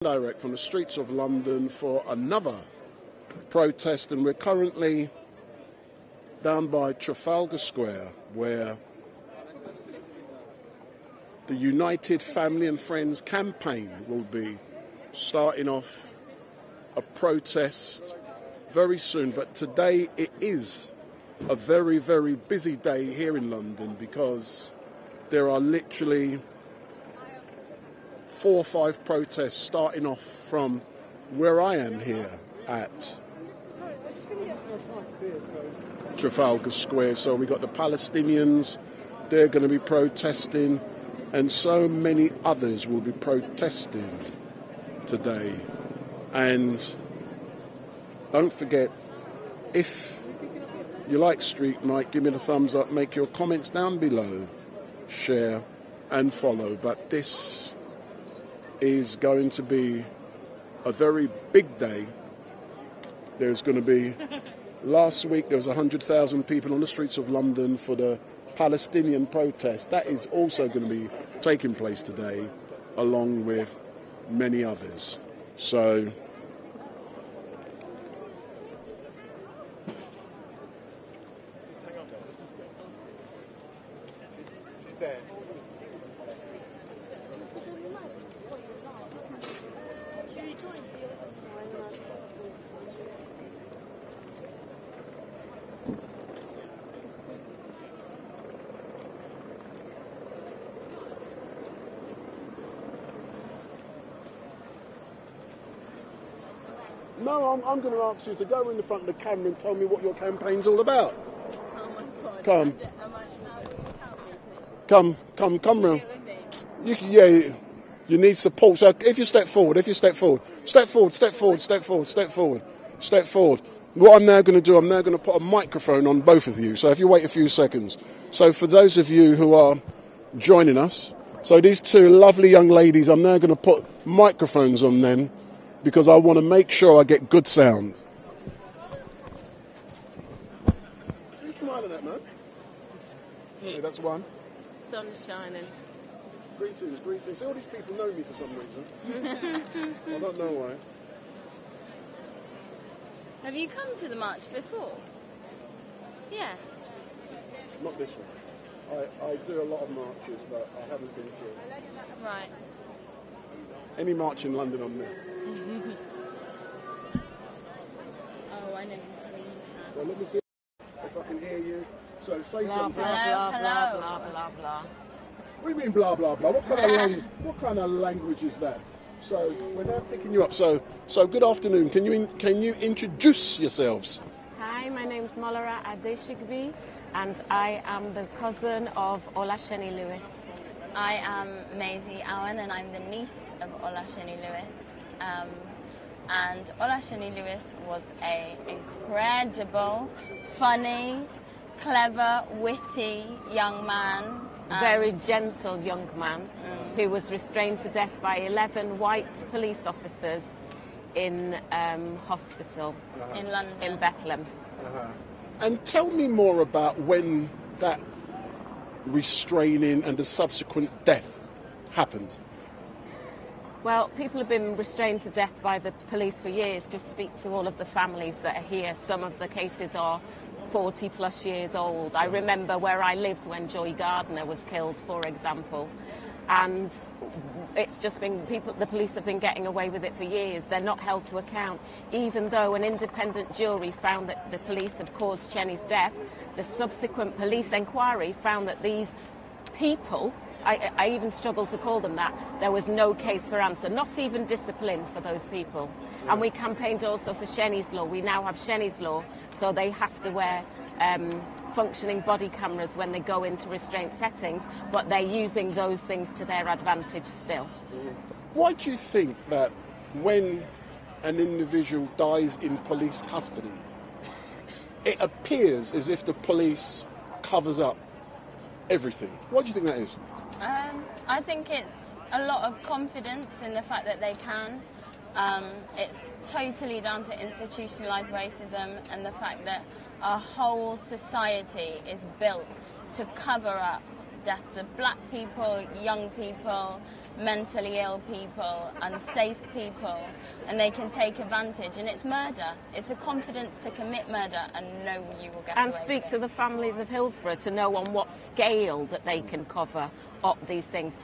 Direct from the streets of London for another protest, and we're currently down by Trafalgar Square, where the United Family and Friends campaign will be starting off a protest very soon. But today it is a very, very busy day here in London because there are literally 4 or 5 protests starting off from where I am here at Trafalgar Square. So we got the Palestinians, they're going to be protesting, and so many others will be protesting today. And don't forget, if you like Street Night, give me the thumbs up, make your comments down below, share and follow. But this is going to be a very big day. There's going to be, last week there was 100,000 people on the streets of London for the Palestinian protest. That is also going to be taking place today, along with many others. So no, I'm going to ask you to go in the front of the camera and tell me what your campaign's all about. Oh my God. Come round. You need support. So if you step forward. What I'm now going to do, I'm now going to put a microphone on both of you. So if you wait a few seconds. So for those of you who are joining us, so these 2 lovely young ladies, I'm now going to put microphones on them because I want to make sure I get good sound. Who's smiling at, man? Yeah, that's one. Sun's shining. Greetings. See, all these people know me for some reason. I don't know why. Have you come to the march before? Yeah. Not this one. I do a lot of marches, but I haven't been to it. Right. Any march in London, I'm there. Oh, I know who to mean. Well, let me see if I can hear you. So say Blah, something. blah, hello. Blah, blah, blah. What do you mean blah, blah, blah? What kind of language is that? So we're now picking you up. So good afternoon. Can you introduce yourselves? Hi, my name's Molara Adeshigbi, and I am the cousin of Olasheni Lewis. I am Maisie Owen, and I'm the niece of Olasheni Lewis. And Olasheni Lewis was an incredible, funny, clever, witty young man. Very gentle young man who was restrained to death by 11 white police officers in hospital in London, in Bethlehem. And tell me more about when that restraining and the subsequent death happened. Well, people have been restrained to death by the police for years. Just speak to all of the families that are here. Some of the cases are 40 plus years old. I remember where I lived when Joy Gardner was killed, for example. And it's just been the police have been getting away with it for years. They're not held to account. Even though an independent jury found that the police had caused Cheney's death, the subsequent police inquiry found that these people, I even struggle to call them that, there was no case for answer, not even discipline for those people. And we campaigned also for Cheney's law. We now have Cheney's law, so they have to wear functioning body cameras when they go into restraint settings, but they're using those things to their advantage still. Why do you think that when an individual dies in police custody, it appears as if the police covers up everything? What do you think that is? I think it's a lot of confidence in the fact that they can. It's totally down to institutionalised racism and the fact that our whole society is built to cover up deaths of black people, young people, mentally ill people, unsafe people, and they can take advantage. And it's murder. It's a confidence to commit murder, and no, you will get away And speak with to it. the families of Hillsborough to know on what scale that they can cover up these things.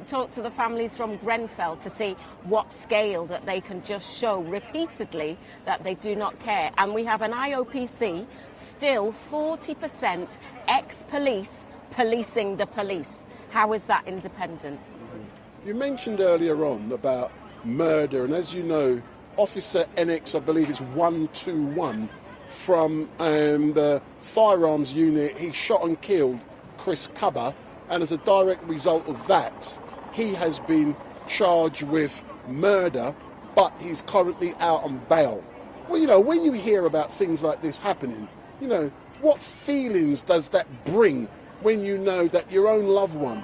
Talk to the families from Grenfell to see what scale that they can just show repeatedly that they do not care. And we have an IOPC, still 40% ex-police policing the police. How is that independent? You mentioned earlier on about murder, and as you know, Officer NX, I believe, is 121 from the firearms unit. He shot and killed Chris Cubber, and as a direct result of that, he has been charged with murder, but he's currently out on bail. Well, you know, when you hear about things like this happening, you know, what feelings does that bring when you know that your own loved one,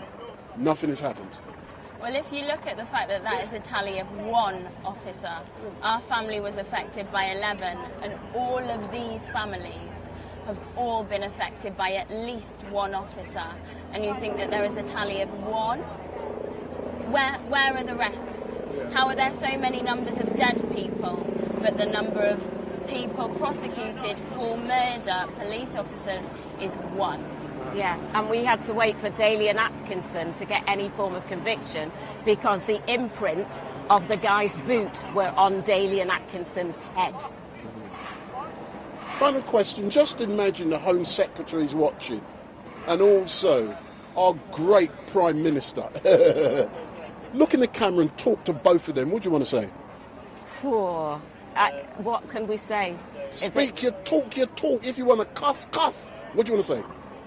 nothing has happened? Well, if you look at the fact that that is a tally of one officer, our family was affected by 11, and all of these families have all been affected by at least one officer, and you think that there is a tally of one? Where are the rest? How are there so many numbers of dead people, but the number of people prosecuted for murder, police officers, is one? Yeah, and we had to wait for Daly and Atkinson to get any form of conviction because the imprint of the guy's boot were on Daly and Atkinson's head. Final question, just imagine the Home Secretary's watching, and also our great Prime Minister. Look in the camera and talk to both of them. What do you want to say? What can we say? Speak your talk, your talk. If you want to cuss, cuss. What do you want to say?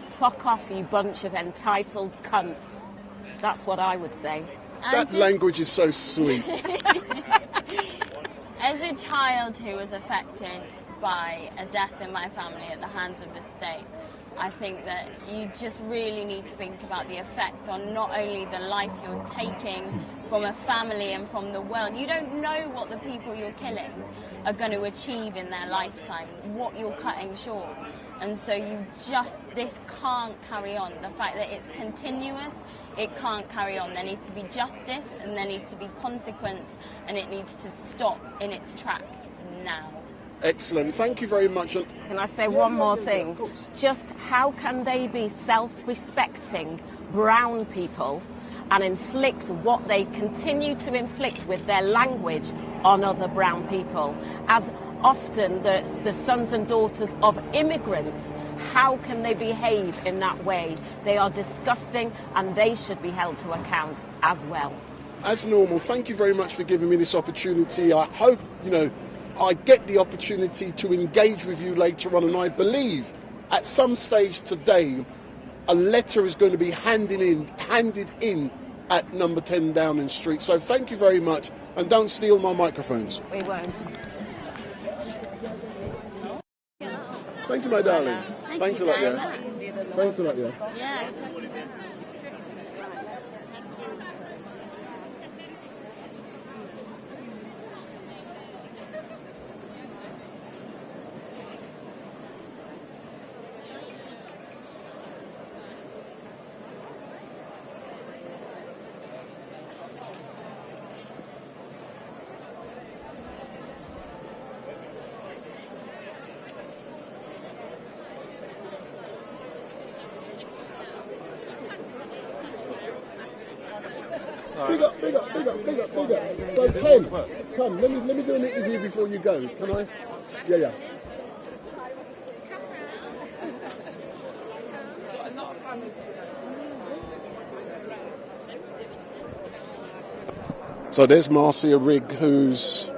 Fuck off, you bunch of entitled cunts. That's what I would say. That language is so sweet. As a child who was affected by a death in my family at the hands of the state, I think that you just really need to think about the effect on not only the life you're taking from a family and from the world. You don't know what the people you're killing are going to achieve in their lifetime, what you're cutting short. And so this can't carry on. The fact that it's continuous, it can't carry on. There needs to be justice, and there needs to be consequence, and it needs to stop in its tracks now. Excellent. Thank you very much. Can I say one more thing? Just how can they be self-respecting brown people and inflict what they continue to inflict with their language on other brown people? As often the sons and daughters of immigrants, how can they behave in that way? They are disgusting, and they should be held to account as well. As normal, thank you very much for giving me this opportunity. I hope, I get the opportunity to engage with you later on, and I believe at some stage today a letter is going to be handed in at number 10 Downing Street. So thank you very much, and don't steal my microphones. We won't. Thank you, my darling. Thanks a lot, yeah. Thanks a lot, yeah. Yeah. Big up. So Ken, come, let me do an interview before you go. Can I? Yeah. So there's Marcia Rigg, whose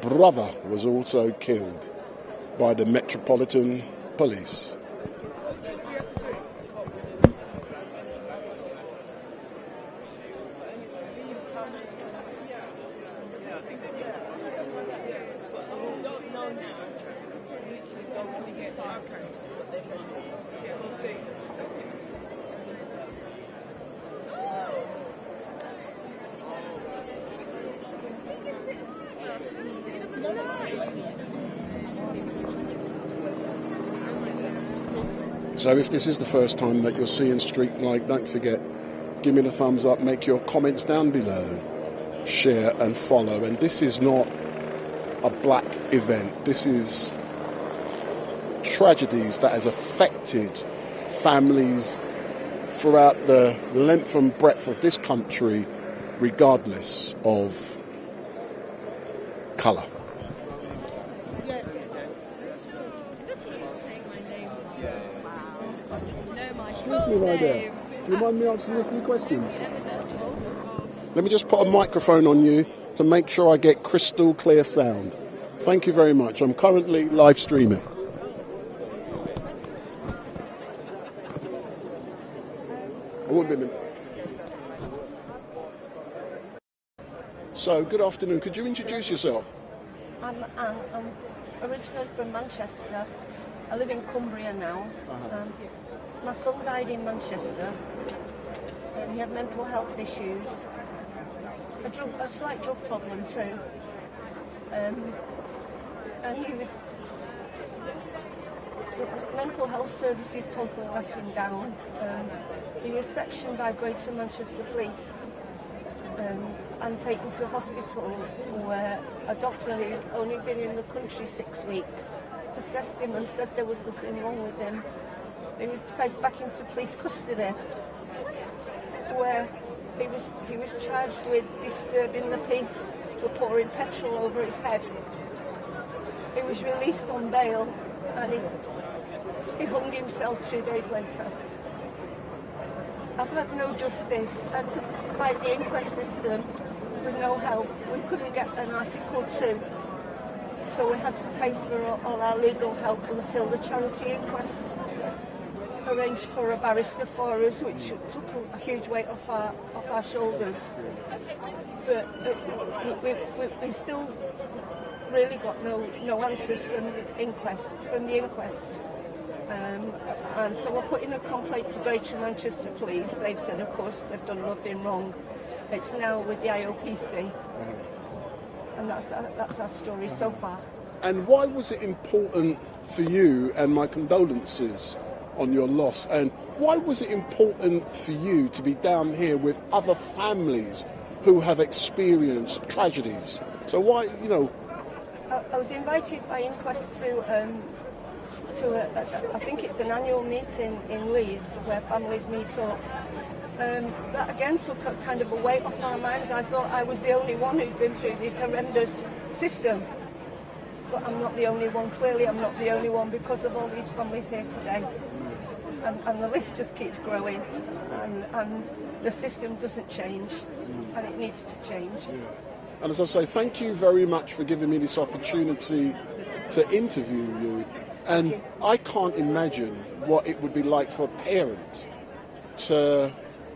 brother was also killed by the Metropolitan Police. So if this is the first time that you're seeing Street Light, don't forget give me the thumbs up, make your comments down below, share and follow. And this is not a black event. This is tragedies that has affected families throughout the length and breadth of this country, regardless of colour. Excuse me, my dear. Do you mind me asking you a few questions? Let me just put a microphone on you to make sure I get crystal clear sound. Thank you very much. I'm currently live streaming. I won't be a minute. So, good afternoon. Could you introduce yourself? I'm originally from Manchester. I live in Cumbria now. My son died in Manchester. He had mental health issues, a slight drug problem too. And he was, mental health services totally let him down. He was sectioned by Greater Manchester Police and taken to a hospital where a doctor who'd only been in the country 6 weeks assessed him and said there was nothing wrong with him. He was placed back into police custody, where he was charged with disturbing the peace for pouring petrol over his head. He was released on bail and he hung himself 2 days later. I've had no justice. I had to fight the inquest system with no help. We couldn't get an Article 2, so we had to pay for all our legal help until the charity inquest arranged for a barrister for us, which took a huge weight off our shoulders. But we still really got no answers from the inquest. And so we're putting a complaint to Greater Manchester Police. They've said, of course, they've done nothing wrong. It's now with the IOPC, and that's our story so far. And why was it important for you, and my condolences on your loss, and why was it important for you to be down here with other families who have experienced tragedies? So why, you know? I was invited by Inquest to I think it's an annual meeting in Leeds where families meet up. That again took a kind of a weight off our minds. I thought I was the only one who'd been through this horrendous system. But I'm not the only one. Clearly I'm not the only one because of all these families here today. And the list just keeps growing. And the system doesn't change. And it needs to change. Yeah. And as I say, thank you very much for giving me this opportunity to interview you. And I can't imagine what it would be like for a parent to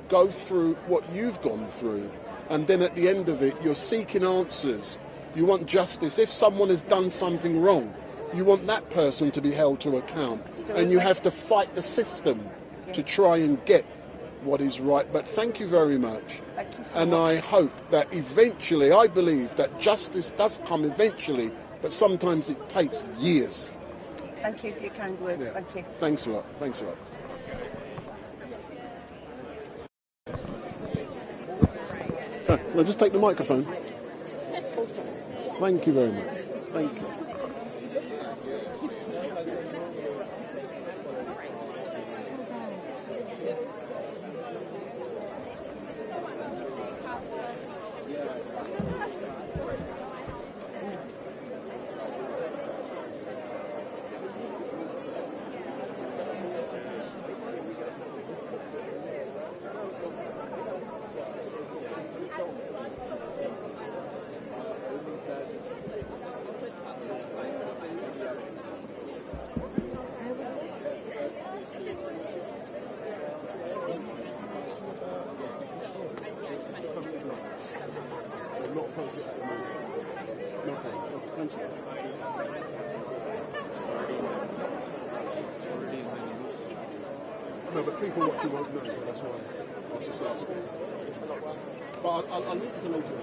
go through what you've gone through, and then at the end of it, you're seeking answers. You want justice. If someone has done something wrong, you want that person to be held to account. And you have to fight the system to try and get what is right. But thank you very much. And I hope that eventually, I believe that justice does come eventually, but sometimes it takes years. Thank you for your kind words. Yeah. Thank you. Thanks a lot. Thanks a lot. I'll just take the microphone. Thank you very much. Thank you. No, but people watching won't know, so that's why I'm just asking. But I'll leave it to later.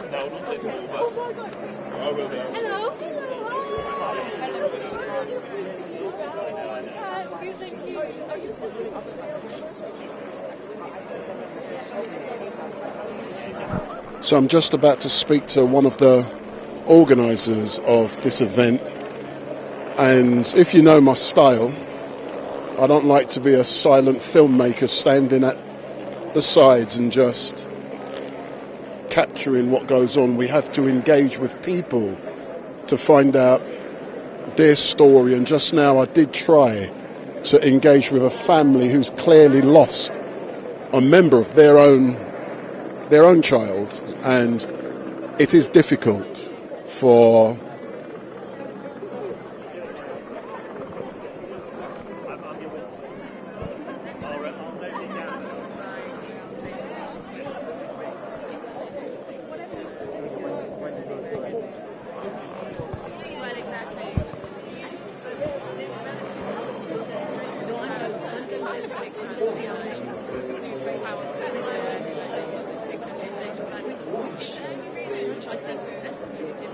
Hello. So I'm just about to speak to one of the organisers of this event, and if you know my style, I don't like to be a silent filmmaker standing at the sides and just capturing what goes on. We have to engage with people to find out their story, and just now I did try to engage with a family who's clearly lost a member of their own child, and it is difficult for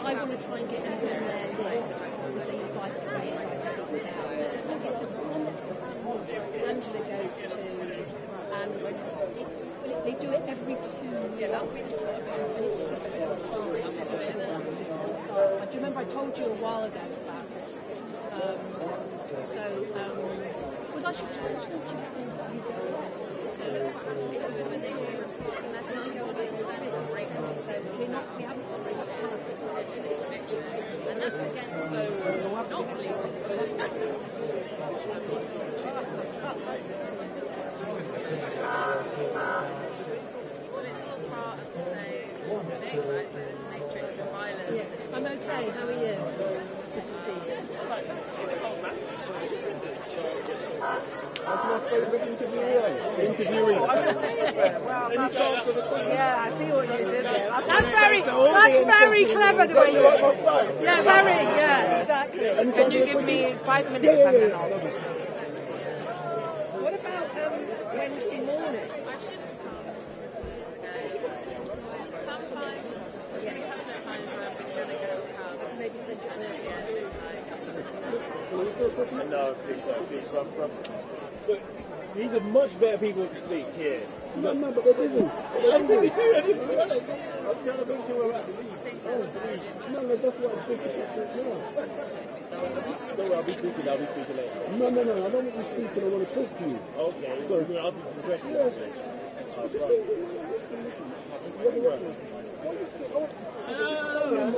I want to try and get them on their list. Angela goes to, and they do it every 2 years, and it's Sisters Inside. Sisters Inside. I do remember I told you a while ago about it. Well, I should try and talk to you. We haven't spoken. And that's against monopoly. Well, it's all part of the same thing, right? So there's a matrix of violence. Yeah. I'm okay. How are you? Good to see you. That's my favourite interviewee. Any chance of the Queen? Yeah, I see what you did there. That's very clever the way you did it. Yeah, very, yeah, exactly. Can you give me 5 minutes and then I'll... What about Wednesday morning? I should have come sometimes. There's been a couple of times where I've been going to come. Maybe send you No, but these are much better people to speak here. No, but they're busy. I'm busy too. I'm trying to bring someone back to leave. No, that's what I'm thinking. Don't worry, I'll be speaking later. No, I don't want you speaking, I want to talk to you. Okay, so you're going to ask me some questions?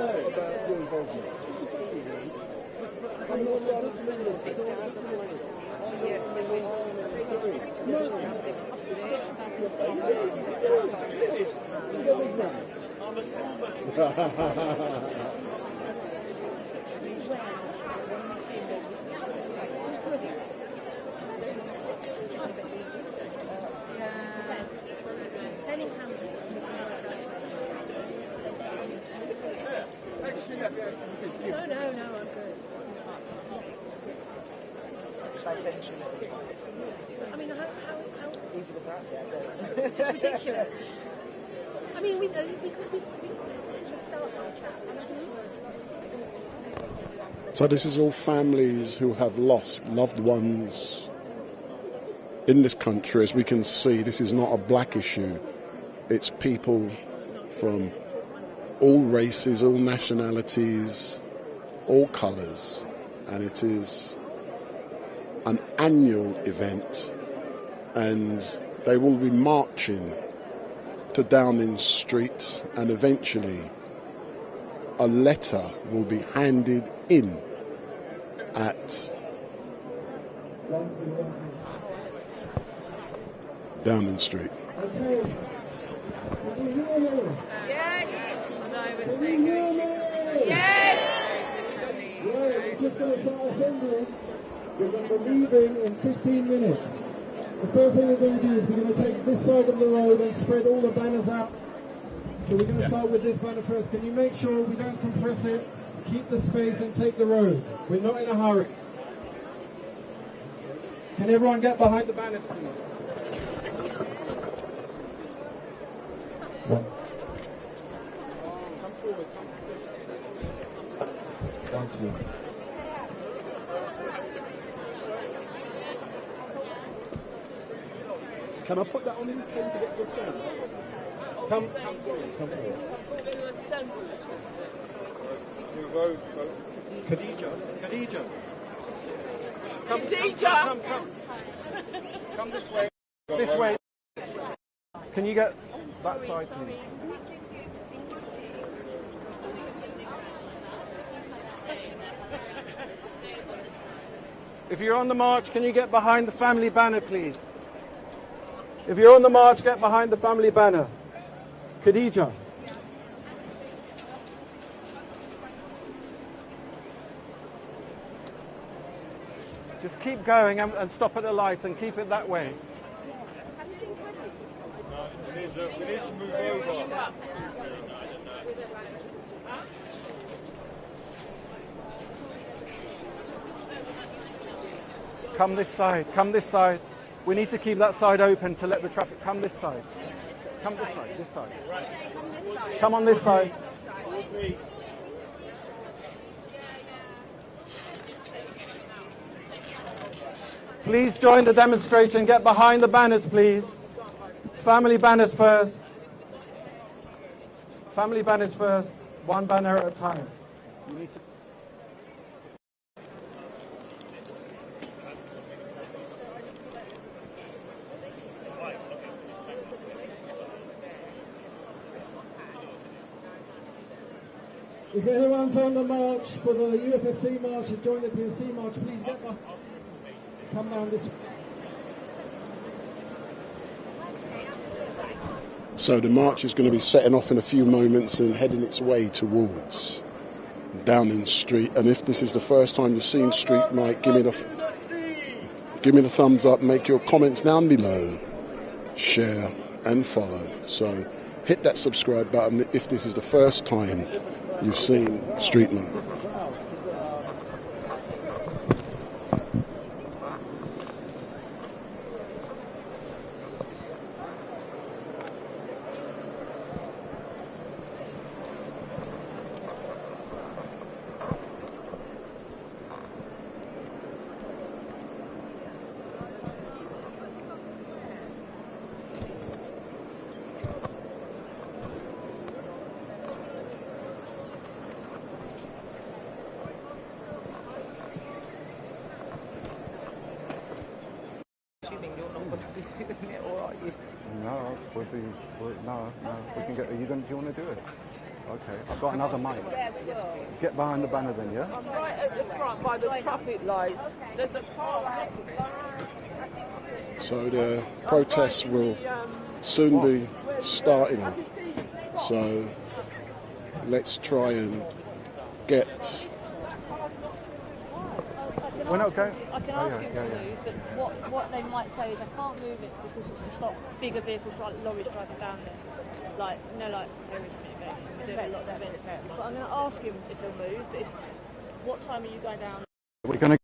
About your involvement. No, I'm good. Should I send you? I mean, how Easy with that? Yeah, it's ridiculous. I mean, we could start our chat. So this is all families who have lost loved ones in this country. As we can see, this is not a black issue. It's people from all races, all nationalities, all colours, and it is an annual event, and they will be marching to Downing Street, and eventually a letter will be handed in at Downing Street. We're just going to start assembling. We're going to be leaving in 15 minutes. The first thing we're going to do is we're going to take this side of the road and spread all the banners out. So we're going to start with this banner first. Can you make sure we don't compress it, keep the space and take the road? We're not in a hurry. Can everyone get behind the banners, please? One, two. Can I put that on in the phone to get good sound? Come forward. You go. Khadija. Come. Come this way. This way. Can you get that side, please? If you're on the march, can you get behind the family banner, please? If you're on the march, get behind the family banner. Khadija. Just keep going and stop at the lights and keep it that way. We need to move over. Come this side. We need to keep that side open to let the traffic come this side. Come this side. Come on this side. Please join the demonstration. Get behind the banners, please. Family banners first. Family banners first. One banner at a time. You need to If anyone's on the march for the UFFC march and join the PNC march, please come down this way. So the march is going to be setting off in a few moments and heading its way towards Downing Street. And if this is the first time you've seen Street Night, give me the thumbs up, make your comments down below, share and follow. So hit that subscribe button if this is the first time you've seen Street Night. No, we can get. Do you want to do it? Okay, I've got another mic. Get behind the banner then, yeah? I'm right at the front by the traffic lights. There's a car. So the protests will soon be starting off. So let's try and get. We're not going. I can ask him to move, but what they might say is I can't move it because it's to stop bigger vehicles, lorries driving down there. Like terrorist mitigation. We're doing lots of events. But I'm going to ask him if he'll move. But what time are you going down? We're going to.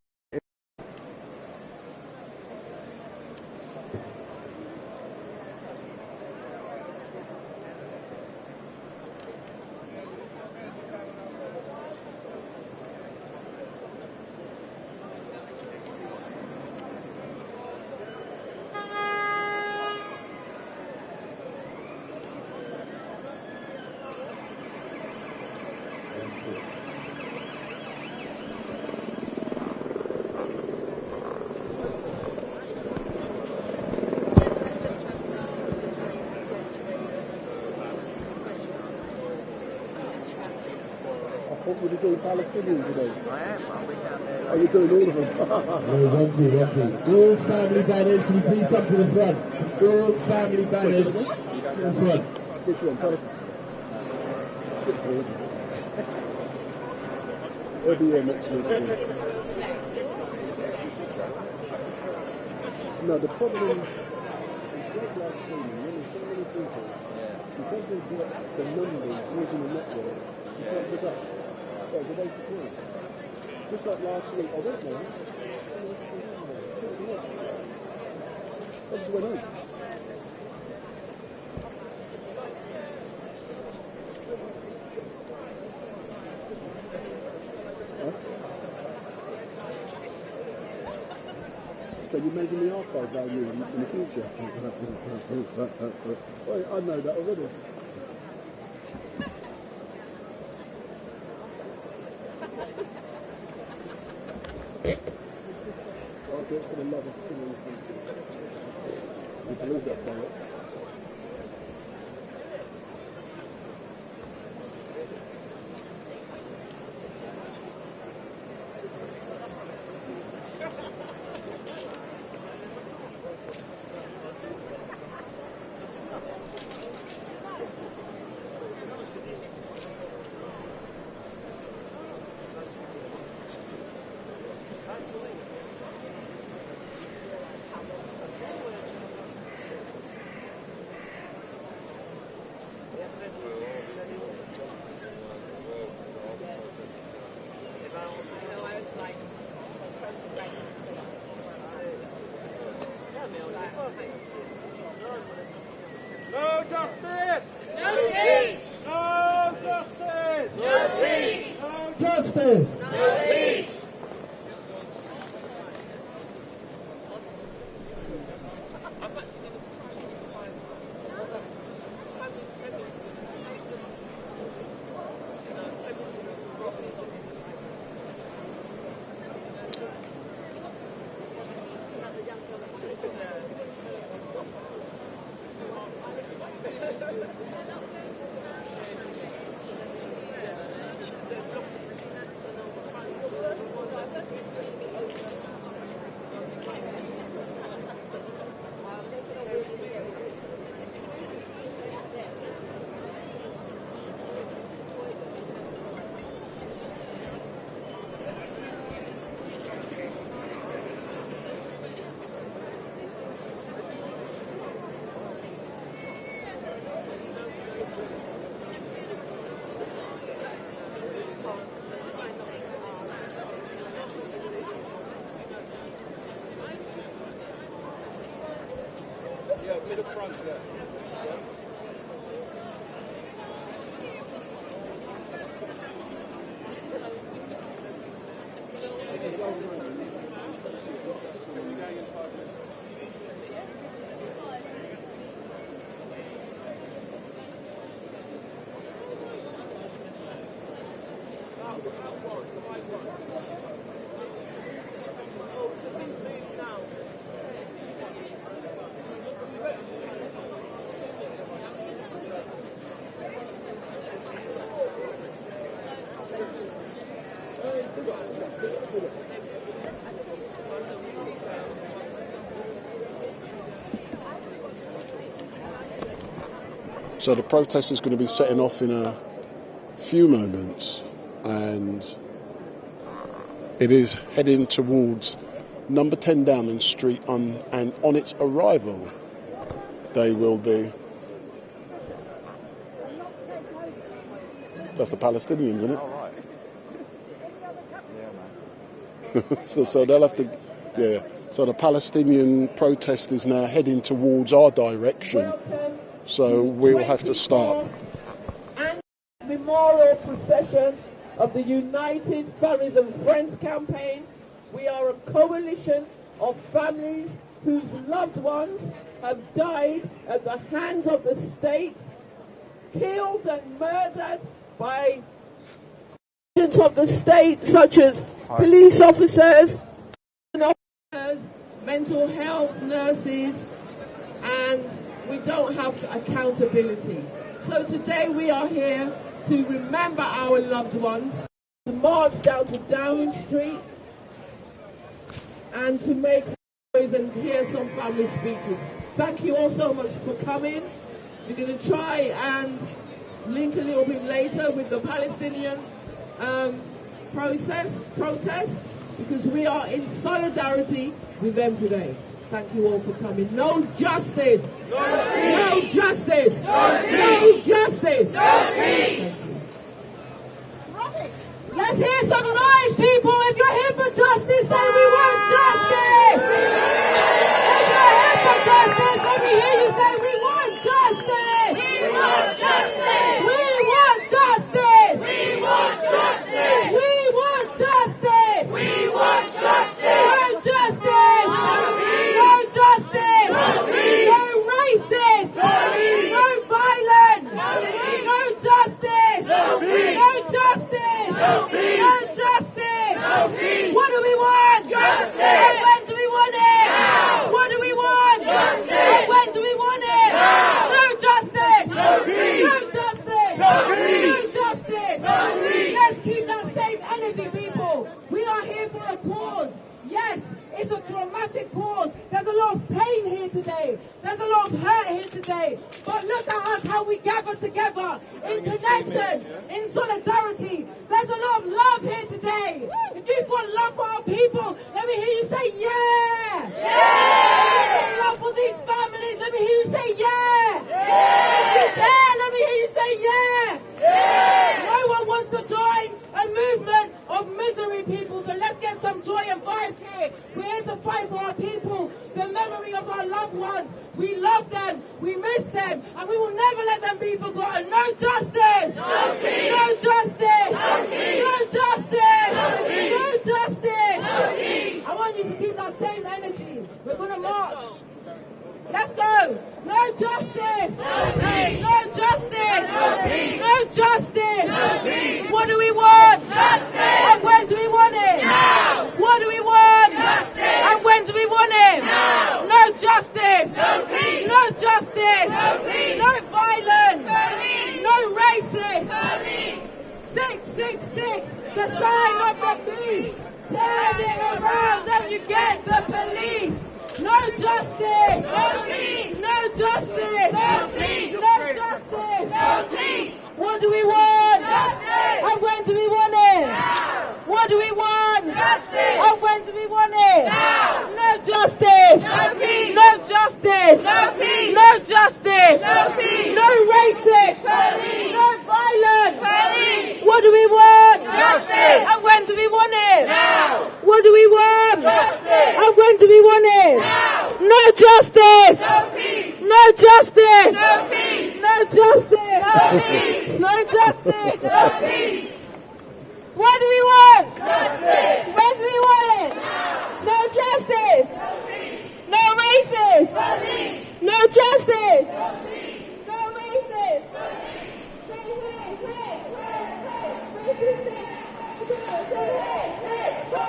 What were you doing, Palestinian today? I am. I'll be down there. Are you doing all of them? All family banners, can you please come to the front? All family banners to the front. Which one? Tell us. We'll be here next week. No, the problem is like last season, when there's so many people, because they've got the numbers using the network, you can't pick up. So it's a waste of time. Just like last week, I don't know. What just went on? So you're making the archive value in the future. I know that already. I'll do it for the love of killing something. We believe that bollocks. No justice! No peace! No justice! No peace! No justice! No peace! To the front there. So the protest is going to be setting off in a few moments, and it is heading towards number 10 Downing Street, and on its arrival they will be... That's the Palestinians, isn't it? Oh, right. Yeah, man. so they'll have to... Yeah. So the Palestinian protest is now heading towards our direction. So we'll have to start. And the moral procession of the United Families and Friends Campaign. We are a coalition of families whose loved ones have died at the hands of the state, killed and murdered by agents of the state, such as police officers, mental health nurses, and we don't have accountability. So today we are here to remember our loved ones, to march down to Downing Street and to make stories and hear some family speeches. Thank you all so much for coming. We're going to try and link a little bit later with the Palestinian protest, because we are in solidarity with them today. Thank you all for coming. No justice! No peace! No justice! No peace! No justice! No peace! Let's hear some noise, people. If you're here for justice, say we want justice! If you're here for justice, let me hear you say we want justice! We want justice! We want justice! We want justice! We want justice! We want justice! We want justice! is a traumatic pause. There's a lot of pain here today. There's a lot of hurt here today. But look at us, how we gather together in connection, in solidarity. There's a lot of love here today. If you've got love for our people, let me hear you say, yeah. Yeah. If you've got love for these families, let me hear you say, yeah. Yeah. If you care, let me hear you say, yeah. Yeah. No one wants to join a movement of misery, people. So let's get some joy and vibes here. We're here to fight for our people, the memory of our loved ones. We love them, we miss them, and we will never let them be forgotten. No justice! No peace! No justice! No peace! No justice! No peace! No justice! No peace! I want you to keep that same energy. We're going to march. Let's go! No justice! No peace! No justice! No peace! No justice! No peace! What do we want? Justice! And when do we want it? Now! What do we want? Justice! And when do we want it? Now! No justice! No peace! No justice! No peace! No violence! Police! No racist! Police! 666, the sign of the beast! Turn it around and you get the police! No justice! No peace! No justice! No peace! No justice! No peace! What do we want? Justice! And when do we want it? Now! What do we want? Justice! And when do we want it? Now! No justice! No peace! No justice! No peace! No justice! No peace! No racist! Police! No violence! Police! What do we want? Justice! And when do we want it? Now! What do we want? Justice! And when do we want it? Now! No justice! No peace! No justice! No peace! No justice! No peace! No justice! No peace! What do we want? Justice! When do we want it? Now! No justice! No peace! No racist! Police! No justice! No peace! No racist! Police! Say hey, hey, hey, hey! Racist state! Say hey, hey, ho!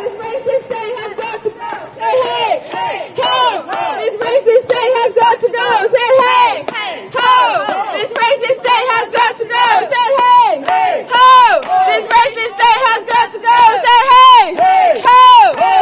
This racist state has got to go! Say hey, hey, ho! This racist state has got to go! Say hey, hey, ho! This racist state has got to go! Say hey, hey, ho! This racist state has got to go! Say hey, hey, ho!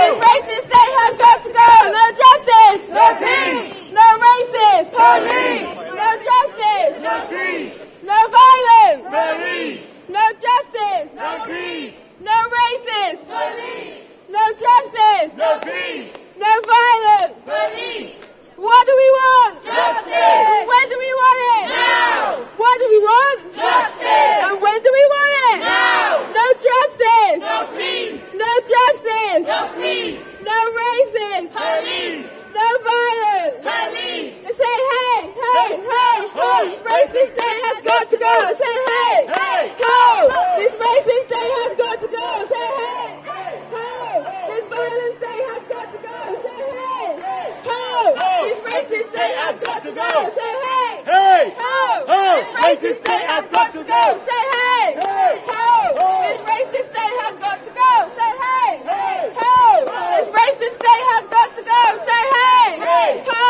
This racist state has got to go! No justice! No peace! No racist! Police! No justice! No peace! No violence! Police! No justice! No peace! No racist! Police! No justice! No peace! No violence! Police! What do we want? Justice! When do we want it? Now! What do we want? Justice! And when do we want it? Now! No justice! No peace! No justice! No peace! No racist! Police! No violence! Police! Say hey, hey, hey, ho! Racist state has got to go! Say hey, hey, ho! This racist state has got to go! Say hey, hey, ho! This violent state has got to go! Say hey, hey, ho! This racist state has got to go! Say hey, hey, ho! This racist state has got to go! Say hey, hey, ho! This racist state has got to go! Say hey, hey, ho! This racist state has got to go! Say hey, hey, ho!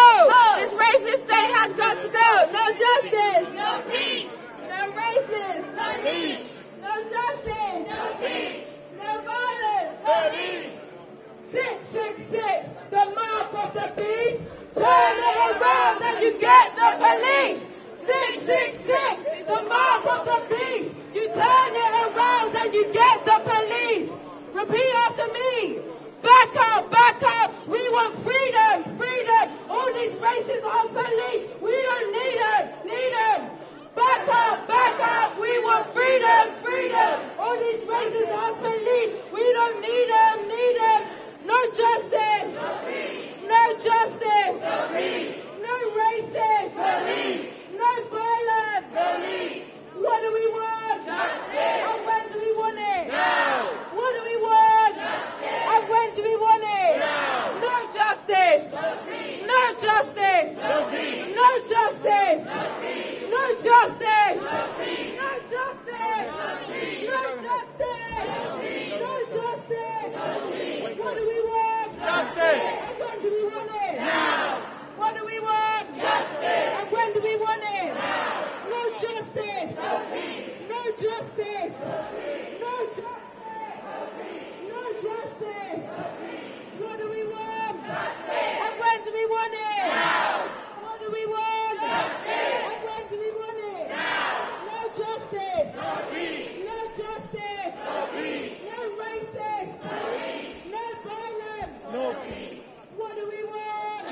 This racist state has got to go! No justice! No peace! No racist! Police! No justice! No peace! No violence! Police! 666, the mark of the beast. Turn it around and you get the police. 666, the mark of the beast. You turn it around and you get the police. Repeat after me. Back up, back up. We want freedom, freedom. All these races are police. We don't need them, need them. Back up, back up. We want freedom, freedom. All these races are police. We don't need them, need them. No justice. No peace. No justice. No peace. No racist. Police. No violence. Police. What do we want? Justice. And when do we want it? Now. What do we want? Justice. And when do we want it? Now. No justice.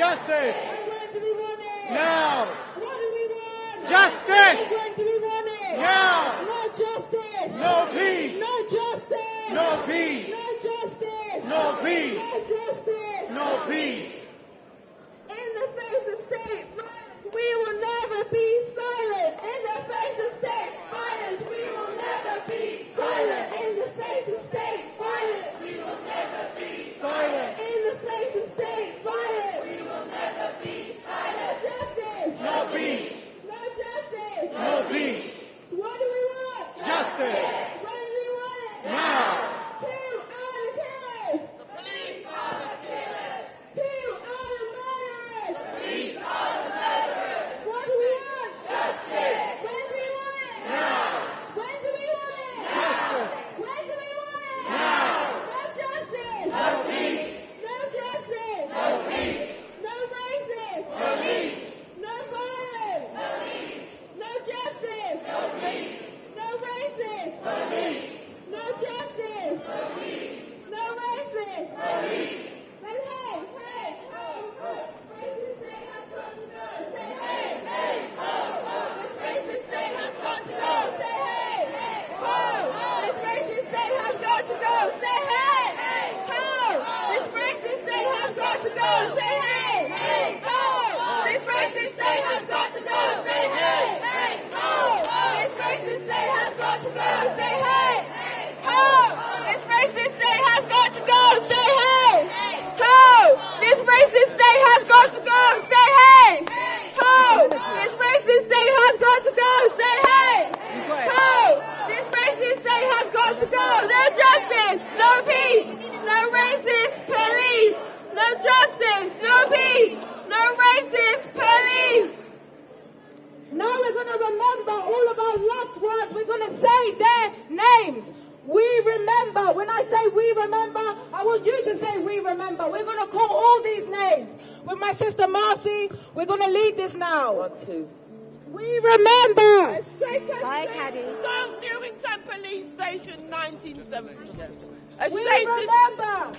Justice! When do we want it? Now! What do we want? Justice! When do we want it? Now! No justice! No peace! No justice! No peace! No justice! No peace! No justice! No peace! In the face of state violence, we will never be silent. In the face of state violence, we will never be silent. In the face of state violence, we will never be silent. In the face of state violence, we will never be silent. No justice. No peace! No justice. No peace! What do we want? Justice! When do we want it? Now! Who are the killers? The police are the killers! Who are the murderers? The police are the murderers! What do we want? Justice! When do we want it? Now! When do we want it? Justice! When do we want it? Now! No justice! No peace! No justice! No peace! No racism! Police! No violence! Police! No justice! No peace! No racism! Police! No justice! Police! No racism! Police! Say hey, hey, ho, ho! Racist state has got to go! Say hey, Hey! Ho! Ho! this racist state has got to go! Say hey, ho! This racist state has got to go! Say hey, ho! This racist state has got to go! Say hey, ho! This racist state has got to go! Say hey, ho! This racist state has got to go! Say hey, ho! This racist state has got to go! Say hey, ho! This racist state has got to go! Say hey, ho! This racist state has got to go! Say hey, ho! This racist state has got to go! No justice, no peace, no racist police, no justice, no peace, no racist police. Now we're going to remember all of our loved ones. We're going to say their names. We remember. When I say we remember, I want you to say we remember. We're going to call all these names. With my sister Marcy, we're going to lead this now. 1, 2. We remember. Hi, Caddy. Stoke Newington Police Station, 1977. We remember.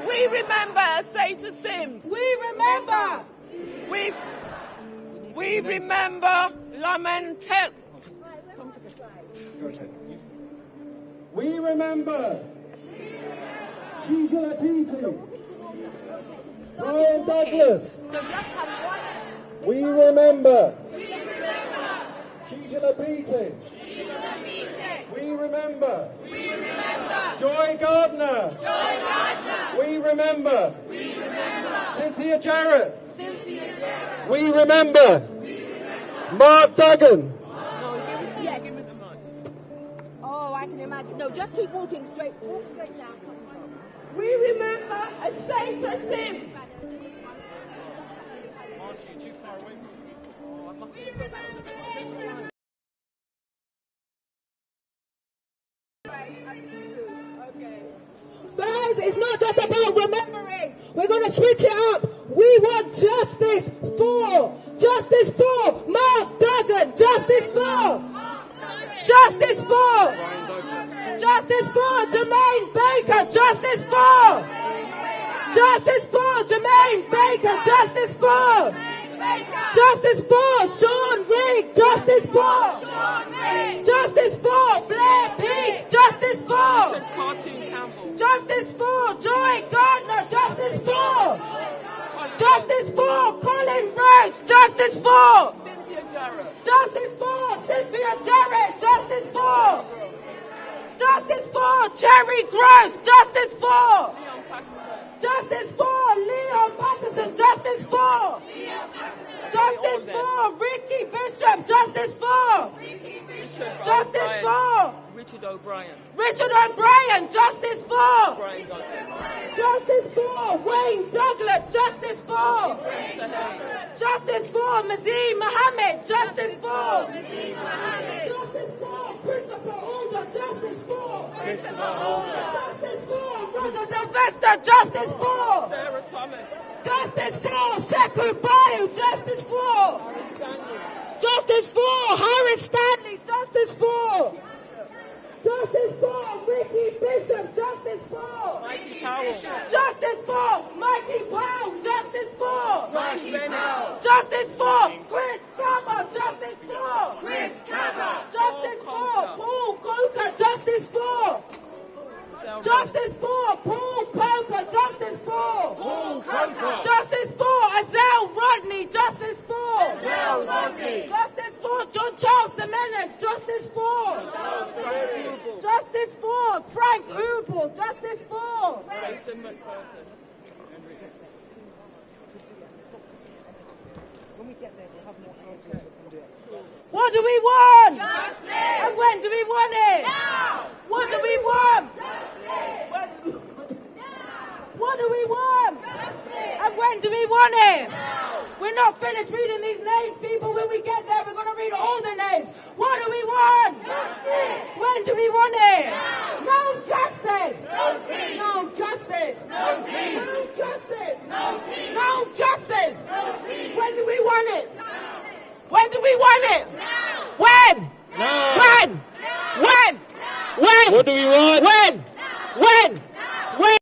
We remember. Say to Sims. We remember. We remember Lamentel. We remember Sheila Peaty, Brian Douglas. We remember Sheila Peaty. We remember Joy Gardner. We remember Cynthia Jarrett. We remember Mark Duggan. Yes. Oh, I can imagine. No, just keep walking straight. Walk straight down. We remember a Satan Sims. Marcy, you're too far away from me. Guys, it's not just about remembering. We're going to switch it up. We want justice for Mark Duggan. Justice for Jermaine Baker. Justice for Jermaine Baker. Justice for Sean Rigg. Justice for Blair Peach. Justice for Joy Gardner. Justice for Colin Rhodes. Justice for Cynthia Jarrett. Justice for Cherry Gross. Justice for Leon Patterson. Justice for Ricky Bishop. Justice for Richard O'Brien. Justice for Wayne Douglas. Justice for Mazee Mohammed. Justice for Christopher Holder. Justice for Roger Sylvester. Justice for Sarah Thomas. Justice for Sekou Bayou. Justice for Harris Stanley. Justice for Justice for Ricky Bishop. Justice for Mikey Powell. Justice for Mikey Powell. Justice for Mikey Bennett. Justice for Chris Cabba. Justice for Chris Cabba. Justice for Paul Coker. Justice for Justice for Paul Coker. Justice for Paul Coker. Justice for Azelle Rodney. Justice for Azelle Rodney. Justice for John Charles Domenech. Justice for Justice for Frank Ubel. Justice for Jason McPherson. When we get there, we'll have more answers. What do we want? Justice. And when do we want it? Now. What do we want? Justice. What do we want? Justice. And when do we want it? Now. We're not finished reading these names, people. When we get there, we're going to read all the names. What do we want? Justice. When do we want it? Now. No justice. No peace. No justice. No peace. No justice. No peace. No justice. No peace. When do we want it? Now. When do we want it? Now. When? Now. When? Now. When? Now. When? What do we want? When? Now. When? Now. When?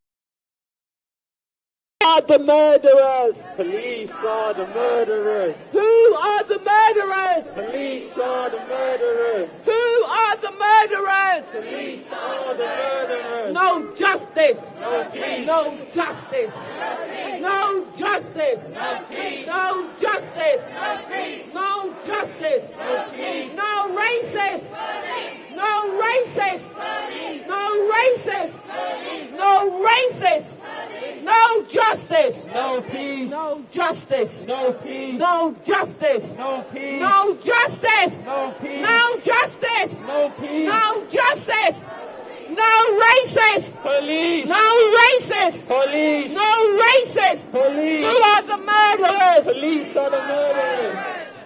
Are the murderers? Police are the murderers. Who are the murderers? Police are the murderers. Who are the murderers? Police are the murderers. No justice. No peace. No justice. No justice. No peace. No justice. No peace. No justice. No peace. No racist. Police. No racist. Police. No racist. Police. No racist. No justice. No peace. No justice. No peace. No justice. No peace. No justice. No peace. No justice. No peace. No justice. No racist. Police. No racist. Police. No racist. Police. Who are the murderers? Police are the murderers.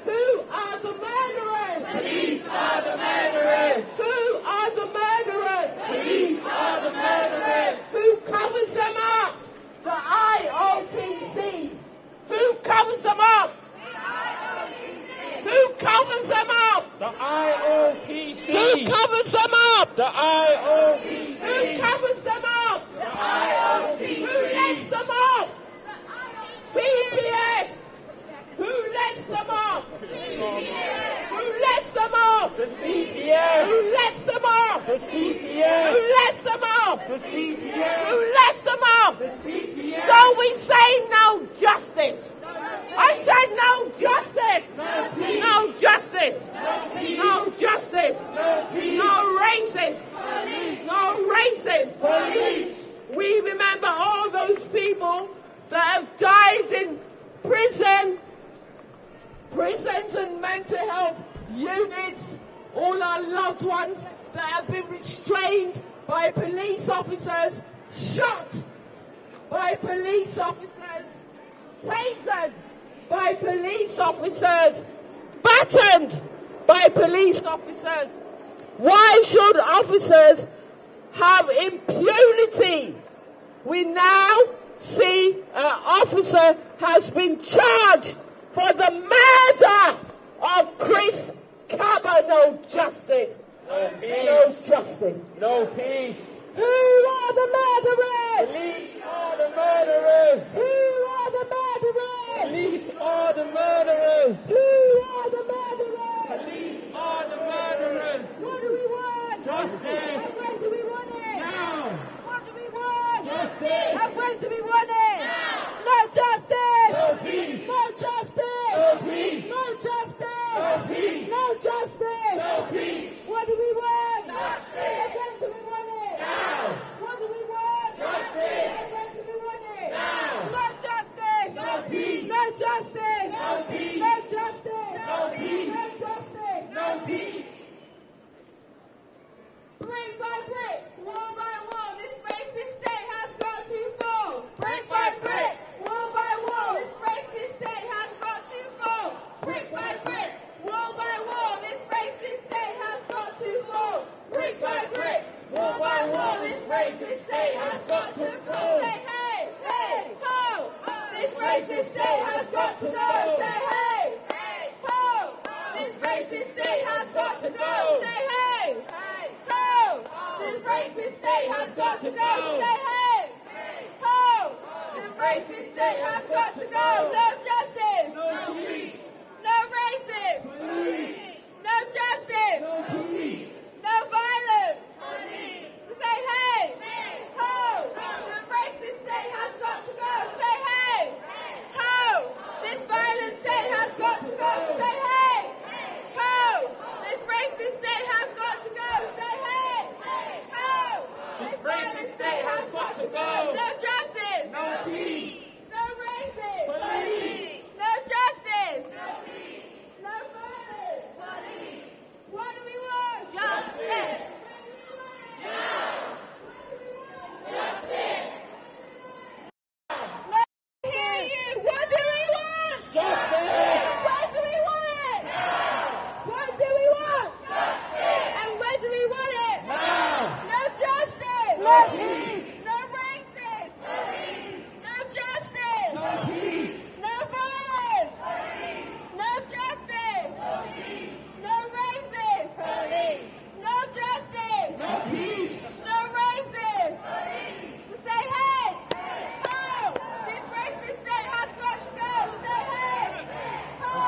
Who are the murderers? Police are the murderers. Who are the murderers? Police are the murderers. Who covers them up? The IOPC. Who covers them up? Who covers them up? The IOPC. Who covers them up? The IOPC. Who covers them up? The IOPC. Who lets them up? CPS. Who lets them up? Who lets them up? The CPS. Who lets them up? The Who CPS. lets them up? The Who CPS. lets them up? The CPS. So we say no justice. I said no justice. No justice. No justice. No racist. No racist. Police. We remember all those people that have died in prisons and mental health units, all our loved ones that have been restrained by police officers, shot by police officers, tasered by police officers, battened by police officers. Why should officers have impunity? We now see an officer has been charged for the murder of Chris Cabba. No justice. No peace. No justice. No peace. Who are the murderers? Police are the murderers. Who are the murderers? Police are the murderers. Who are the murderers? Police are the murderers. What do we want? Justice. And when do we want it? Now. What do we want? Justice. And when do we want it? Now. No justice. No peace. No justice. No peace. No justice. No peace. No justice. No peace. What do we want? Justice. And when do we want it? Now. What do we want? Justice. And when do we want it? Now. No justice. No peace. No justice. No peace. No justice. No peace. No justice. No peace. Brick by brick, wall by wall, this racist state has got to fall. Brick by brick, wall by wall, this racist state has got to fall. Brick by brick, wall by wall, this racist state has got to fall. Brick by brick, wall by wall, this racist state has got to fall. Say hey, hey, ho! This racist state has got to go. Say hey, hey, ho! This racist state has got to go. Say hey, hey, ho! racist state has got to go. Say hey! Ho! This racist state has got to go. No justice. No peace. No racism. Police. No justice. No peace. No violence. Police. Say hey! Ho! The racist state has got to go. Say hey! Ho! This violent state has got to go. Say hey! Ho! This racist state has got to go. Say hey! Ho! This racist state has got to go. No justice. No peace. No racism. Police. No justice. No peace. No violence. Police. What do we want? Justice. Now. Justice. Let me hear you. What do we want? Justice. What do we want? Now. What do we want? Justice. And when do we want it? Now. No justice. No peace. No racism. Police. No justice. No peace. No violence. Police. No justice. No peace. No racism. Police. No justice. No peace. No racism. Police. Say hey! Ho! This racist state has got to go. Say hey! Ho!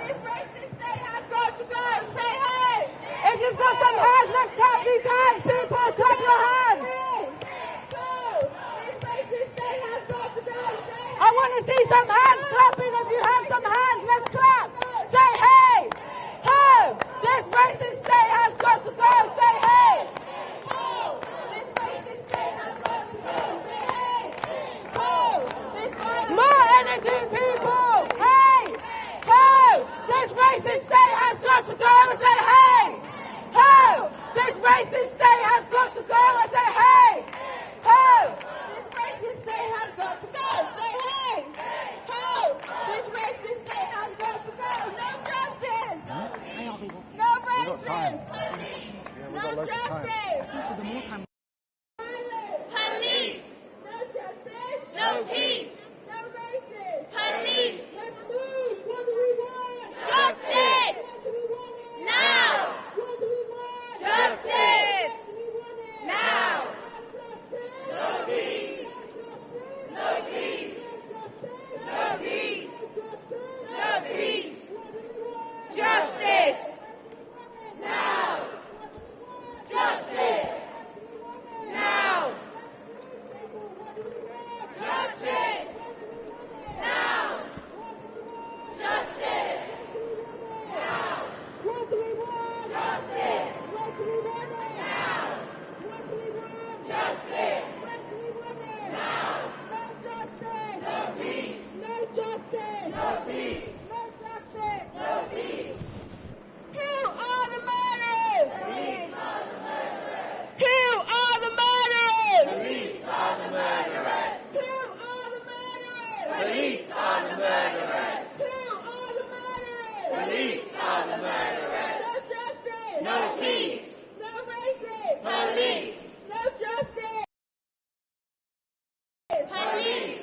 This racist state has got to go. Say hey! If you've got some hands, let's clap these hands, people. Clap your hands. Ho! This racist state has got to go. Say hey! I want to see some hands clapping. If you have some hands, let's clap. Say hey! Ho! This racist state has got to go. Say hey! Ho! This racist state has got to go. Say hey! Ho! This violent More energy, people. Hey! Ho! This racist state has got to go. Say hey! Ho! This racist state has got to go. I say hey! Ho! This racist state has got to go. Say hey! Ho! This racist state has got to go. No justice. No racism. No justice. Police. No justice. No peace. No racism. Police. Let's move. What do we want? Justice. What do we want it? Now. What do we want? Justice. What do we want it? Now. No justice. No peace. No No peace. justice. No peace. No No peace. What do we want? Justice. Now. Justice. Now. Justice. Now. Justice. Now. What do we want? Justice. What do we want it? Now. What do we want? Justice. What do we want it? Now. No justice. No peace. No justice. No peace. No justice. No peace. Who are the murderers? Police are the murderers. Who are the murderers? Police are the murderers. Who are the murderers? Police are the murderers. Who are the murderers? Police are the murderers. No justice. No peace. No racism. Police. No justice. Police.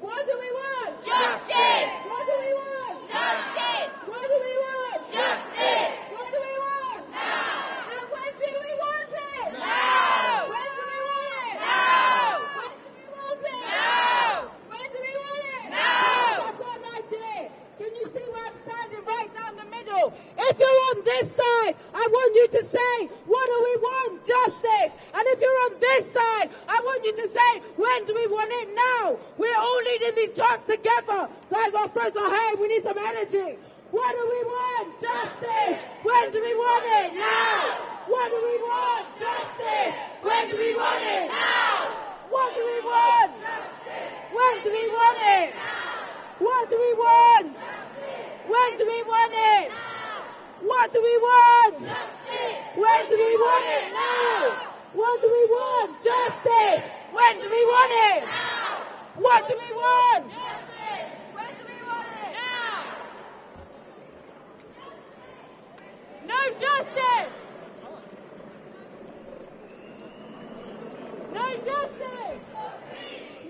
What do we want? Justice. What do we want? Justice. What do we want? Justice. What do we want? Now. And when do we want it? Now. When do we want it? Now. When do we want it? Now. When do we want it? Now. I've got an idea. Can you see where I'm standing right down the middle? If you're on this side, I want you to say, what do we want? Justice. And if you're on this side, I want you to say, when do we want it? Now. We're all leading these chants together. Guys, our friends are hey, we need some energy. What do we want? Justice. When do we want it? Now. What do we want? Justice. When do we want it? Now. What do we want? Justice. When do we want it? Now. What do we want? Justice. When do we want it? Now. What do we want? Justice. When do we want it? Now. What do we want? Justice. When do we want it? Now. What do we want? Justice. When do we want it? Now. No justice! No justice!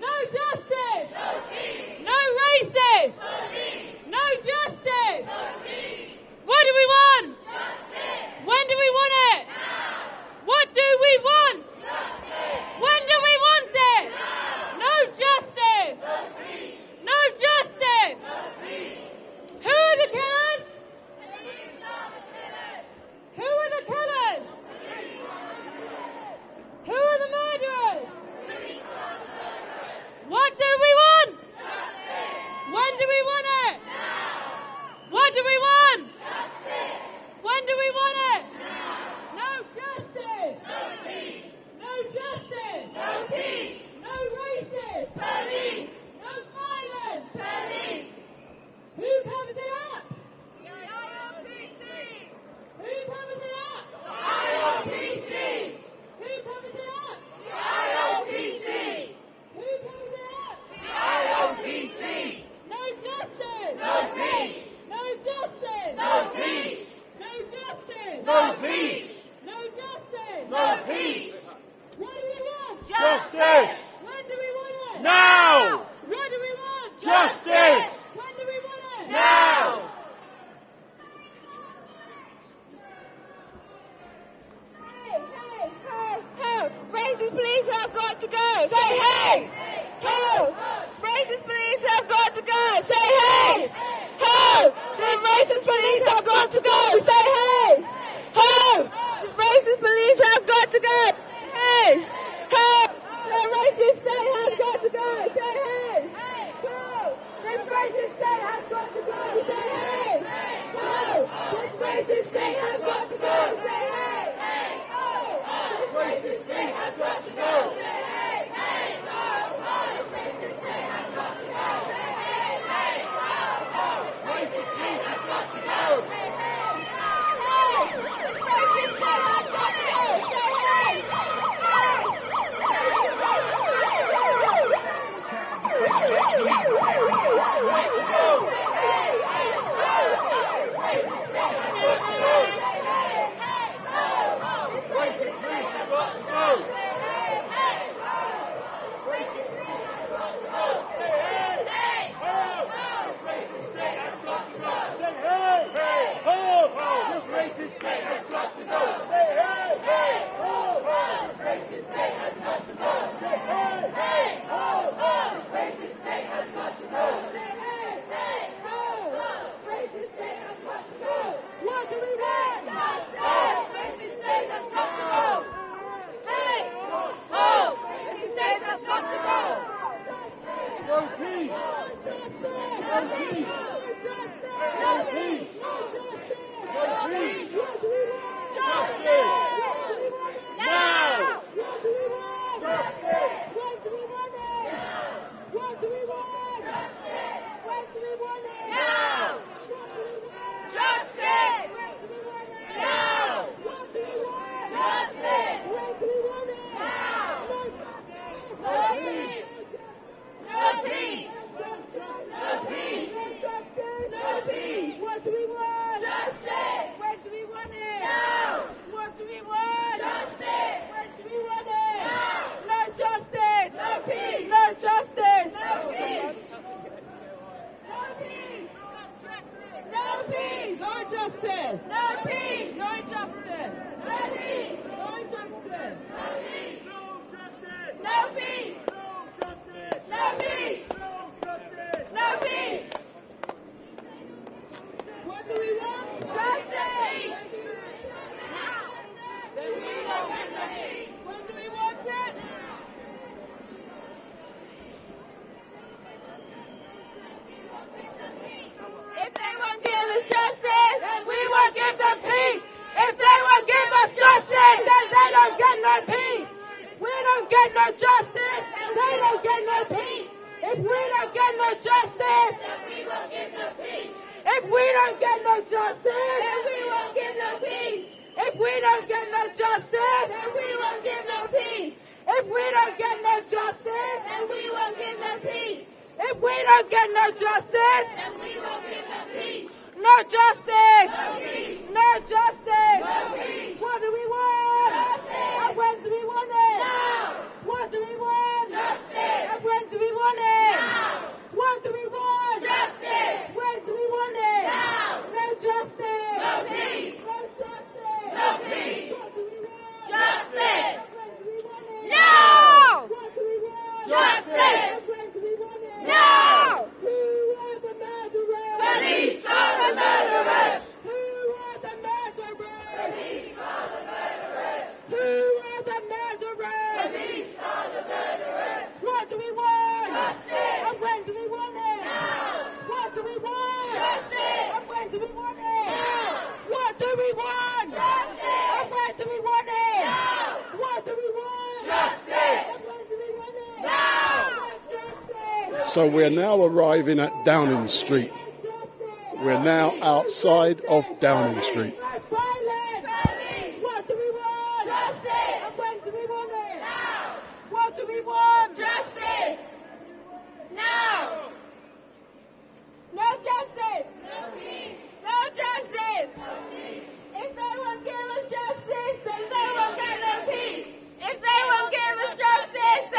No justice! No racists! No justice! What do we want? Justice! When do we want it? Now! What do we want? Justice! When do we want it? Now! What do we want? Justice! When do we want it? Now! Racist police have got to go. Say hey! Ho! Racist police have got to go. Say hey! Ho! The racist police have got to go. Say hey! Ho! The racist police have got to go. Hey! Ho! The racist state has got to go. Say hey! Ho! This racist state has got to go. Say hey! Ho! This racist state has got to go. Say hey! Racist state has got to go. Say hey, hey, ho, ho. Racist state has got to go. Say hey, hey, ho, ho. Racist state has got to go. Say hey, ho. This racist state has got to go. Say hey, ho. So we're now arriving at Downing Street. We're now outside of Downing Street. What do we want? Justice! And when do we want it? Now! What do we want? Justice! Now! No justice! No peace! No justice! No peace! If they won't give us justice, then they won't get no peace! If they won't give us justice,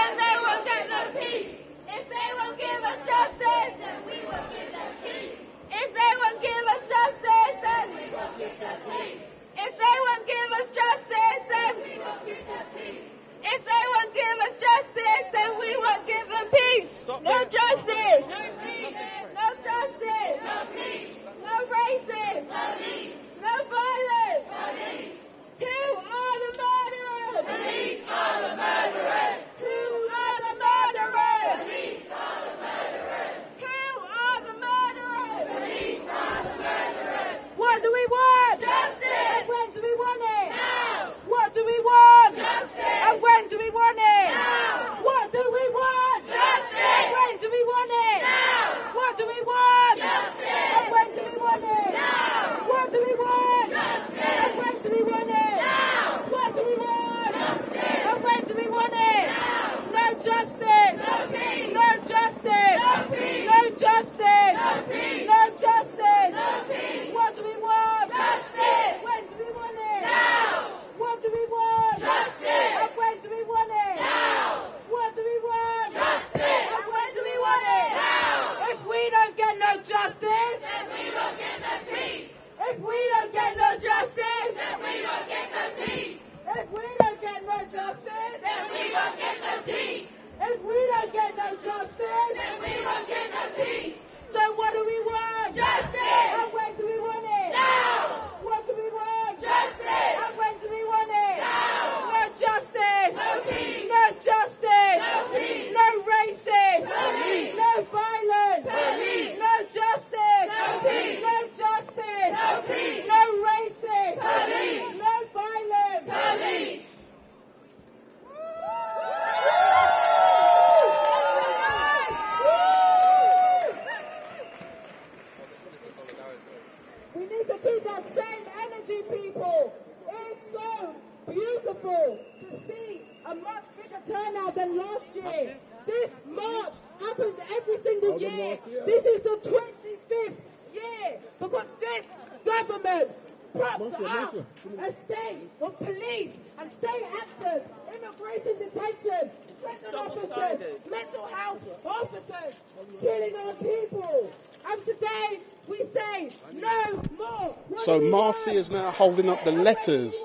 a much bigger turnout than last year. This march happens every single year. This is the 25th year because this government props up a state of police and state actors, immigration detention, prison officers, mental health officers, killing our people. And today we say no more. So Marcy is now holding up the letters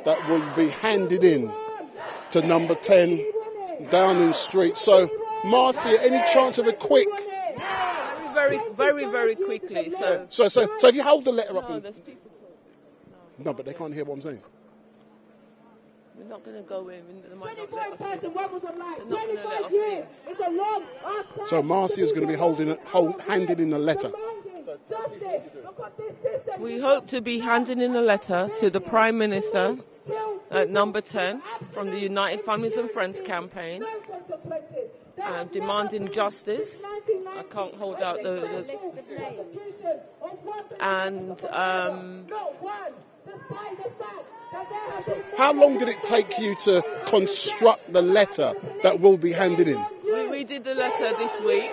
that will be handed in to number 10 Downing Street. So Marcy, any chance of a quick? Very quickly. So if you hold the letter up. No, but they can't hear what I'm saying. We're not going to go in. 25 was online. 25 years. It's a long. So Marcy is going to be handing in a letter. We hope to be handing in a letter to the Prime Minister at number 10 from the United Families and Friends campaign, demanding justice. I can't hold out How long did it take you to construct the letter that will be handed in? We did the letter this week,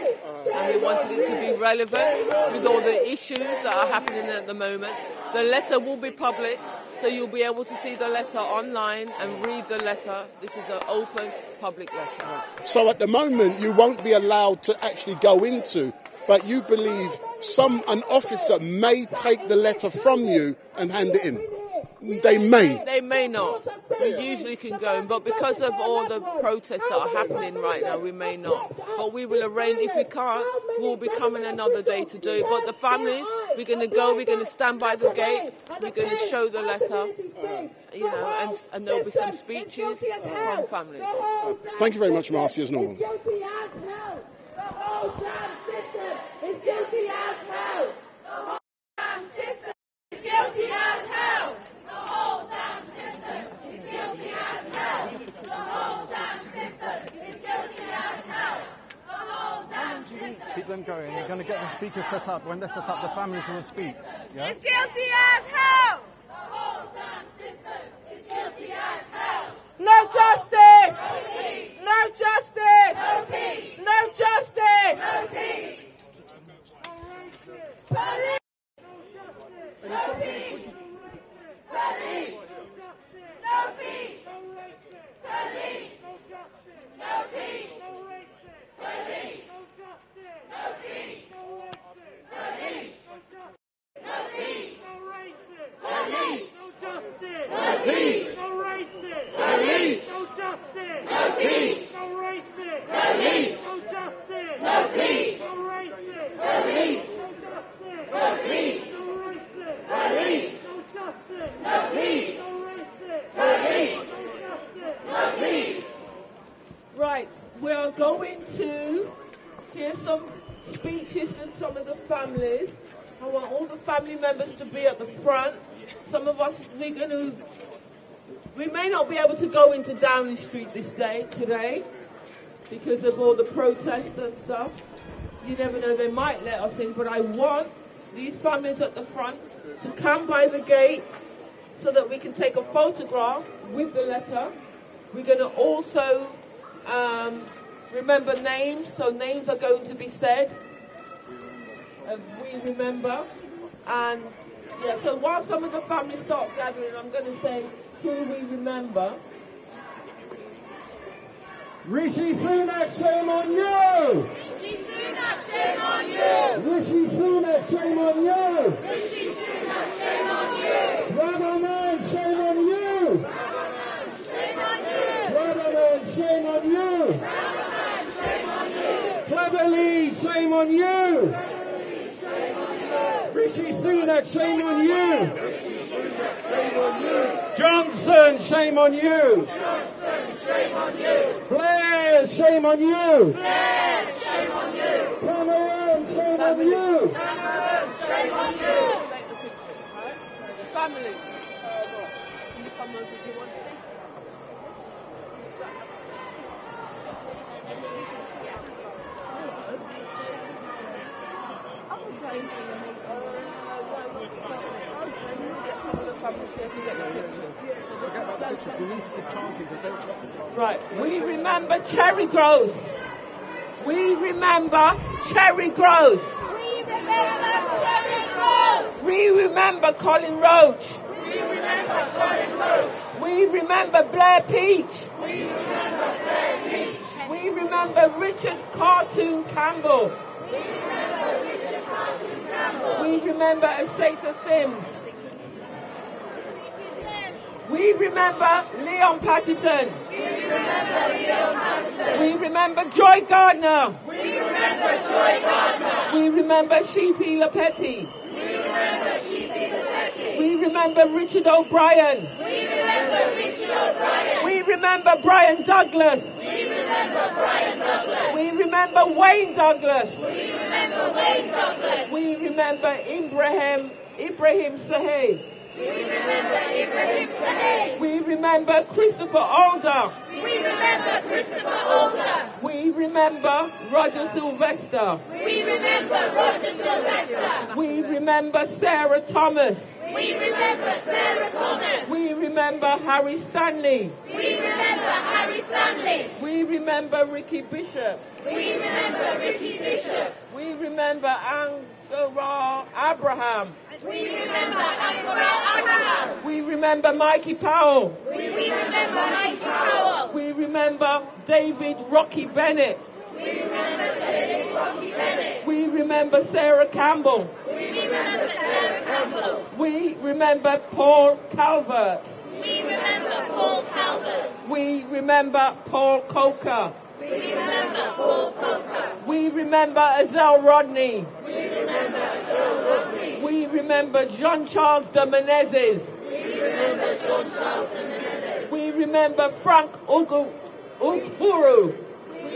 and we wanted it to be relevant with all the issues that are happening at the moment. The letter will be public, so you'll be able to see the letter online and read the letter. This is an open, public letter. So at the moment, you won't be allowed to actually go into, but you believe an officer may take the letter from you and hand it in. They may. They may not. We usually can go in, but because of all the protests that are happening right now, we may not. But we will arrange, if we can't, we'll be coming another day to do it. But the families, we're going to go, we're going to stand by the gate, we're going to show the letter, and there'll be some speeches from families. Thank you very much, Marcy, as normal. The whole damn system is guilty as hell. The whole damn system is guilty as hell. The whole damn system is guilty as hell. The whole damn system is guilty as hell. The whole damn system. Keep them going. You're going to get the speakers set up. When they're set up, the families will speak. Yeah? It's guilty as hell. The whole damn system is guilty as hell. No justice. No peace. No justice. No peace. No justice. No peace. Police. No peace. Police. No peace. Police. No peace. Police. No peace. Police. No peace. Police. No peace. No racist. Police. No justice. No peace. No racist. Police. No justice. No peace. No racist. Police. No justice. No peace. No racist. Police. No justice. No peace. No racist. Police. No justice. No peace. Right, we are going to hear some speeches from some of the families. I want all the family members to be at the front. Some of us, we may not be able to go into Downing Street today, because of all the protests and stuff. You never know, they might let us in, but I want these families at the front to come by the gate so that we can take a photograph with the letter. We're going to also remember names, so names are going to be said. We remember. And yeah, so while some of the families start gathering, I'm going to say who we remember. Rishi Sunak, shame on you! Rishi Sunak, shame on you! Rishi Sunak, shame on you! Rishi Sunak, shame on you! Ramadan, shame on you! Ramadan, shame on you! Ramadan, shame on you! Ramadan, shame on you! Cleverly, shame on you! Rishi Sunak, shame on you! Johnson, shame on you! Blair, shame on you! Blair, shame on you! Cameron, shame on you! Cameron, shame on you! Family. Can you come over if you want? Forget about the pictures. We need to keep chanting because they're chanting. Right, we remember cherry growth. We remember cherry growth. We remember cherry growth. We remember Colin Roach. We remember Colin Roach. We remember Blair Peach. We remember Blair Peach. We remember Richard Cartoon Campbell. We remember Richard Cartoon Campbell. We remember Asata Sims. We remember Leon Pattison. We remember Leon Pattison. We remember Joy Gardner. We remember Joy Gardner. We remember Sheepy Lapetti. We remember Sheepy Lapetti. We remember Richard O'Brien. We remember Richard O'Brien. We remember Brian Douglas. We remember Brian Douglas. We remember Wayne Douglas. We remember Wayne Douglas. We remember Ibrahim Saheh. We remember Ibrahim Saheh. We remember Christopher Alder. We remember Christopher Alder. We remember Roger Sylvester. We remember Roger Sylvester. We remember Sarah Thomas. We remember Sarah Thomas. We remember Harry Stanley. We remember Harry Stanley. We remember Ricky Bishop. We remember Ricky Bishop. We remember Angara Abraham. We remember Angara Abraham. We remember Mikey Powell. We remember Mikey Powell. We remember David Rocky Bennett. We remember David Rocky Bennett. We remember Sarah Campbell. We remember Sarah Campbell. We remember Paul Calvert. We remember Paul Calvert. We remember Paul Coker. We remember Paul Coker. We remember Azelle Rodney. We remember Azelle Rodney. We remember Jean Charles de Menezes. We remember Jean Charles de Menezes. We remember Frank Ukuru. We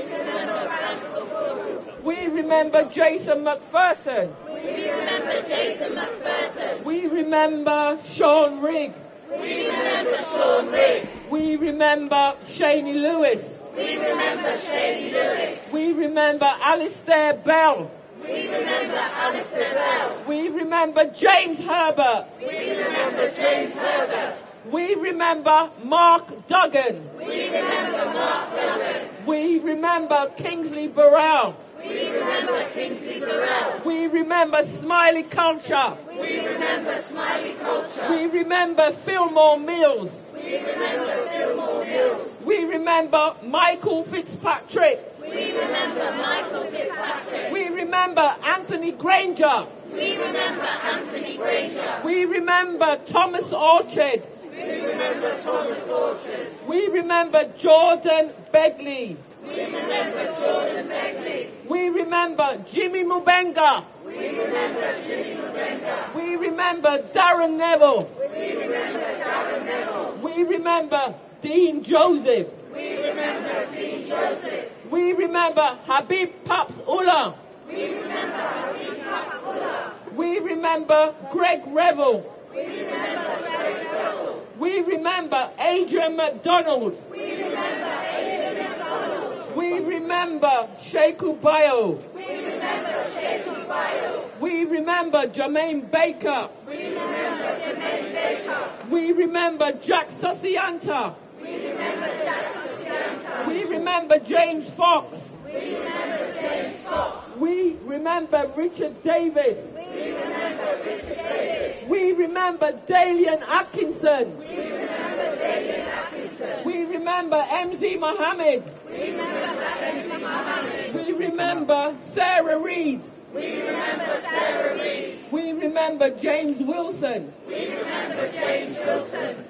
remember Frank Ukuru. We remember Jason McPherson. We remember Jason McPherson. We remember Sean Rigg. We remember Sean Rigg. We remember Shaney Lewis. We remember Shaney Lewis. We remember Alistair Bell. We remember Alistair Bell. We remember James Herbert. We remember James Herbert. We remember Mark Duggan. We remember Mark Duggan. We remember Kingsley Burrell. We remember Kingsley Burrell. We remember Smiley Culture. We remember Smiley Culture. We remember Fillmore Mills. We remember Fillmore Mills. We remember Michael Fitzpatrick. We remember Michael Fitzpatrick. We remember Anthony Granger. We remember Anthony Granger. We remember Thomas Orchard. We remember Thomas Orchard. We remember Jordan Begley. We remember Jordan Begley. We remember Jimmy Mubenga. We remember Jimmy Mubenga. We remember Darren Neville. We remember Darren Neville. We remember Dean Joseph. We remember Dean Joseph. We remember Habib Paps Ullah. We remember Habib Paps Ullah. We remember Greg Revel. We remember Greg Revel. We remember Adrian MacDonald. We remember Adrian MacDonald. We remember Sheku Bayo. We remember Sheku Bayo. We remember Jermaine Baker. We remember Jermaine Baker. We remember Jack Susianta. We remember Jack Susianta. We remember James Fox. We remember James Fox. We remember Richard Davis. We remember Richard Davis. We remember Dalian Atkinson. We remember Dalian Atkinson. We remember MZ Mohammed. We remember MZ Mohammed. We remember Sarah Reid. We remember Sarah Reid. We remember James Wilson. We remember James Wilson.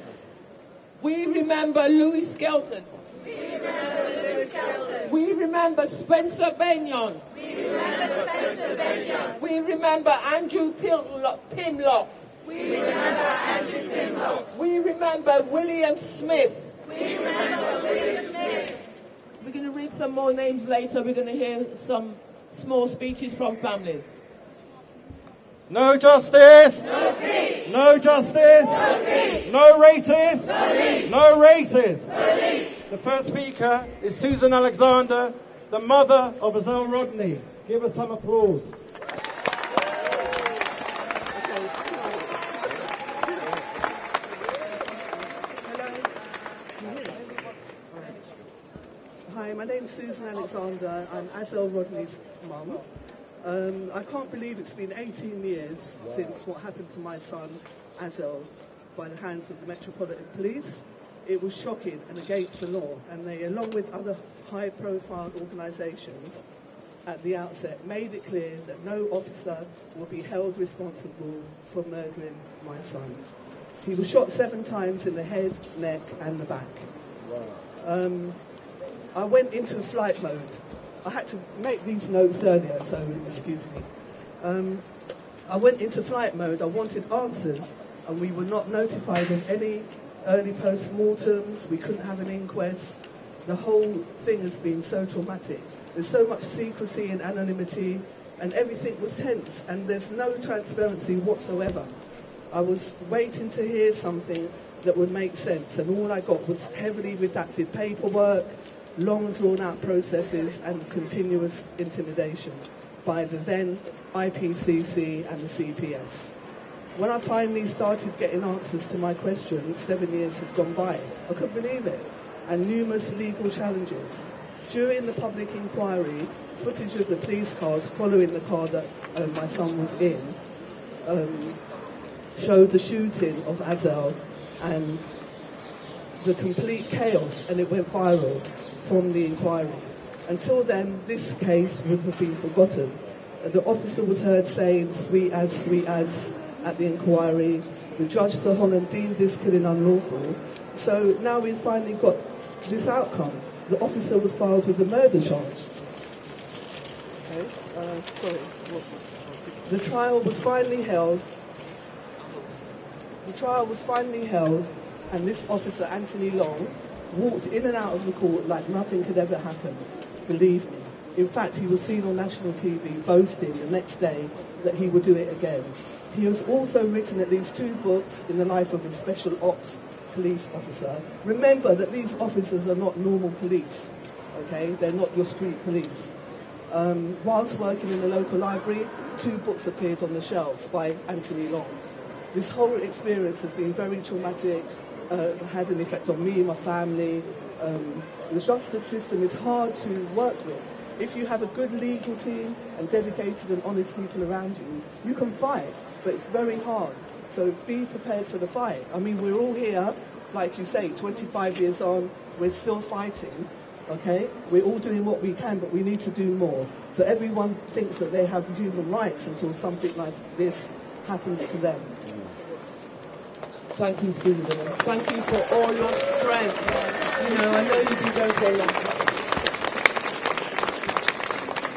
We remember Louis Skelton. We remember Louis Skelton. We remember Spencer Benyon. We remember Spencer Benyon. We remember Andrew Pinlock. We remember Andrew Pinlock. We remember William Smith. We remember William Smith. We're going to read some more names later. We're going to hear some small speeches from families. No justice. No peace. No justice. No peace. No races. Police. No races. Police. The first speaker is Susan Alexander, the mother of Azelle Rodney. Give her some applause. Hi, my name's Susan Alexander. I'm Azel Rodney's mum. I can't believe it's been 18 years since what happened to my son, Azel, by the hands of the Metropolitan Police. It was shocking and against the law, and they, along with other high-profile organisations, at the outset made it clear that no officer will be held responsible for murdering my son. He was shot 7 times in the head, neck and the back. Wow. I went into flight mode. I had to make these notes earlier, so excuse me. I went into flight mode. I wanted answers, and we were not notified of any early post-mortems. We couldn't have an inquest. The whole thing has been so traumatic. There's so much secrecy and anonymity, and everything was tense, and there's no transparency whatsoever. I was waiting to hear something that would make sense, and all I got was heavily redacted paperwork, long drawn-out processes, and continuous intimidation by the then IPCC and the CPS. When I finally started getting answers to my questions, 7 years had gone by. I couldn't believe it, and numerous legal challenges. During the public inquiry, footage of the police cars following the car that my son was in showed the shooting of Azel and the complete chaos, and it went viral from the inquiry. Until then, this case would have been forgotten. The officer was heard saying sweet as at the inquiry. The judge, Sir Holland, deemed this killing unlawful. So now we've finally got this outcome. The officer was filed with a murder charge. Okay, The trial was finally held. And this officer, Anthony Long, walked in and out of the court like nothing could ever happen. Believe me. In fact, he was seen on national TV boasting the next day that he would do it again. He has also written at least 2 books in the life of a special ops police officer. Remember that these officers are not normal police, okay? They're not your street police. Whilst working in the local library, 2 books appeared on the shelves by Anthony Long. This whole experience has been very traumatic, had an effect on me and my family. The justice system is hard to work with. If you have a good legal team and dedicated and honest people around you, you can fight, but it's very hard. So be prepared for the fight. I mean, we're all here, like you say, 25 years on, we're still fighting, okay? We're all doing what we can, but we need to do more. So everyone thinks that they have human rights until something like this happens to them. Thank you, Susan. Thank you for all your strength. You know, I know you do go for a lot.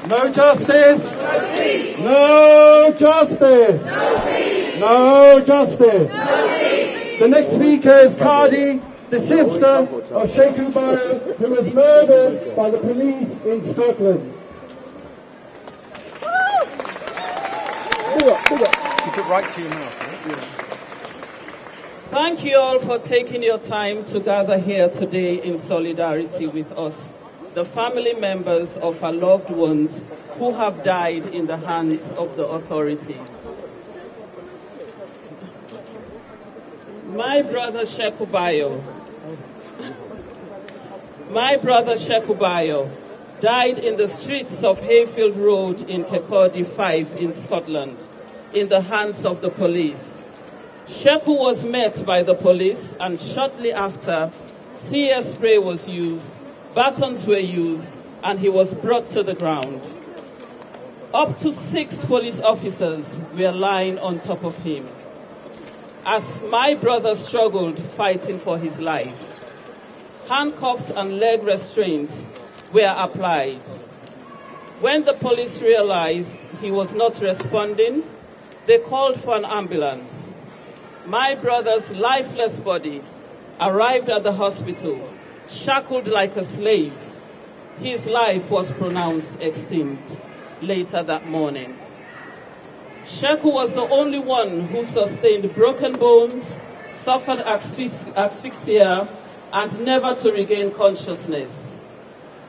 No justice. No peace. No justice. No peace. No justice. No peace. The next speaker is Cardi, the sister of Sheikh Ubayo, who was murdered by the police in Scotland. Keep it right to your mouth. Thank you all for taking your time to gather here today in solidarity with us, the family members of our loved ones who have died in the hands of the authorities. My brother Sheikh Ubayo died in the streets of Hayfield Road in Kirkcaldy 5 in Scotland in the hands of the police. Sheku was met by the police, and shortly after, CS spray was used, batons were used, and he was brought to the ground. Up to 6 police officers were lying on top of him as my brother struggled fighting for his life. Handcuffs and leg restraints were applied. When the police realized he was not responding, they called for an ambulance. My brother's lifeless body arrived at the hospital, shackled like a slave. His life was pronounced extinct later that morning. Sheku was the only one who sustained broken bones, suffered asphyxia, and never to regain consciousness.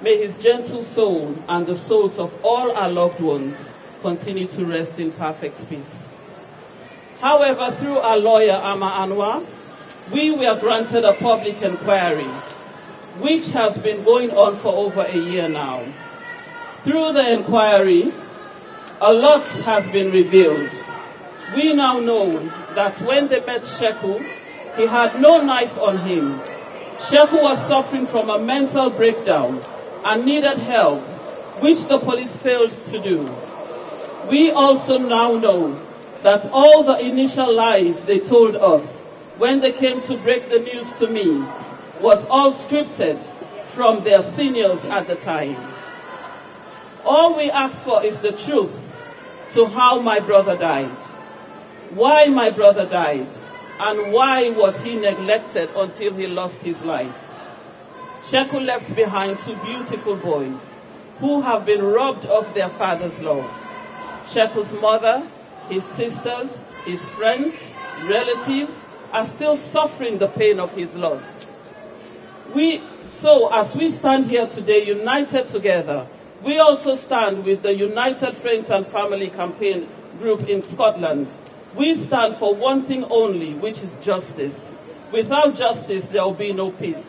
May his gentle soul and the souls of all our loved ones continue to rest in perfect peace. However, through our lawyer, Ama Anwar, we were granted a public inquiry. which has been going on for over a year now. Through the inquiry, a lot has been revealed. We now know that when they met Sheku, he had no knife on him. Sheku was suffering from a mental breakdown and needed help, which the police failed to do. We also now know that all the initial lies they told us when they came to break the news to me was all scripted from their seniors at the time. All we ask for is the truth to how my brother died, why my brother died, and why was he neglected until he lost his life. Sheku left behind two beautiful boys who have been robbed of their father's love. Sheku's mother, his sisters, his friends, relatives are still suffering the pain of his loss. So as we stand here today united together, we also stand with the United Friends and Family Campaign group in Scotland. We stand for one thing only, which is justice. Without justice, there will be no peace.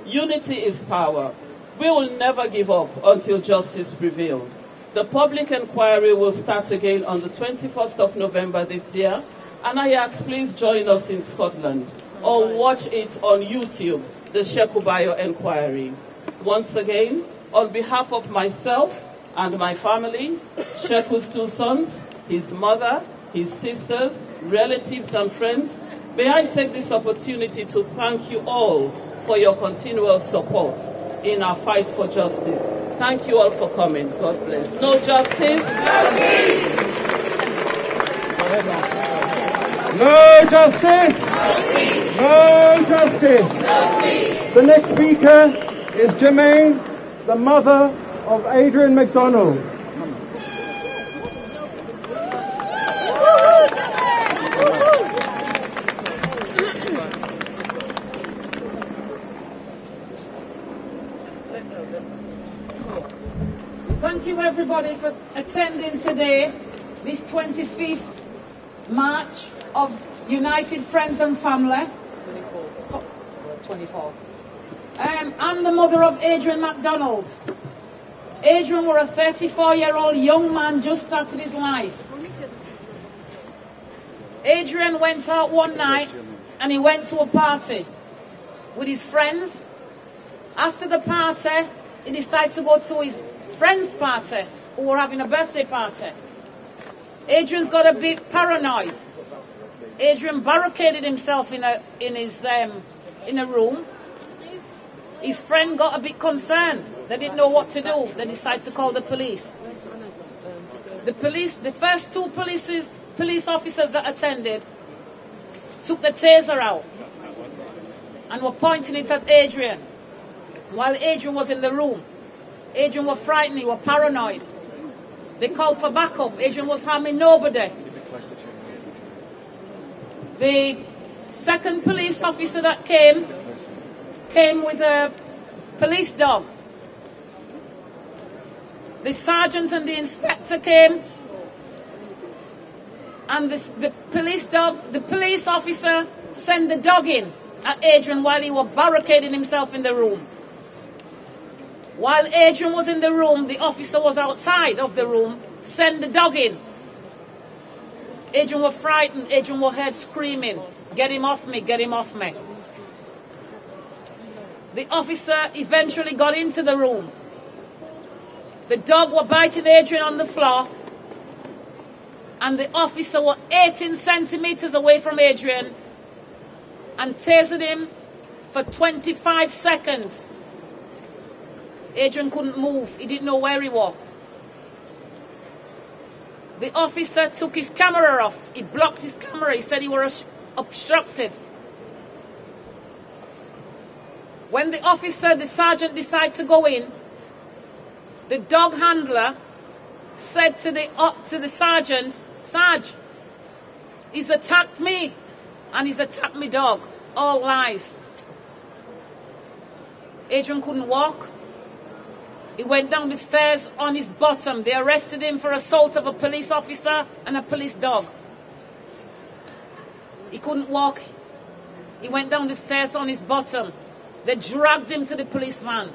Unity is power. We will never give up until justice prevails. The public inquiry will start again on the 21st of November this year, and I ask please join us in Scotland or watch it on YouTube, the Sheku Bayo inquiry. Once again, on behalf of myself and my family, Sheku's two sons, his mother, his sisters, relatives and friends, may I take this opportunity to thank you all for your continual support in our fight for justice. Thank you all for coming. God bless. No justice, no peace. No justice, no peace. No justice, no peace. The next speaker is Jermaine, the mother of Adrian McDonald. Thank you everybody for attending today, this 25th March of United Friends and Family. 24. I'm the mother of Adrian McDonald. Adrian was a 34-year-old young man just started his life. Adrian went out one night and he went to a party with his friends. After the party, he decided to go to his friend's party who were having a birthday party. Adrian's got a bit paranoid. Adrian barricaded himself in a room. His friend got a bit concerned. They didn't know what to do. They decided to call the police. The first two police officers that attended took the taser out and were pointing it at Adrian while Adrian was in the room. Adrian was frightened, he was paranoid. They called for backup. Adrian was harming nobody. The second police officer that came with a police dog. The sergeant and the inspector came, and the police officer sent the dog in at Adrian while he was barricading himself in the room. While Adrian was in the room, the officer was outside of the room, sent the dog in. Adrian was frightened. Adrian was heard screaming, "Get him off me, get him off me." The officer eventually got into the room. The dog was biting Adrian on the floor, and the officer was 18 centimeters away from Adrian and tasered him for 25 seconds. Adrian couldn't move. He didn't know where he was. The officer took his camera off. He blocked his camera. He said he was obstructed. When the sergeant decided to go in, the dog handler said to the sergeant, "Sarge, he's attacked me and he's attacked my dog." All lies. Adrian couldn't walk. He went down the stairs on his bottom. They arrested him for assault of a police officer and a police dog. He couldn't walk. He went down the stairs on his bottom. They dragged him to the police van.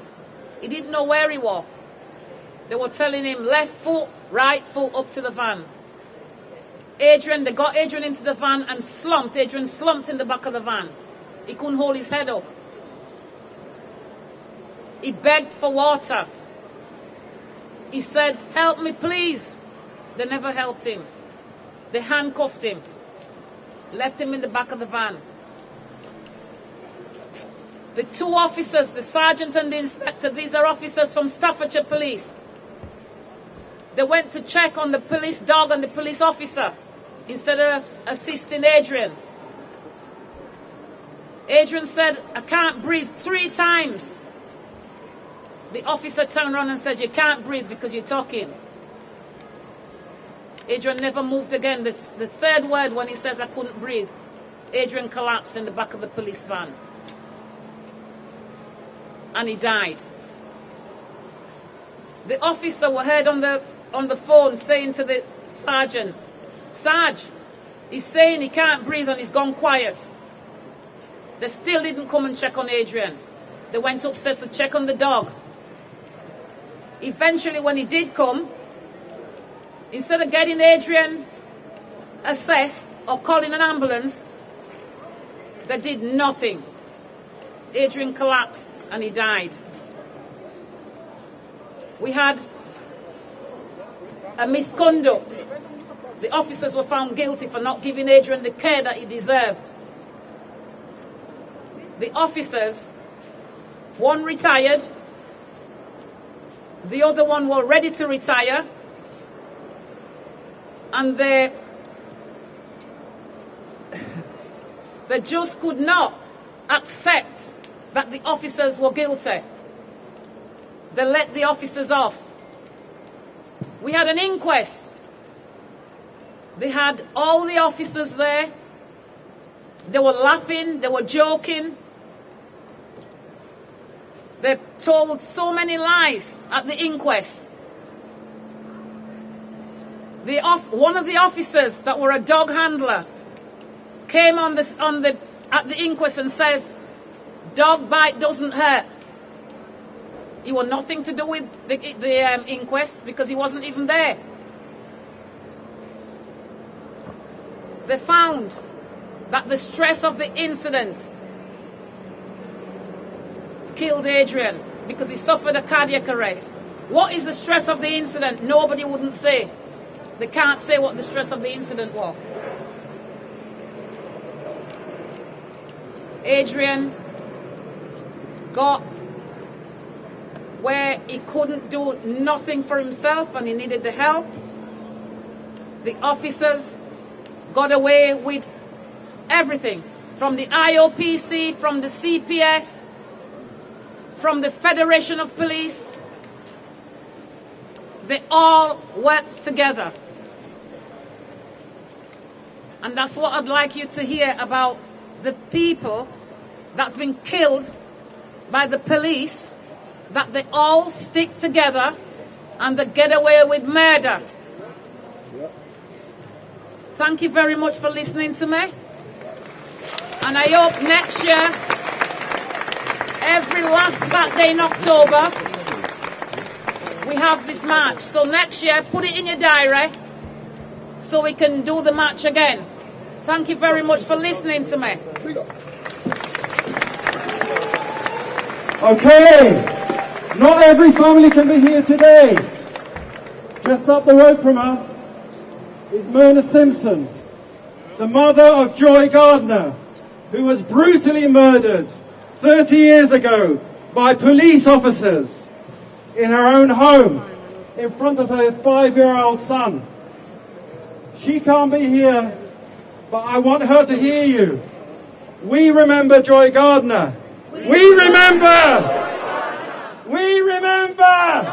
He didn't know where he was. They were telling him left foot, right foot, up to the van. They got Adrian into the van and slumped. Adrian slumped in the back of the van. He couldn't hold his head up. He begged for water. He said, help me please. They never helped him. They handcuffed him. Left him in the back of the van. The two officers, the sergeant and the inspector, these are officers from Staffordshire Police. They went to check on the police dog and the police officer instead of assisting Adrian. Adrian said, I can't breathe 3 times. The officer turned around and said, you can't breathe because you're talking. Adrian never moved again. The third word when he says, I couldn't breathe, Adrian collapsed in the back of the police van. And he died. The officer were heard on the phone saying to the sergeant, Sarge, he's saying he can't breathe and he's gone quiet. They still didn't come and check on Adrian. They went upstairs to check on the dog. Eventually, when he did come, instead of getting Adrian assessed or calling an ambulance, they did nothing. Adrian collapsed and he died. We had a misconduct. The officers were found guilty for not giving Adrian the care that he deserved. The officers, one retired, the other one were ready to retire, and they just could not accept that the officers were guilty. They let the officers off. We had an inquest. They had all the officers there. They were laughing, they were joking. They told so many lies at the inquest. One of the officers that were a dog handler came at the inquest and says, dog bite doesn't hurt. He had nothing to do with the inquest because he wasn't even there. They found that the stress of the incident killed Adrian because he suffered a cardiac arrest. What is the stress of the incident? Nobody wouldn't say. They can't say what the stress of the incident was. Adrian got where he couldn't do nothing for himself and he needed the help. The officers got away with everything, from the IOPC, from the CPS, from the Federation of Police. They all worked together. And that's what I'd like you to hear about the people that's been killed by the police, that they all stick together and they get away with murder. Thank you very much for listening to me. And I hope next year, every last Saturday in October, we have this march. So next year, put it in your diary so we can do the march again. Thank you very much for listening to me. Okay. Not every family can be here today. Just up the road from us is Myrna Simpson, the mother of Joy Gardner, who was brutally murdered 30 years ago by police officers in her own home in front of her 5-year-old son. She can't be here, but I want her to hear you. We remember Joy Gardner. We remember! We remember!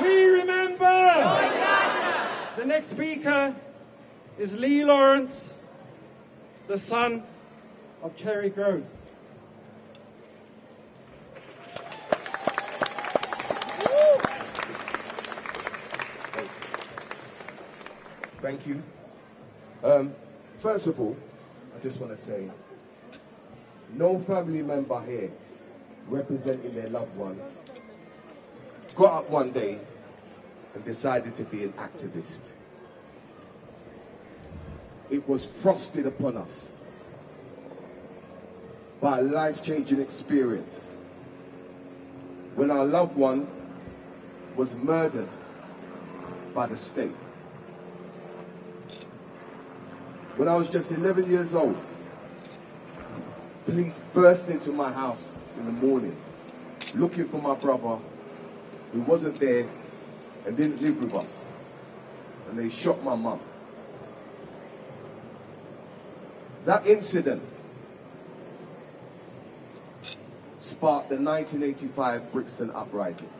We remember! The next speaker is Lee Lawrence, the son of Cherry Grove. Thank you. First of all, I just want to say, no family member here representing their loved ones, got up one day and decided to be an activist. It was frosted upon us by a life-changing experience when our loved one was murdered by the state. When I was just 11 years old, police burst into my house in the morning looking for my brother who wasn't there and didn't live with us, and they shot my mum. That incident sparked the 1985 Brixton uprisings.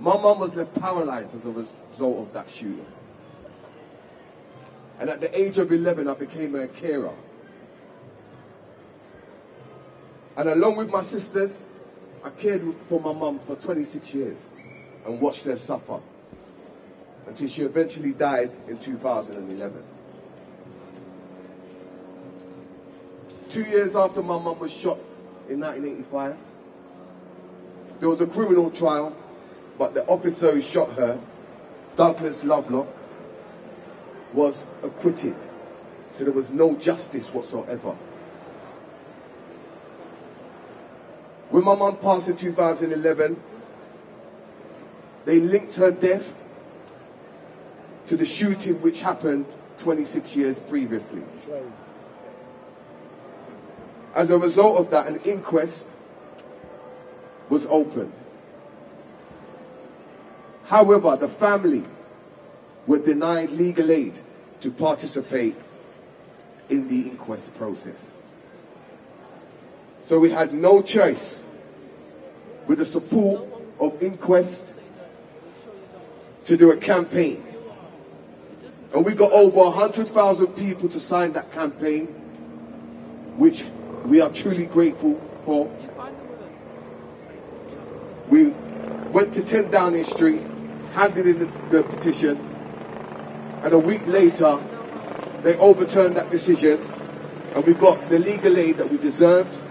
My mum was left paralyzed as a result of that shooting. And at the age of 11, I became a carer. And along with my sisters, I cared for my mum for 26 years and watched her suffer until she eventually died in 2011. 2 years after my mum was shot in 1985, there was a criminal trial, but the officer who shot her, Douglas Lovelock, was acquitted. So there was no justice whatsoever. When my mum passed in 2011, they linked her death to the shooting which happened 26 years previously. As a result of that, an inquest was opened. However, the family were denied legal aid to participate in the inquest process. So we had no choice, with the support of Inquest, to do a campaign. And we got over 100,000 people to sign that campaign, which we are truly grateful for. We went to 10 Downing Street, handed in the petition, and a week later, they overturned that decision, and we got the legal aid that we deserved.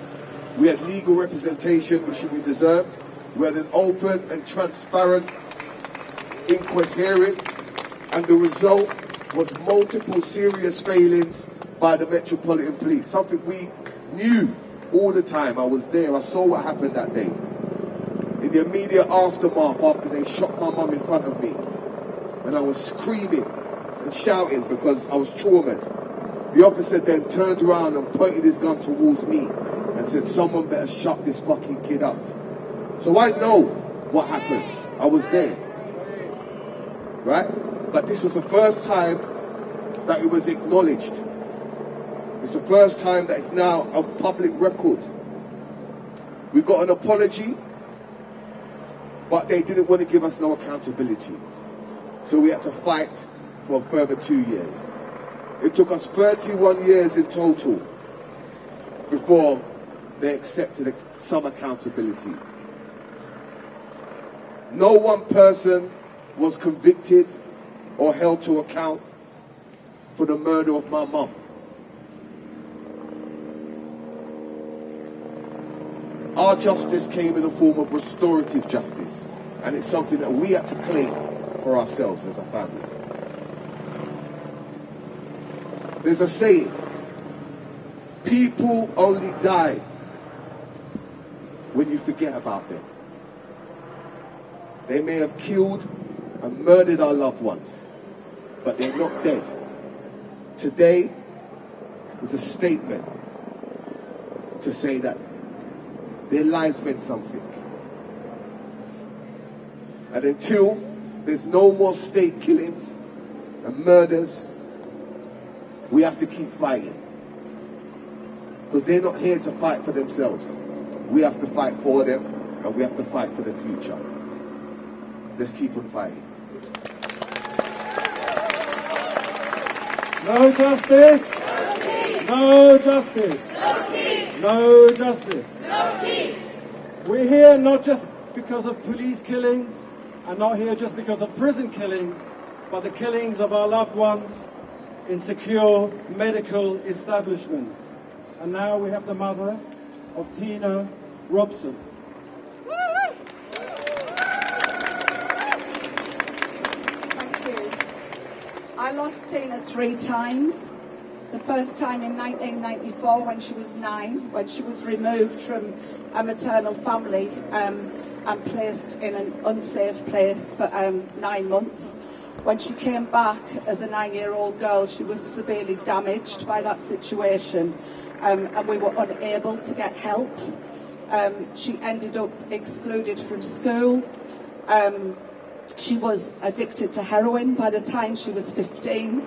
We had legal representation, which we deserved. We had an open and transparent inquest hearing, and the result was multiple serious failings by the Metropolitan Police, something we knew all the time. I was there, I saw what happened that day. In the immediate aftermath, after they shot my mum in front of me, and I was screaming and shouting because I was traumatized. The officer then turned around and pointed his gun towards me and said, "Someone better shut this fucking kid up." So I know what happened. I was there. Right? But this was the first time that it was acknowledged. It's the first time that it's now a public record. We got an apology, but they didn't want to give us no accountability. So we had to fight for a further 2 years. It took us 31 years in total before they accepted some accountability. No one person was convicted or held to account for the murder of my mum. Our justice came in the form of restorative justice, and it's something that we had to claim for ourselves as a family. There's a saying, people only die when you forget about them. They may have killed and murdered our loved ones, but they're not dead. Today is a statement to say that their lives meant something. And until there's no more state killings and murders, we have to keep fighting. Because they're not here to fight for themselves. We have to fight for them, and we have to fight for the future. Let's keep on fighting. No justice. No justice. No justice. No peace. We're here not just because of police killings, and not here just because of prison killings, but the killings of our loved ones in secure medical establishments. And now we have the mother of Tina Robson. Thank you. I lost Tina 3 times. The first time in 1994 when she was 9, when she was removed from a maternal family and placed in an unsafe place for 9 months. When she came back as a 9-year-old girl, she was severely damaged by that situation, and we were unable to get help. She ended up excluded from school. She was addicted to heroin by the time she was 15.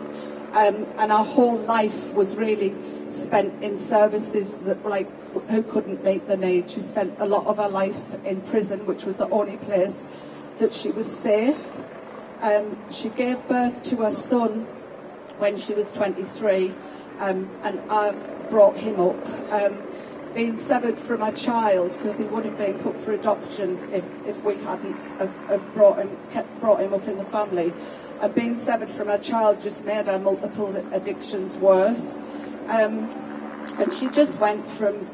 And our whole life was really spent in services that, like, who couldn't meet the need. She spent a lot of her life in prison, which was the only place that she was safe. She gave birth to her son when she was 23, and I brought him up. Being severed from her child, because he would have been put for adoption if we hadn't have brought him up in the family. And being severed from her child just made her multiple addictions worse. And she just went from,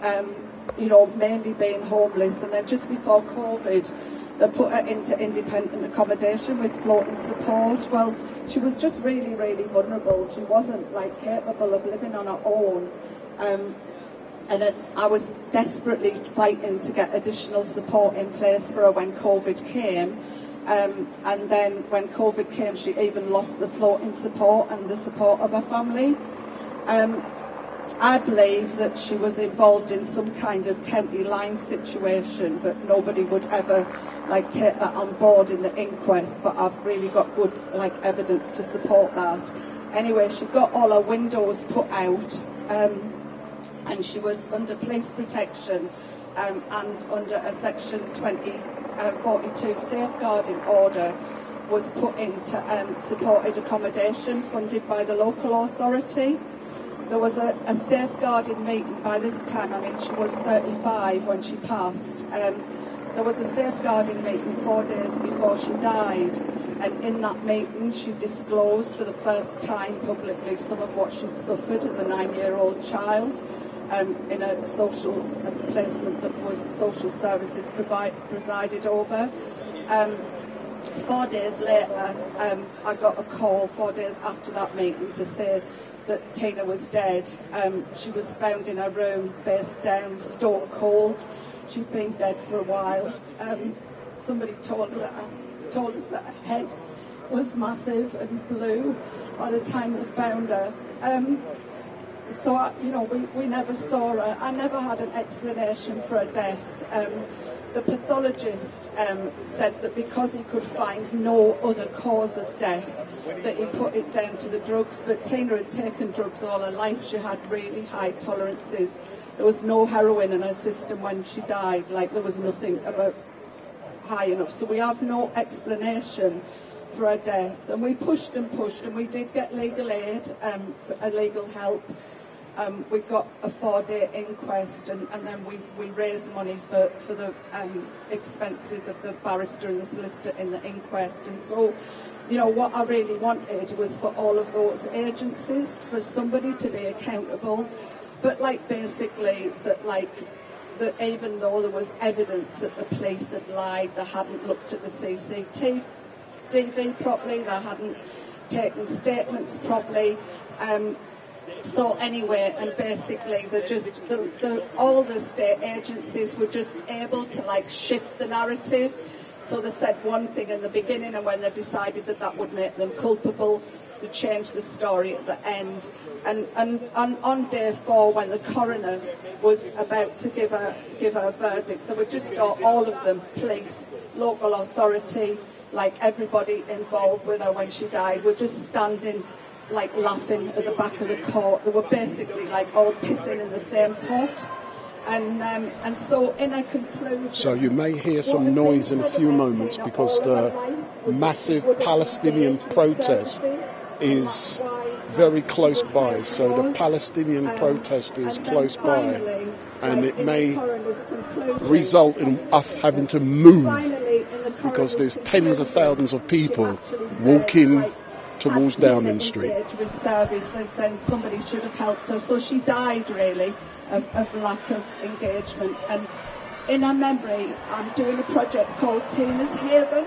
mainly being homeless, and then just before COVID, they put her into independent accommodation with floating support. Well, she was just really, really vulnerable. She wasn't, capable of living on her own. I was desperately fighting to get additional support in place for her when COVID came. And then when COVID came, she even lost the floating support and the support of her family. I believe that she was involved in some kind of county line situation, but nobody would ever take that on board in the inquest. But I've really got good evidence to support that. Anyway, she got all her windows put out, and she was under police protection and under a Section 42 safeguarding order, was put into supported accommodation funded by the local authority. There was a safeguarding meeting by this time. I mean, she was 35 when she passed. There was a safeguarding meeting 4 days before she died, and in that meeting she disclosed for the first time publicly some of what she'd suffered as a 9-year-old child. In a social placement that was social services presided over. 4 days later, I got a call 4 days after that meeting to say that Tina was dead. She was found in her room, face down, stone cold. She'd been dead for a while. Somebody told us that her head was massive and blue by the time they found her. So, we never saw her. I never had an explanation for her death. The pathologist said that because he could find no other cause of death, that he put it down to the drugs. But Tina had taken drugs all her life. She had really high tolerances. There was no heroin in her system when she died. There was nothing about high enough. So we have no explanation for her death. And we pushed, and we did get legal aid, for legal help. We got a 4-day inquest, and then we raised money for the expenses of the barrister and the solicitor in the inquest. And so, what I really wanted was for all of those agencies, for somebody to be accountable, but basically that even though there was evidence that the police had lied, they hadn't looked at the CCTV properly, they hadn't taken statements properly. So anyway, and basically all the state agencies were just able to shift the narrative. So they said one thing in the beginning, and when they decided that would make them culpable, they changed the story at the end. And on day 4, when the coroner was about to give a verdict, they were just all of them, police, local authority, everybody involved with her when she died, were just standing laughing at the back of the court. They were basically all pissing in the same pot. And so in a conclusion... So you may hear some noise in a few moments because the massive Palestinian protest is very close by. So the Palestinian protest is close by, and it may result in us having to move because there's tens of thousands of people walking towards Downing Street. With service, they said somebody should have helped her, so she died really. of lack of engagement. And in her memory, I'm doing a project called Tina's Haven.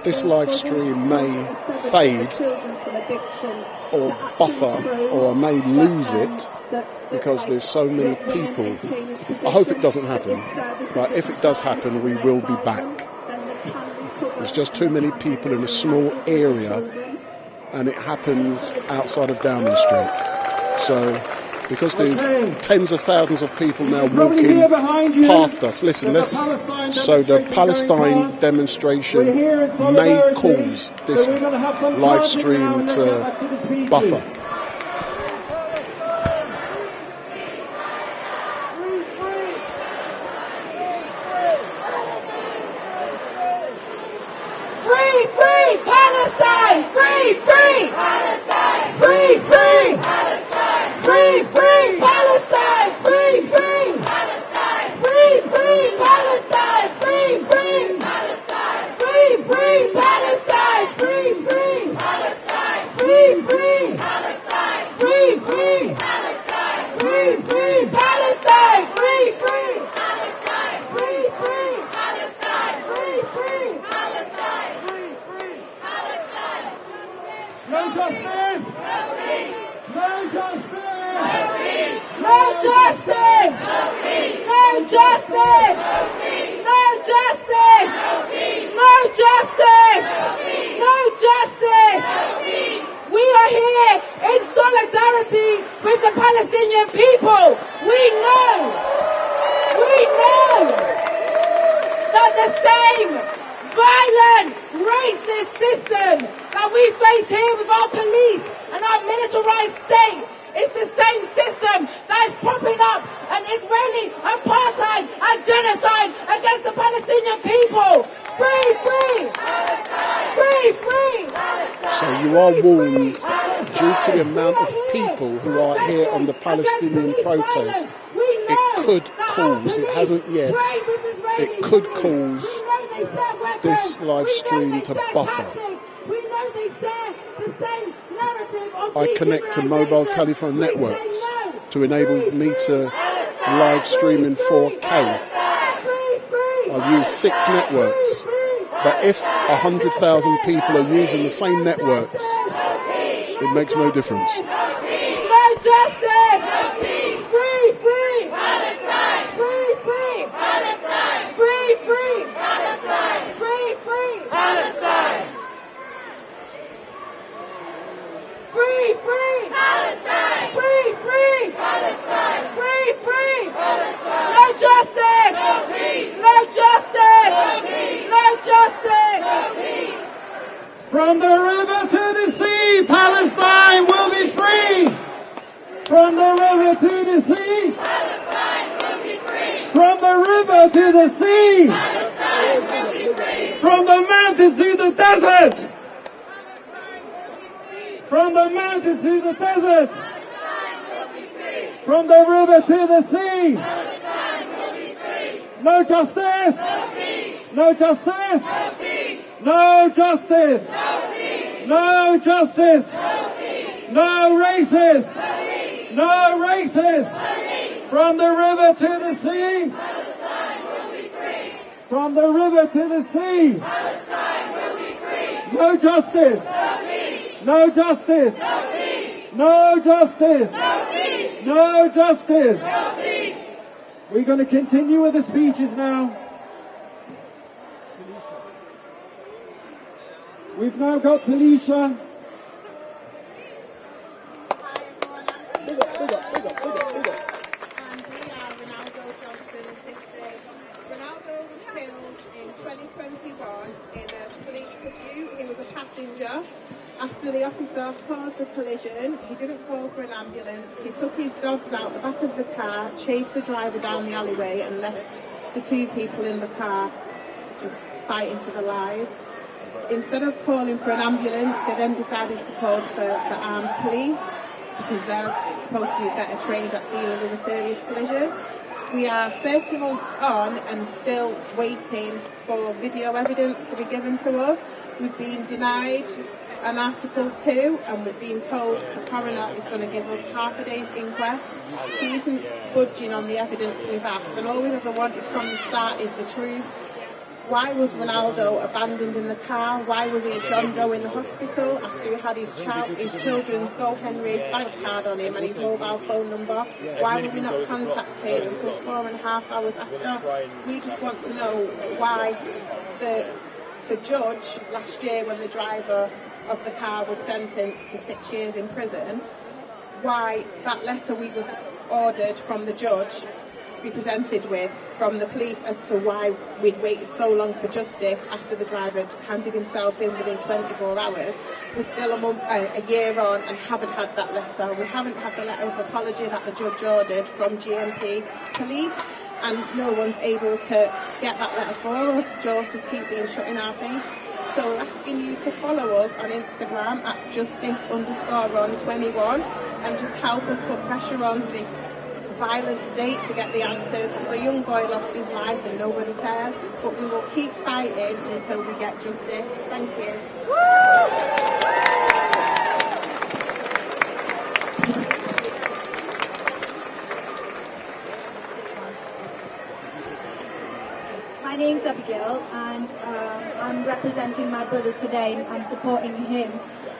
This live stream may fade or buffer, or I may lose it because there's so many people. I hope it doesn't happen, but if it does happen, we will be back. There's just too many people in a small area, and it happens outside of Downing Street. So, because there's tens of thousands of people now walking past us. Listen, so the Palestine demonstration may cause this live stream to buffer. Free, free Palestine! Free, free Palestine! Free, free Palestine! Free, free Palestine! Free, free Palestine! Free, free Palestine! Free, free Palestine! Free, free Palestine! Free, free Palestine! Free, free Palestine! Free, free Palestine! Free, free Palestine! Free, free Palestine! Free, free Palestine! Free, free Palestine! Free, free Palestine! No justice! No peace! No justice! No justice! No justice! No justice! No justice! No justice! We are here in solidarity with the Palestinian people. We know that the same violent, racist system that we face here with our police and our militarized state is the same system that is propping up an Israeli apartheid and genocide against the Palestinian people. Free, free! Free, free! So you are warned, due to the amount of people who are here on the Palestinian protest, it could cause, it hasn't yet, it could cause this live stream to buffer. I connect to mobile telephone networks to enable me to live stream in 4K. I've used 6 networks, but if 100,000 people are using the same networks, it makes no difference. No justice! Free, free! Palestine! Free, free! Palestine! Free, free! Palestine! Free, free! Palestine! Free, free! Palestine! Free, free! Palestine! Free, free! Palestine! No justice! No peace! No justice! No peace! No justice! No peace! From the river to the sea, Palestine will be free! From the river to the sea, Palestine will be free! from the river to the sea, Palestine will be free! from the mountains to the desert, from the mountains to the desert, from the river to the sea. No justice! No justice! No justice! No justice! No racist! No racist! From the river to the sea! From the river to the sea! No justice! No justice! No justice! No justice! We're going to continue with the speeches now. We've now got Talisha. Ronaldo was killed in 2021 in a police pursuit. He was a passenger. After the officer caused the collision, he didn't call for an ambulance. He took his dogs out the back of the car, chased the driver down the alleyway and left the 2 people in the car just fighting for their lives. Instead of calling for an ambulance, they then decided to call for the armed police because they're supposed to be better trained at dealing with a serious collision. We are 30 months on and still waiting for video evidence to be given to us. We've been denied an Article 2 and we're being told the coroner is going to give us half a day's inquest. He isn't budging on the evidence we've asked, and all we've ever wanted from the start is the truth. Why was Ronaldo abandoned in the car? Why was he a John Doe in the hospital after he had his children's Go Henry bank card on him and his mobile phone number? Why were we not contacted until 4.5 hours after? We just want to know why the judge last year, when the driver of the car was sentenced to 6 years in prison, why that letter we was ordered from the judge to be presented with from the police as to why we'd waited so long for justice after the driver had handed himself in within 24 hours. We're still a year on and haven't had that letter. We haven't had the letter of apology that the judge ordered from GMP police, and no one's able to get that letter for us. Jaws just keep being shut in our face. So we're asking you to follow us on Instagram at justice_on21 and just help us put pressure on this violent state to get the answers, because a young boy lost his life and nobody cares, but we will keep fighting until we get justice. Thank you. My name's Abigail, and I'm representing my brother today. I'm supporting him,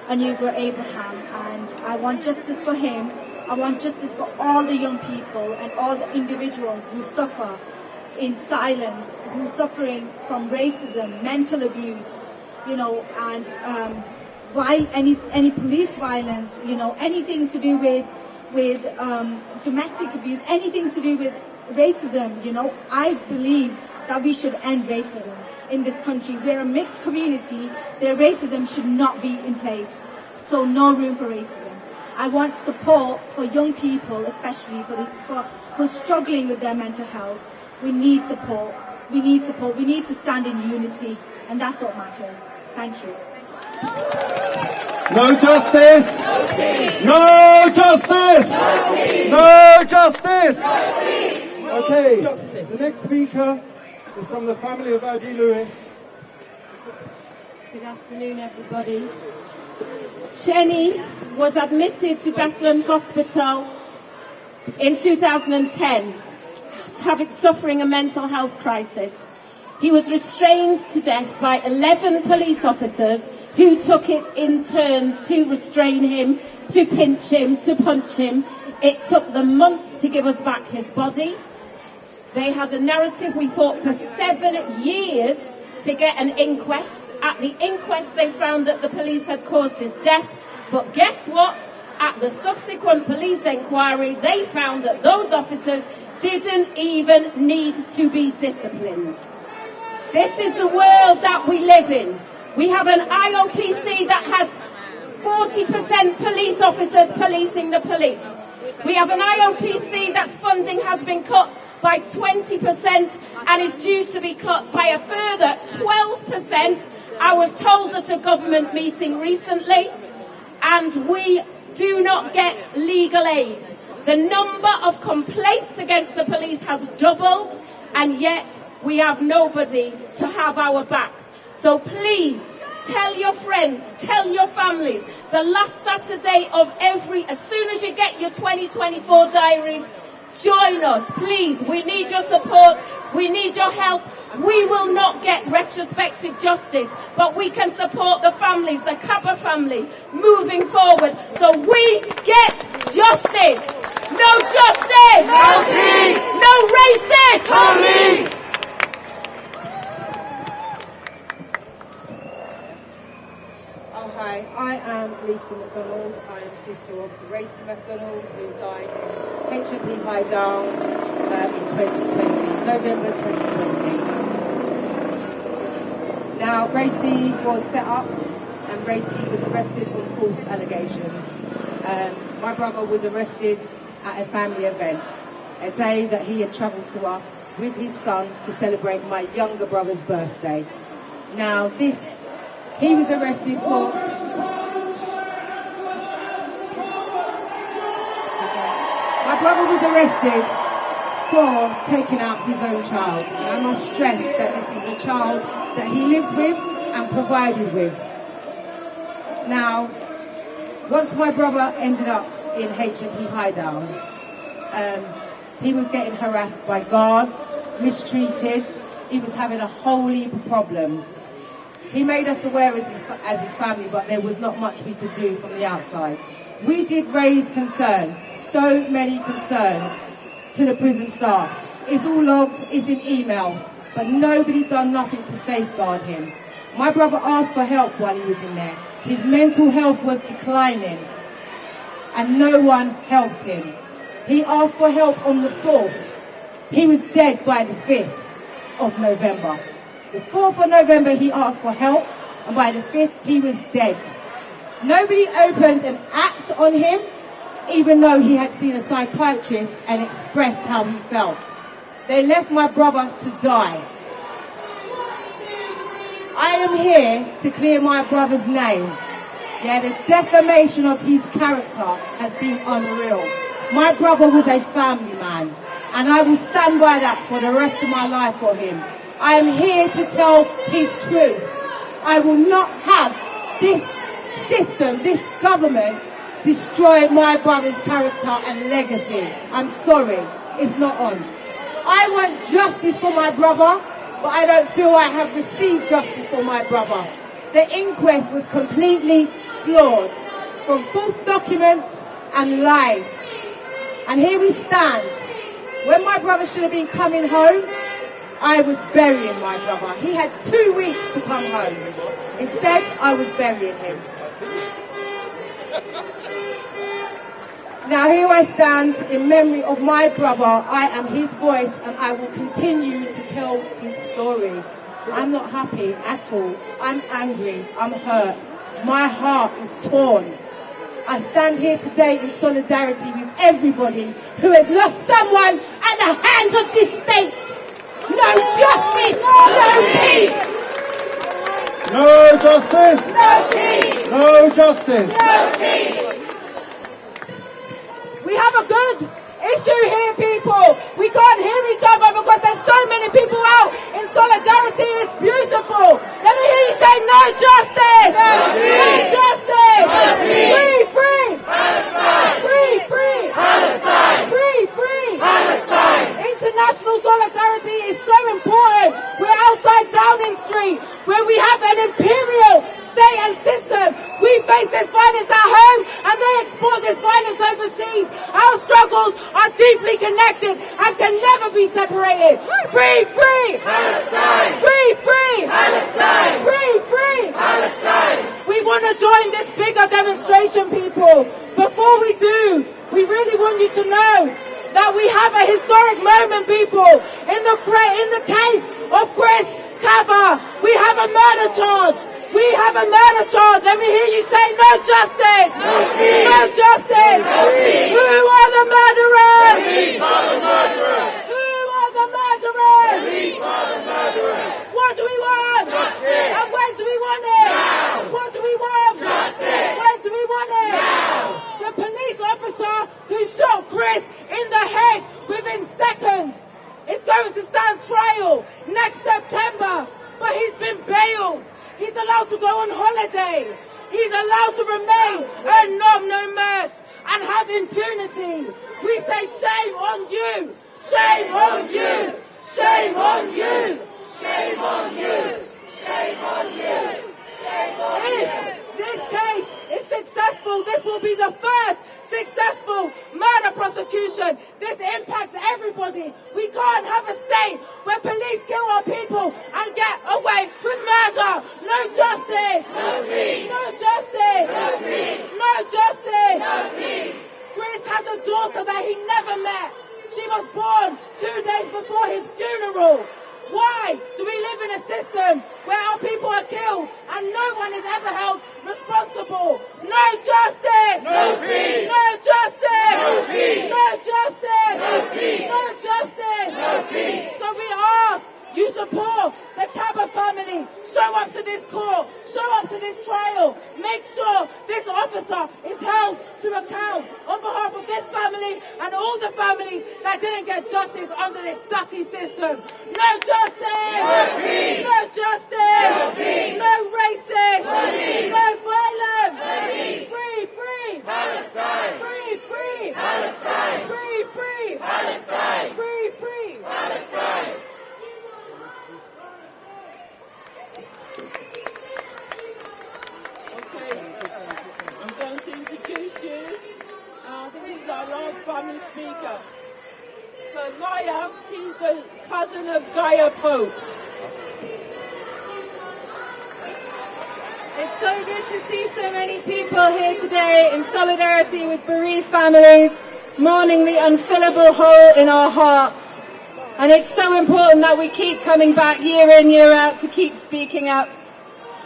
Anugra Abraham, and I want justice for him. I want justice for all the young people and all the individuals who suffer in silence, who are suffering from racism, mental abuse, you know, and any police violence, you know, anything to do with domestic abuse, anything to do with racism. You know, I believe that we should end racism in this country. We're a mixed community. Their racism should not be in place. So no room for racism. I want support for young people, especially for who are struggling with their mental health. We need support. We need support. We need to stand in unity, and that's what matters. Thank you. No justice. No justice. No justice. Okay. The next speaker is from the family of O.G. Lewis. Good afternoon, everybody. Shenny was admitted to Bethlehem Hospital in 2010, suffering a mental health crisis. He was restrained to death by 11 police officers who took it in turns to restrain him, to pinch him, to punch him. It took them months to give us back his body. They had a narrative. We fought for 7 years to get an inquest. At the inquest, they found that the police had caused his death. But guess what? At the subsequent police inquiry, they found that those officers didn't even need to be disciplined. This is the world that we live in. We have an IOPC that has 40% police officers policing the police. We have an IOPC that's funding has been cut by 20% and is due to be cut by a further 12%. I was told at a government meeting recently, and we do not get legal aid. The number of complaints against the police has doubled, and yet we have nobody to have our backs. So please, tell your friends, tell your families, the last Saturday of as soon as you get your 2024 diaries, join us, please. We need your support. We need your help. We will not get retrospective justice, but we can support the families, the Kappa family, moving forward. So we get justice. No justice. No peace. No racist. Police. Oh, hi. I am Lisa McDonald. I am sister of Racy McDonald, who died in HMP Highdown in 2020, November 2020. Now, Racy was set up and Racy was arrested on false allegations. My brother was arrested at a family event, a day that he had travelled to us with his son to celebrate my younger brother's birthday. Now, he was arrested for... My brother was arrested for taking out his own child. And I must stress that this is a child that he lived with and provided with. Now, once my brother ended up in HMP hideout, he was getting harassed by guards, mistreated. He was having a whole heap of problems. He made us aware as his family, but there was not much we could do from the outside. We did raise concerns, so many concerns, to the prison staff. It's all logged, it's in emails, but nobody done nothing to safeguard him. My brother asked for help while he was in there. His mental health was declining, and no one helped him. He asked for help on the 4th. He was dead by the 5th of November. The 4th of November he asked for help, and by the 5th he was dead. Nobody opened an act on him, even though he had seen a psychiatrist and expressed how he felt. They left my brother to die. I am here to clear my brother's name. Yeah, the defamation of his character has been unreal. My brother was a family man, and I will stand by that for the rest of my life for him. I am here to tell his truth. I will not have this system, this government, destroy my brother's character and legacy. I'm sorry, it's not on. I want justice for my brother, but I don't feel I have received justice for my brother. The inquest was completely flawed, from false documents and lies. And here we stand. When my brother should have been coming home, I was burying my brother. He had 2 weeks to come home. Instead, I was burying him. Now here I stand in memory of my brother. I am his voice, and I will continue to tell his story. I'm not happy at all. I'm angry. I'm hurt. My heart is torn. I stand here today in solidarity with everybody who has lost someone at the hands of this state. No justice, no peace. No justice. No peace. No justice. No peace. We have a good issue here, people. We can't hear each other because there's so many people out in solidarity. It's beautiful. Let me hear you say no justice. No justice. Free, free. Palestine. Free, free. Palestine. Free, free. Palestine. International solidarity is so important. We're outside Downing Street, where we have an imperial state and system. We face this violence at home, and they export this violence overseas. Our struggles are deeply connected and can never be separated. Free, free. Palestine. Free, free. Palestine. Free, free. Palestine. We want to join this bigger demonstration, people. Before we do, we really want you to know that we have a historic moment, people. In the case of Chris Kaba, we have a murder charge. We have a murder charge. Let me hear you say no justice. No peace. No justice. No peace. Who are the murderers? These are the murderers. Who are the murderers? These are the murderers. What do we want? Justice. And when do we want it? Now. What do we want? Justice. When do we want it? Now. The police officer who shot Chris in the head within seconds is going to stand trial next September, but he's been bailed. He's allowed to go on holiday. He's allowed to remain un nom no mercy and have impunity. We say shame on you. Shame on you. Shame on you. Shame on you. Shame on you. Shame on you. If this case is successful, this will be the first successful murder prosecution. This impacts everybody. We can't have a state where police kill our people and get away with murder. No justice. No peace. No justice. No peace. No justice. No peace. Chris has a daughter that he never met. She was born 2 days before his funeral. Why do we live in a system where our people are killed and no one is ever held responsible? No justice! No peace! No justice! No peace! No justice! No peace! No justice! No peace! So we ask you support the Kaba family. Show up to this court. Show up to this trial. Make sure this officer is held to account on behalf of this family and all the families that didn't get justice under this dirty system. No justice! No peace! No justice! No peace! No racist! No peace! No violence! Minka. So Maya, she's the cousin of Gaia Pope. It's so good to see so many people here today in solidarity with bereaved families, mourning the unfillable hole in our hearts. And it's so important that we keep coming back year in, year out to keep speaking up.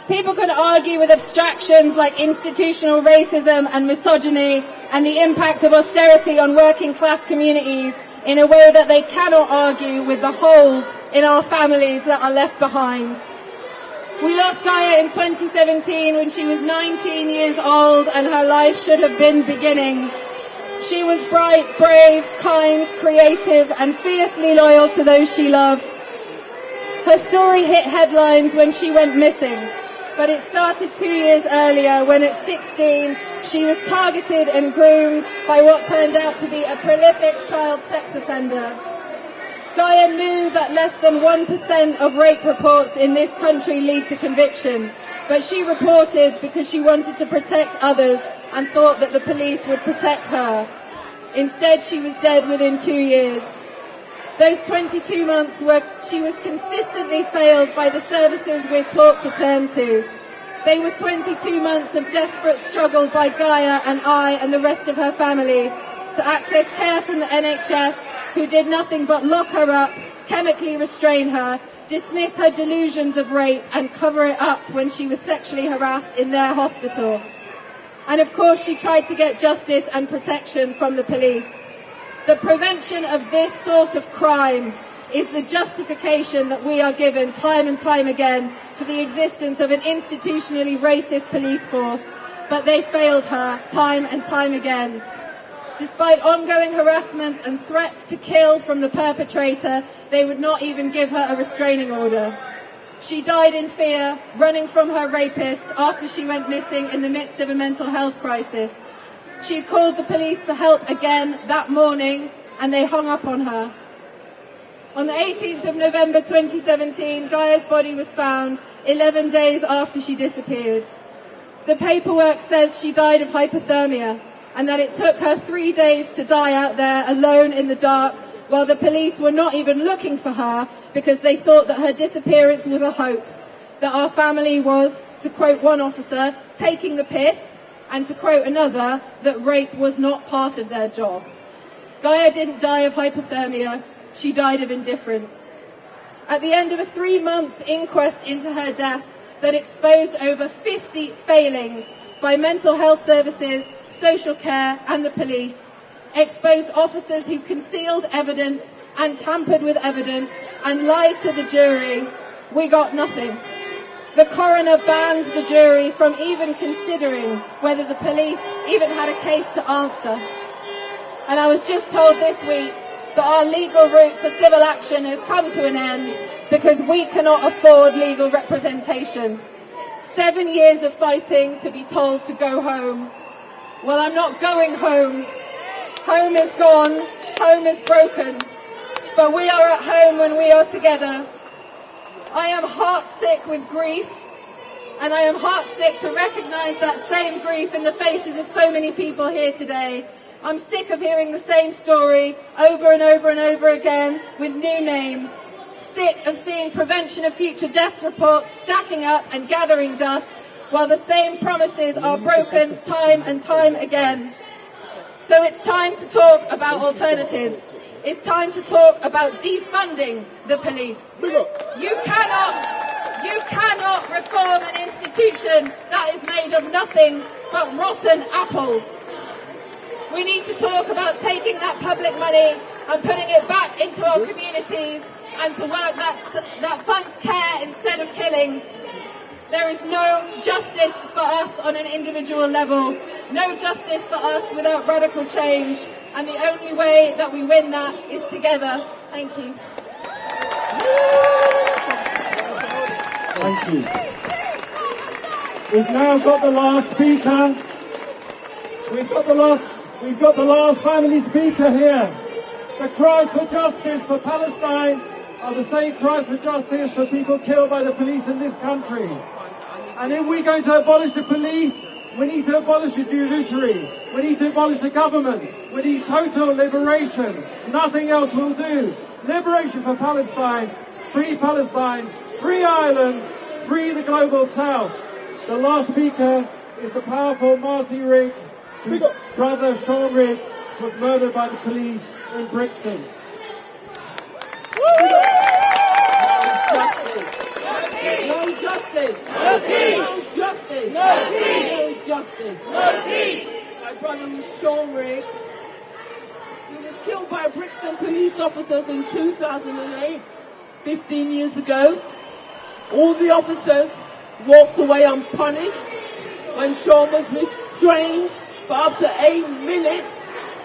People can argue with abstractions like institutional racism and misogyny and the impact of austerity on working class communities in a way that they cannot argue with the holes in our families that are left behind. We lost Gaia in 2017 when she was 19 years old and her life should have been beginning. She was bright, brave, kind, creative and fiercely loyal to those she loved. Her story hit headlines when she went missing, but it started 2 years earlier when at 16 she was targeted and groomed by what turned out to be a prolific child sex offender. Gaia knew that less than 1% of rape reports in this country lead to conviction, but she reported because she wanted to protect others and thought that the police would protect her. Instead, she was dead within 2 years. Those 22 months where she was consistently failed by the services we're taught to turn to. They were 22 months of desperate struggle by Gaia and I and the rest of her family to access care from the NHS, who did nothing but lock her up, chemically restrain her, dismiss her delusions of rape and cover it up when she was sexually harassed in their hospital. And of course she tried to get justice and protection from the police. The prevention of this sort of crime is the justification that we are given time and time again for the existence of an institutionally racist police force, but they failed her time and time again. Despite ongoing harassment and threats to kill from the perpetrator, they would not even give her a restraining order. She died in fear, running from her rapist after she went missing in the midst of a mental health crisis. She had called the police for help again that morning, and they hung up on her. On the 18th of November 2017, Gaia's body was found 11 days after she disappeared. The paperwork says she died of hypothermia, and that it took her 3 days to die out there alone in the dark while the police were not even looking for her because they thought that her disappearance was a hoax, that our family was, to quote one officer, taking the piss, and to quote another, that rape was not part of their job. Gaia didn't die of hypothermia, she died of indifference. At the end of a 3-month inquest into her death that exposed over 50 failings by mental health services, social care and the police, exposed officers who concealed evidence and tampered with evidence and lied to the jury, we got nothing. The coroner banned the jury from even considering whether the police even had a case to answer. And I was just told this week that our legal route for civil action has come to an end because we cannot afford legal representation. 7 years of fighting to be told to go home. Well, I'm not going home. Home is gone. Home is broken. But we are at home when we are together. I am heartsick with grief, and I am heartsick to recognise that same grief in the faces of so many people here today. I'm sick of hearing the same story over and over and over again with new names. Sick of seeing prevention of future deaths reports stacking up and gathering dust while the same promises are broken time and time again. So it's time to talk about alternatives. It's time to talk about defunding the police. You cannot reform an institution that is made of nothing but rotten apples. We need to talk about taking that public money and putting it back into our communities and to work that funds care instead of killing. There is no justice for us on an individual level, no justice for us without radical change, and the only way that we win that is together. Thank you. Thank you. We've now got the last speaker. We've got the last family speaker here. The cries for justice for Palestine are the same cries for justice for people killed by the police in this country. And if we're going to abolish the police, We need to abolish the judiciary. We need to abolish the government. We need total liberation. Nothing else will do. Liberation for Palestine, free Ireland, free the global south. The last speaker is the powerful Marcy Rigg, whose brother Sean Rigg was murdered by the police in Brixton. No justice. No peace. No justice. No peace. No justice. No peace. My brother was Sean Rigg. He was killed by Brixton police officers in 2008, 15 years ago. All the officers walked away unpunished when Sean was restrained for up to 8 minutes,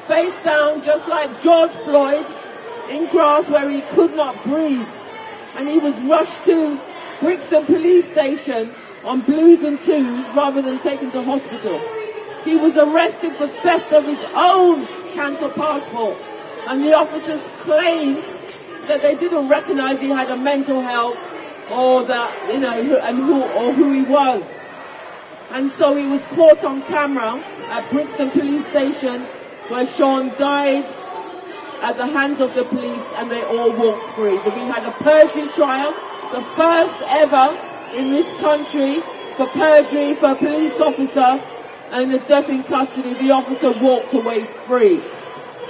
face down, just like George Floyd, in grass where he could not breathe. And he was rushed to Brixton police station on blues and twos rather than taken to hospital. He was arrested for theft of his own cancer passport, and the officers claimed that they didn't recognize he had a mental health or that, who he was. And so he was caught on camera at Brixton police station where Sean died at the hands of the police, and they all walked free. But we had a perjury trial, the first ever in this country for perjury for a police officer, and a death in custody. The officer walked away free.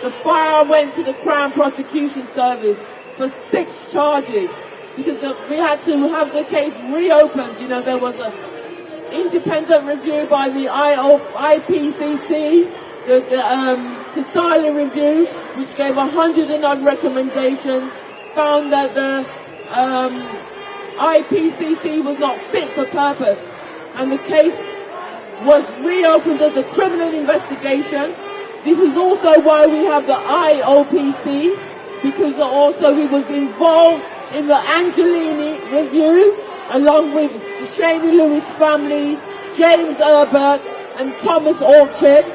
The file went to the Crown Prosecution Service for 6 charges because we had to have the case reopened. You know, there was an independent review by the IPCC, the silent review, which gave 100 and odd recommendations, found that the IPCC was not fit for purpose, and the case was reopened as a criminal investigation. This is also why we have the IOPC, because also he was involved in the Angelini review, along with the Shani Lewis family, James Herbert, and Thomas Orchard.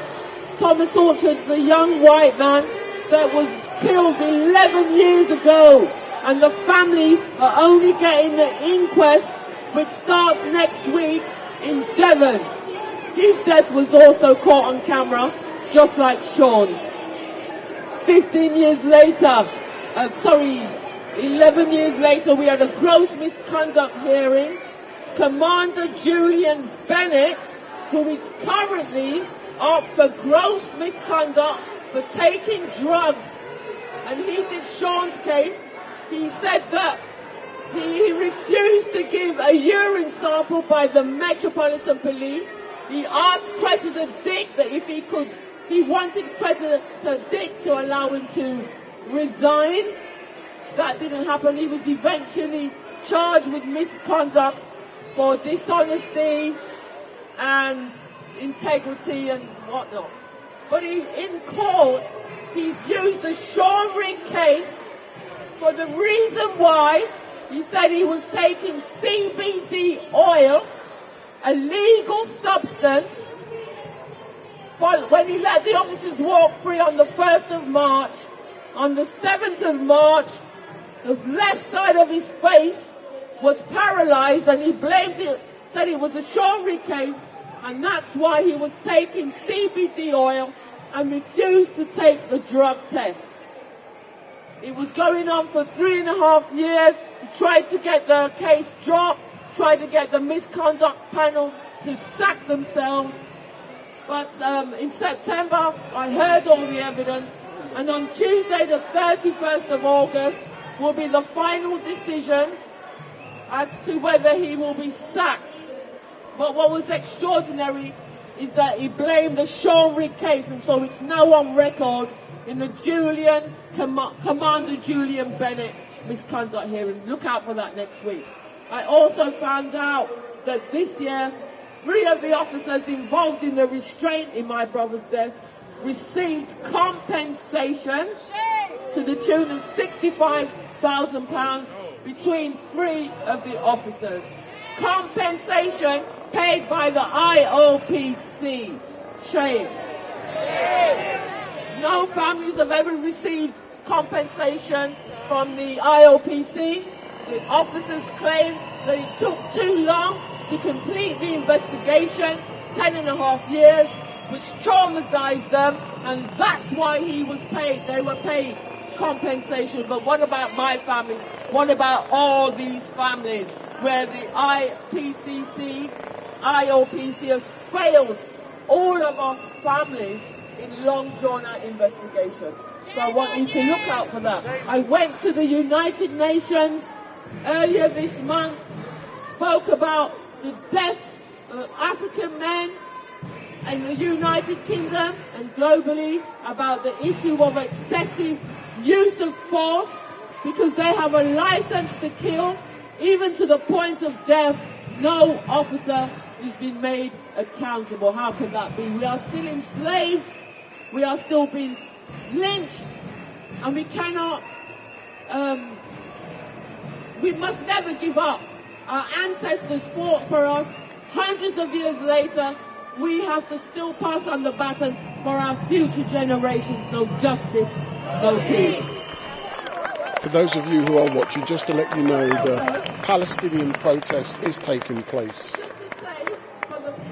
Thomas Orchard's a young white man that was killed 11 years ago, and the family are only getting the inquest, which starts next week in Devon. His death was also caught on camera, just like Sean's. 11 years later, we had a gross misconduct hearing. Commander Julian Bennett, who is currently up for gross misconduct for taking drugs, and he did Sean's case. He said that he refused to give a urine sample by the Metropolitan Police. He asked President Dick that if he wanted President Dick to allow him to resign. That didn't happen. He was eventually charged with misconduct for dishonesty and integrity and whatnot. But in court, he's used the Sean Rigg case for the reason why he said he was taking CBD oil, a legal substance, when he let the officers walk free on the 1st of March. On the 7th of March, the left side of his face was paralyzed, and he blamed it, said it was a Sean Rigg case, and that's why he was taking CBD oil and refused to take the drug test. It was going on for 3.5 years. He tried to get the case dropped, tried to get the misconduct panel to sack themselves. But in September, I heard all the evidence, and on Tuesday, the 31st of August, will be the final decision as to whether he will be sacked. But what was extraordinary is that he blamed the Sean Rigg case, and so it's now on record in the Commander Julian Bennett misconduct hearing. Look out for that next week. I also found out that this year, 3 of the officers involved in the restraint in my brother's death received compensation to the tune of £65,000 between 3 of the officers. Compensation paid by the IOPC. Shame. No families have ever received compensation from the IOPC. The officers claim that it took too long to complete the investigation. 10.5 years, which traumatized them, and that's why he was paid. They were paid compensation. But what about my family? What about all these families where the IOPC has failed all of us families in long drawn-out investigations? So I want you to look out for that. I went to the United Nations earlier this month, spoke about the deaths of African men in the United Kingdom and globally, about the issue of excessive use of force, because they have a license to kill, even to the point of death. No officer has been made accountable. How can that be? We are still enslaved, we are still being lynched, and we cannot, we must never give up. Our ancestors fought for us. Hundreds of years later, we have to still pass on the baton for our future generations. No justice, no peace. For those of you who are watching, just to let you know, the Palestinian protest is taking place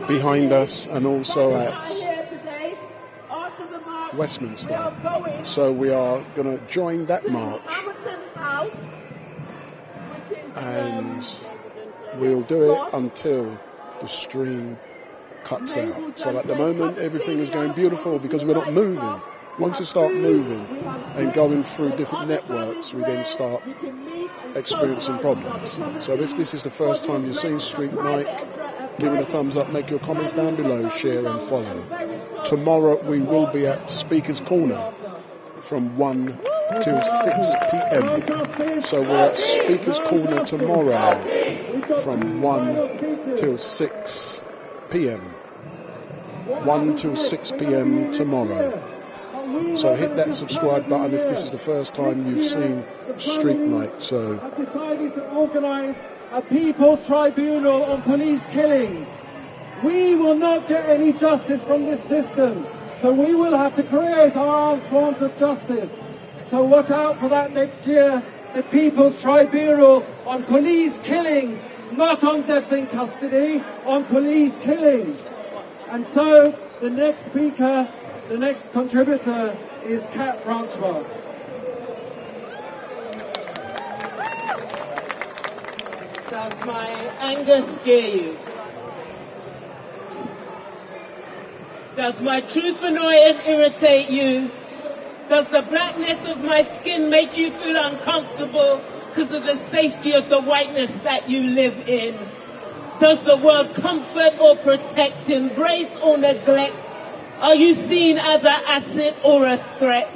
behind us and also at Westminster. So we are going to join that march, and we'll do it until the stream cuts out. So at the moment everything is going beautiful because we're not moving. Once you start moving and going through different networks, we then start experiencing problems. So if this is the first time you've seen Street Night, give it a thumbs up, make your comments down below, share and follow. Tomorrow we will be at Speaker's Corner from 1 till 6 p.m. So we're at Speaker's Corner tomorrow from 1 till 6 p.m. 1 till 6 p.m. tomorrow. So hit that subscribe button if this is the first time you've seen Street Night. So I've decided to organise a people's tribunal on police killings. We will not get any justice from this system, so we will have to create our own forms of justice. So watch out for that next year, the People's Tribunal on police killings, not on deaths in custody, on police killings. And so the next speaker, the next contributor is Kat Branchmark. Does my anger scare you? Does my truth annoy and irritate you? Does the blackness of my skin make you feel uncomfortable because of the safety of the whiteness that you live in? Does the world comfort or protect, embrace or neglect? Are you seen as an asset or a threat?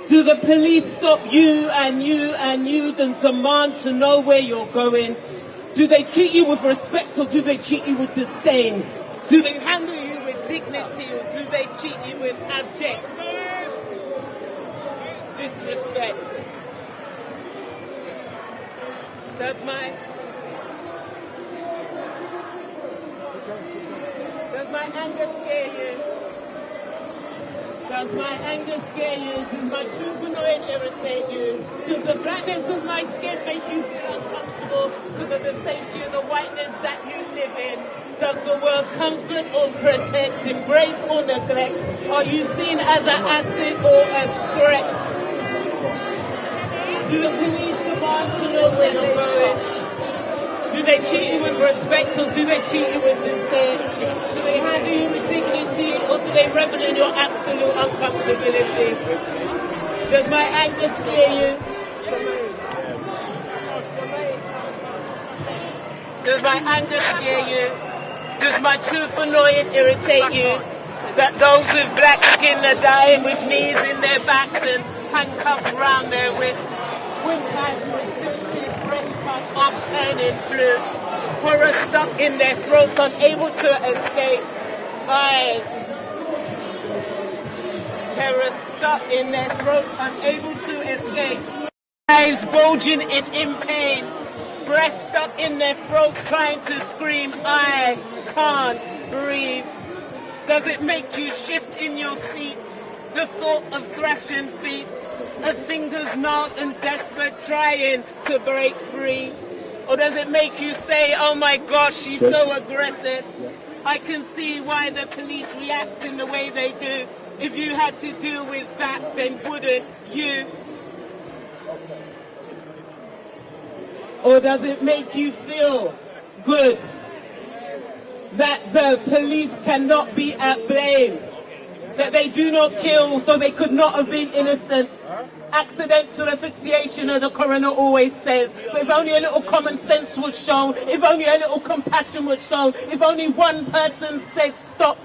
Do the police stop you and you and you and demand to know where you're going? Do they treat you with respect or do they treat you with disdain? Do they handle you with dignity or do they treat you with abject disrespect? Does my anger scare you? Does my anger scare you? Does my truth annoy and irritate you? Does the blackness of my skin make you feel uncomfortable because of the safety of the whiteness that you live in? Does the world comfort or protect, embrace or neglect? Are you seen as an asset or a threat? Do the police demand to know where you're going? Do they treat you with respect or do they treat you with disdain? Do they handle you with dignity or do they revel in your absolute uncomfortability? Does my anger scare you? Does my anger scare you? Does my truth annoy and irritate you? That those with black skin are dying with knees in their backs and handcuffs around their wrists. Windbags restricted, brain cut off, turning blue. Horror stuck in their throats, unable to escape. Eyes. Terror stuck in their throats, unable to escape. Eyes bulging in pain. Breath stuck in their throats, trying to scream. I can't breathe. Does it make you shift in your seat? The thought of thrashing feet. Her fingers gnarled and desperate, trying to break free? Or does it make you say, oh my gosh, she's so aggressive? I can see why the police react in the way they do. If you had to deal with that, then wouldn't you? Or does it make you feel good that the police cannot be at blame? That they do not kill, so they could not have been innocent? Accidental asphyxiation, as the coroner always says. But if only a little common sense was shown, if only a little compassion was shown, if only one person said stop,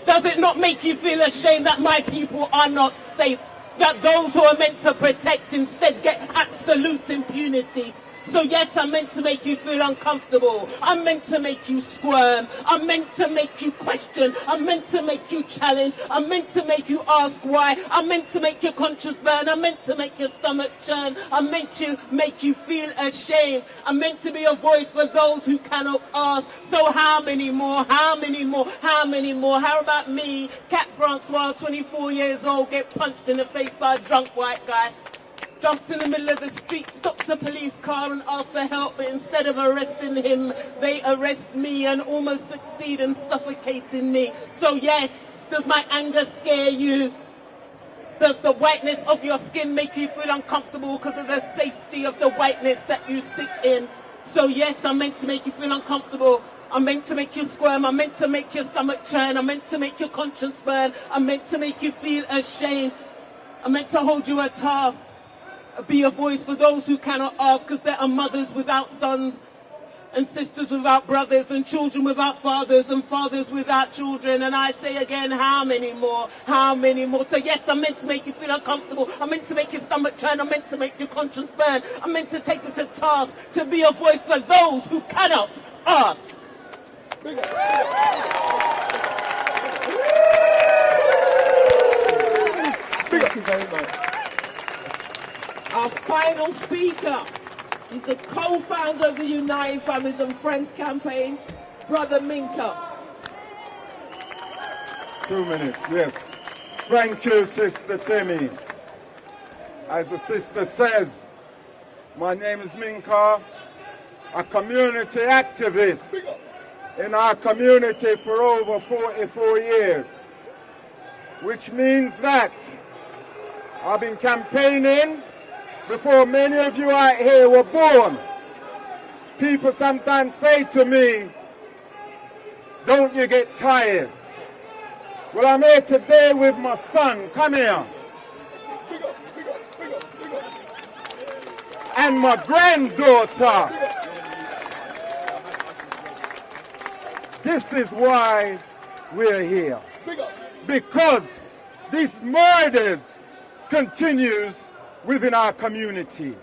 does it not make you feel ashamed that my people are not safe? That those who are meant to protect instead get absolute impunity? So yes, I'm meant to make you feel uncomfortable. I'm meant to make you squirm. I'm meant to make you question. I'm meant to make you challenge. I'm meant to make you ask why. I'm meant to make your conscience burn. I'm meant to make your stomach churn. I'm meant to make you feel ashamed. I'm meant to be a voice for those who cannot ask. So how many more? How many more? How many more? How about me, Cat Francois, 24 years old, get punched in the face by a drunk white guy? Jumps in the middle of the street, stops a police car and asks for help, but instead of arresting him, they arrest me and almost succeed in suffocating me. So yes, does my anger scare you? Does the whiteness of your skin make you feel uncomfortable because of the safety of the whiteness that you sit in? So yes, I'm meant to make you feel uncomfortable. I'm meant to make you squirm. I'm meant to make your stomach churn. I'm meant to make your conscience burn. I'm meant to make you feel ashamed. I'm meant to hold you a task. Be a voice for those who cannot ask, because there are mothers without sons and sisters without brothers and children without fathers and fathers without children. And I say again, how many more? How many more? So yes, I'm meant to make you feel uncomfortable. I'm meant to make your stomach churn. I'm meant to make your conscience burn. I'm meant to take you to task, to be a voice for those who cannot ask. Thank you very much. Our final speaker is the co-founder of the United Families and Friends Campaign, Brother Minka. 2 minutes, yes. Thank you, Sister Timmy. As the sister says, my name is Minka, a community activist in our community for over 44 years, which means that I've been campaigning before many of you out here were born. People sometimes say to me, don't you get tired? Well, I'm here today with my son. Come here. And my granddaughter. This is why we're here. Because these murders continues within our community.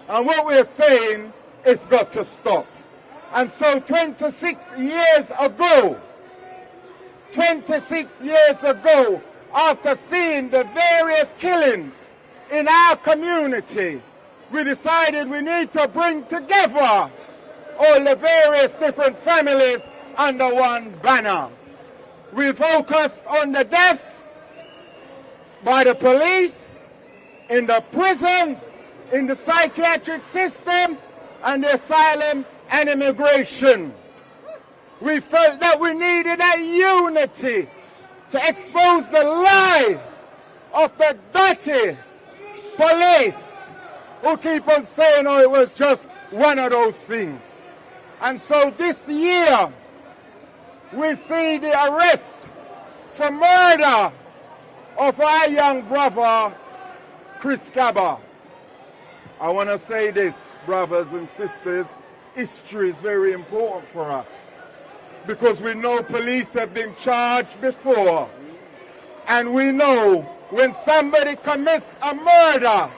And what we're saying is got to stop. And so 26 years ago, after seeing the various killings in our community, we decided we need to bring together all the various different families under one banner. We focused on the deaths by the police, in the prisons, in the psychiatric system, and the asylum and immigration. We felt that we needed a unity to expose the lie of the dirty police who keep on saying, oh, it was just one of those things. And so this year, we see the arrest for murder of our young brother, Chris Gaza. I want to say this, brothers and sisters, history is very important for us because we know police have been charged before, and we know when somebody commits a murder,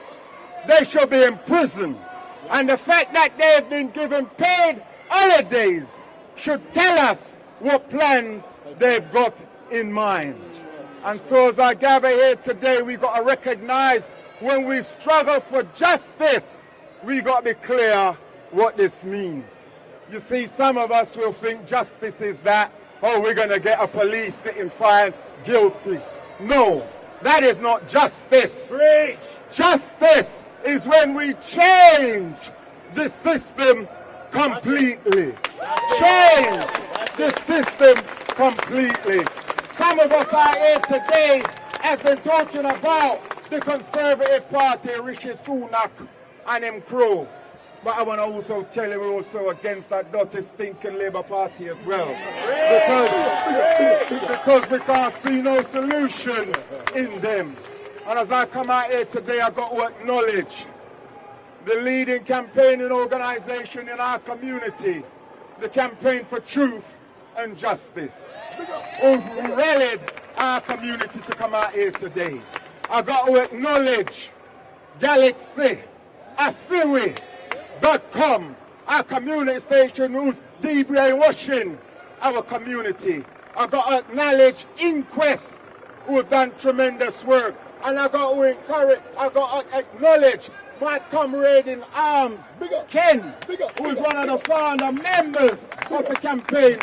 they should be in prison. And the fact that they have been given paid holidays should tell us what plans they've got in mind. And so as I gather here today, we've got to recognize when we struggle for justice, we got to be clear what this means. You see, some of us will think justice is that, oh, we're going to get a police getting found guilty. No, that is not justice. Preach. Justice is when we change the system completely. Change the system completely. Some of us are here today has been talking about the Conservative Party, Rishi Sunak and him crew. But I want to also tell you we're also against that dirty stinking Labour Party as well. Because we can't see no solution in them. And as I come out here today, I've got to acknowledge the leading campaigning organisation in our community, the Campaign for Truth and Justice, who've rallied our community to come out here today. I've got to acknowledge Galaxy, Afiwi.com, our community station who's de-brainwashing our community. I've got to acknowledge Inquest, who have done tremendous work. And I've got to acknowledge my comrade in arms, Ken, who is one of the founder members of the Campaign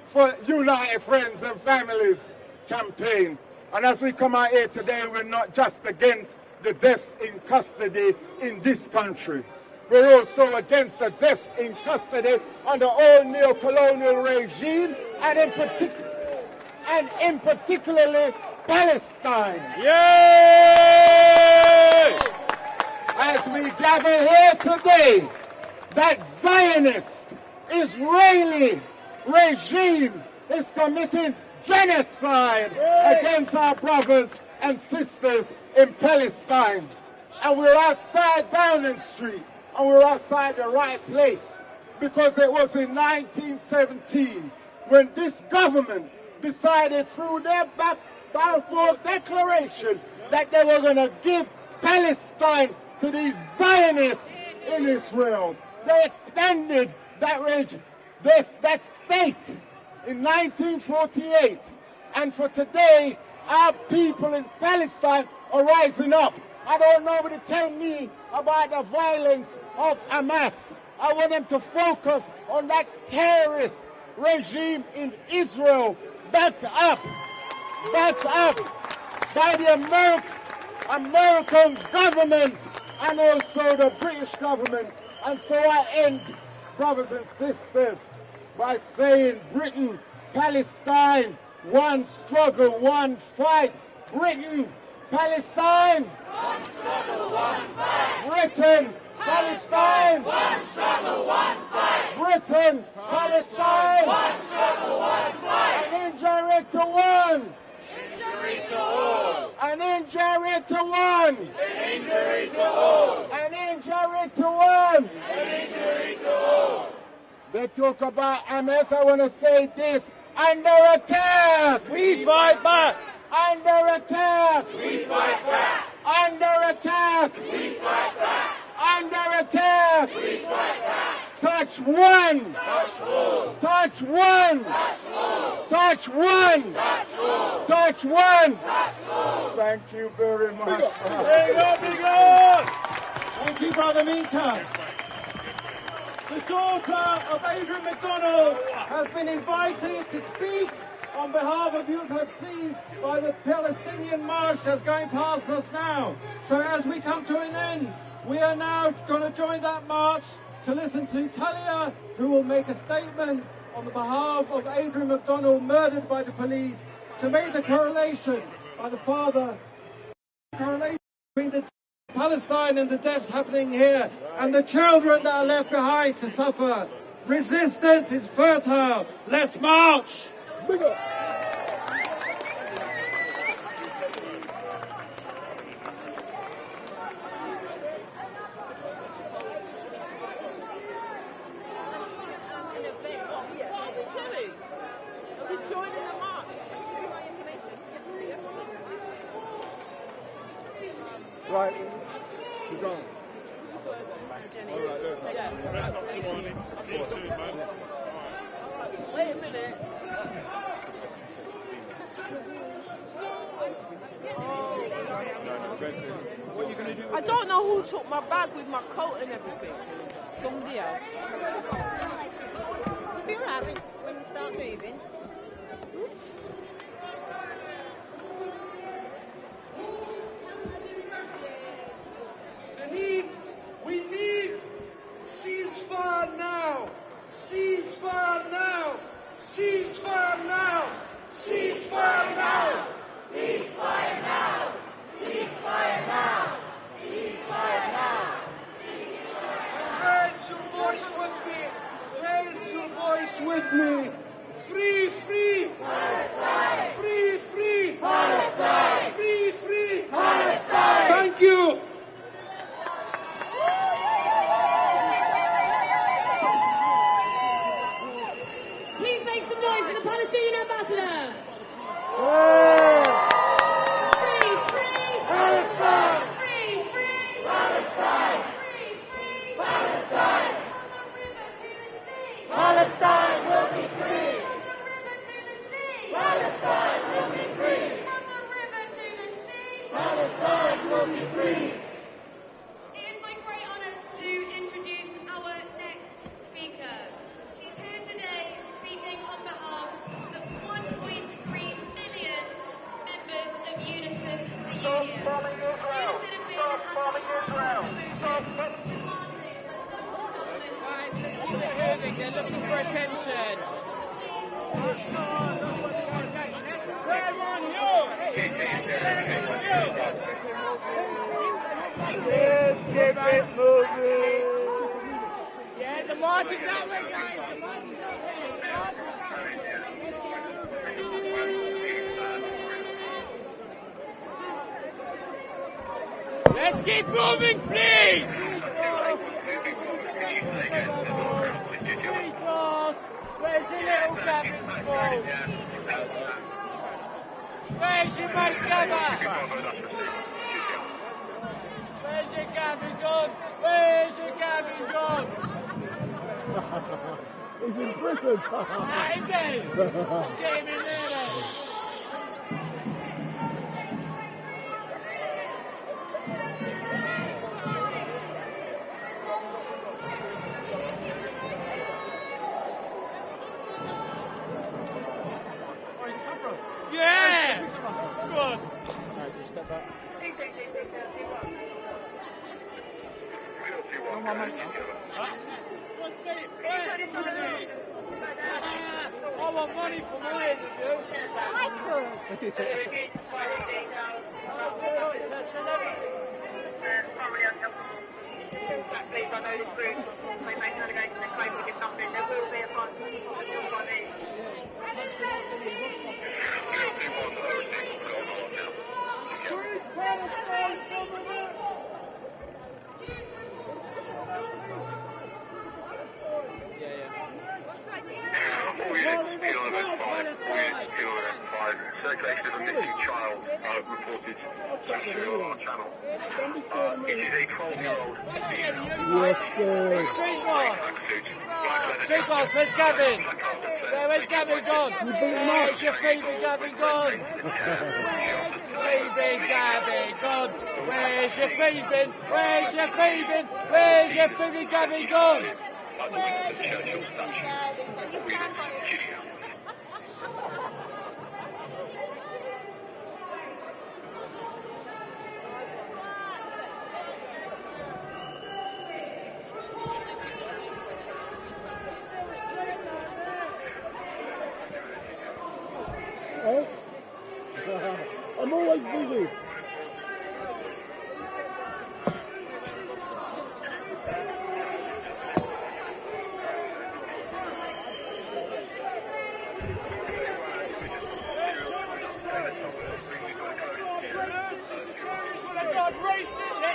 for United Friends and Families campaign. And as we come out here today, we're not just against the deaths in custody in this country. We're also against the deaths in custody under all neo-colonial regime, and in particularly Palestine. Yay! As we gather here today, that Zionist Israeli regime is committing genocide against our brothers and sisters in Palestine. And we're outside Downing Street, and we're outside the right place, because it was in 1917 when this government decided through their Balfour Declaration that they were going to give Palestine to these Zionists in Israel. They extended that state in 1948. And for today, our people in Palestine are rising up. I don't know what to tell me about the violence of Hamas. I want them to focus on that terrorist regime in Israel, backed up by the American government and also the British government. And so I end, brothers and sisters, by saying Britain, Palestine, one struggle, one fight. Britain, Palestine, one struggle, one fight. Britain, Palestine, one struggle, one fight. Britain, Palestine, one struggle, one fight. An injury to one. Injury to all. An injury to one. An injury to all. An injury to one. An injury to all. They talk about Hamas. I want to say this. Under attack. We fight back. Under attack. We fight back. Under attack. We fight back. Under attack. We fight back. Touch one. Touch all. Touch one. Touch all. Touch one. Touch all. Touch one. Touch all. Thank you very much. Big up, big up. Thank you, Brother Minka. The daughter of Adrian McDonald has been invited to speak on behalf of UFFC by the Palestinian march that's going past us now. So as we come to an end, we are now going to join that march to listen to Talia, who will make a statement on the behalf of Adrian McDonald, murdered by the police, to make the correlation by the father, correlation between the Palestine and the deaths happening here, and the children that are left behind to suffer. Resistance is fertile. Let's march. Right, you're gone. All right, look. Rest up to morning. See you soon, man. Wait a minute. What are you going to do? I don't know who took my bag with my coat and everything. Somebody else. You'll be alright when you start moving. We need ceasefire now. Ceasefire. with me. Free, free Palestine. Free, free Palestine. Free, free Palestine. Thank you. Please make some noise for the Palestinian ambassador. Free, free Palestine. Free, free Palestine. Free, free Palestine. Palestine will be free. Palestine will be free. Palestine will be free. It is my great honour to introduce our next speaker. She's here today speaking on behalf of 1.3 million members of UNICEF. Stop bombing Israel. Stop bombing Israel. Stop bombing They're looking for attention. Keep it moving. Yeah, the march is that way, guys. The march is that way. Let's keep moving, please. Where's your little cabin small? Where's your mate Gabba? Where's your Gavin gone? Where's your Gavin gone? He's in prison. Is he? Get him in there then. Yeah! Come on. Alright, just step back. Oh, my mate. What's it? Money! I want money for my interview. I could. It's a celebrity. Please, I know this group may make an allegation and claim we did nothing. There will be a fine for everybody. Circulation of a missing child reported socially on our channel. It is a 12-year-old female. You're scared. Street boss! Street boss, where's Gavin? Where's Gavin gone? Where's your thieving Gavin gone? Thieving Gavin gone? Where's your thieving? Where's your thieving? Where's your thieving Gavin gone? Where's your thieving Gavin? Can you stand by it? I'm always busy.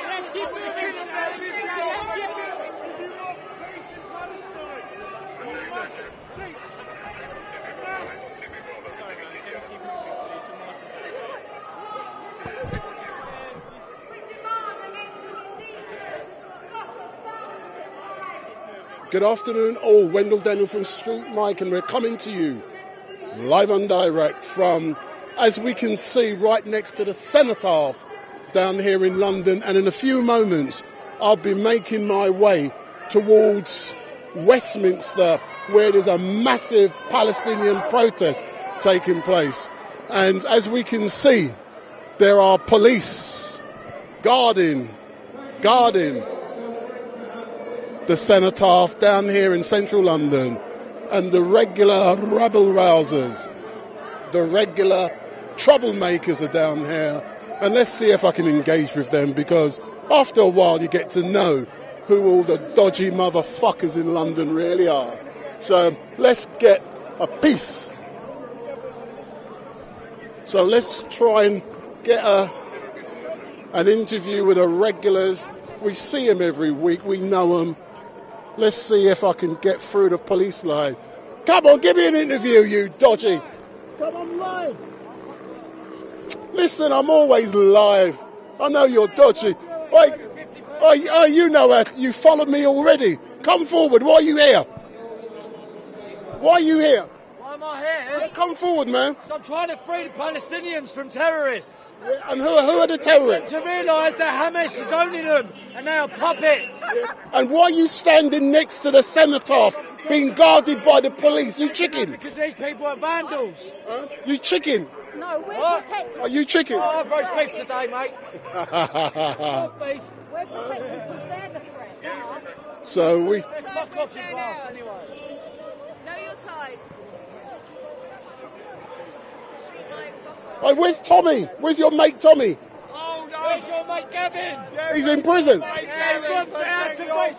Let's keep moving. Good afternoon all, Wendell Daniel from Street Mike, and we're coming to you live and direct from, as we can see, right next to the Cenotaph down here in London, and in a few moments I'll be making my way towards Westminster, where there's a massive Palestinian protest taking place. And as we can see, there are police guarding the Cenotaph down here in central London, and the regular rabble-rousers, the regular troublemakers are down here. And let's see if I can engage with them, because after a while you get to know who all the dodgy motherfuckers in London really are. So let's get a peace. So let's try and get an interview with the regulars. We see them every week. We know them. Let's see if I can get through the police line. Come on, give me an interview, you dodgy. Come on live. Listen, I'm always live. I know you're dodgy. Wait, you know that. You followed me already. Come forward. Why are you here? Why are you here? Why am I here? Yeah, come forward, man. So I'm trying to free the Palestinians from terrorists. Yeah, and who are the terrorists? To realise that Hamas is owning them and they are puppets. Yeah. And why are you standing next to the cenotaph being guarded by the police? You chicken? Because these people are vandals. You chicken? No, we're protected. Are you chicken? Oh, I've roast beef today, mate. Beef. We're protected because they're the threat. So we... Fuck off your class anyway. Know your side. Hey, where's Tommy? Where's your mate Tommy? Oh no, where's your mate Gavin? He's in prison.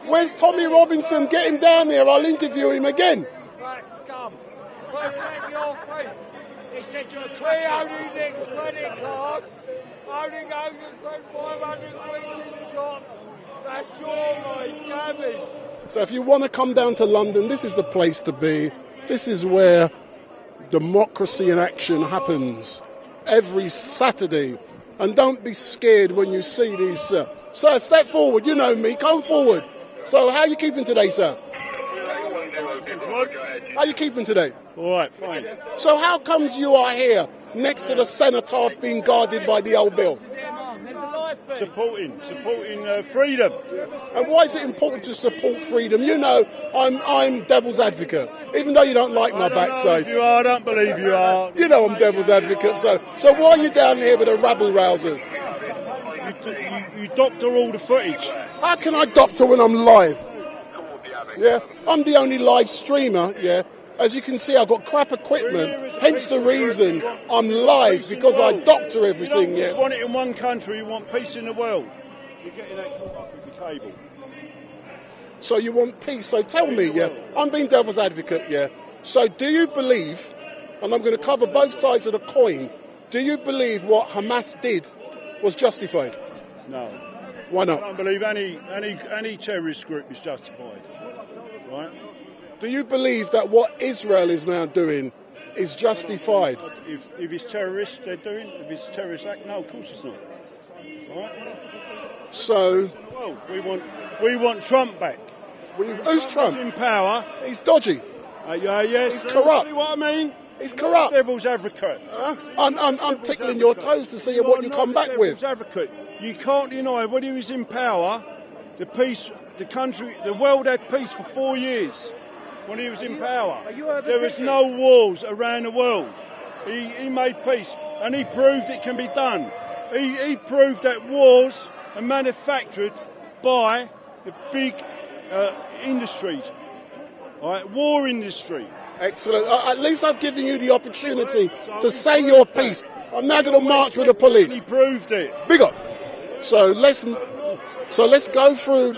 Where's Tommy Robinson? Get him down here. I'll interview him again. Scum. Your face. He said you're a we only need credit card. Only go to 500 quid in shop. That's your mate Gavin. So if you want to come down to London, this is the place to be. This is where democracy in action happens every Saturday. And don't be scared when you see these, sir. Sir, step forward. You know me. Come forward. So how are you keeping today, sir? How are you keeping today? All right, fine. So how comes you are here next to the cenotaph being guarded by the old bill? Supporting freedom. And why is it important to support freedom? You know, I'm devil's advocate, even though you don't like my backside. You are, I don't believe you are. You know I'm devil's advocate, so why are you down here with the rabble-rousers? You doctor all the footage. How can I doctor when I'm live? Yeah, I'm the only live streamer, yeah. As you can see, I've got crap equipment, hence the reason I'm live, because I doctor everything, You yeah. don't want it in one country, you want peace in the world. You're getting that caught up with the cable. So you want peace, so tell me, yeah, I'm being devil's advocate, yeah. So do you believe, and I'm going to cover both sides of the coin, do you believe what Hamas did was justified? No. Why not? I don't believe any terrorist group is justified. Right? Do you believe that what Israel is now doing is justified? If it's terrorists they're doing, if it's a terrorist act, no, of course it's not. Right? So well, we want Trump back. Who's Trump? He's in power. He's dodgy. Yes. He's corrupt. See what I mean? He's corrupt. Devil's advocate. I'm tickling your toes to see what you come back with. Devil's advocate. You can't deny when he was in power, the peace, the country, the world had peace for 4 years. When he was in power, there was no wars around the world. He made peace, and he proved it can be done. He proved that wars are manufactured by the big industries, right? War industry. Excellent. At least I've given you the opportunity to say your piece. I'm now going to march with the police. He proved it. Big up. So let's go through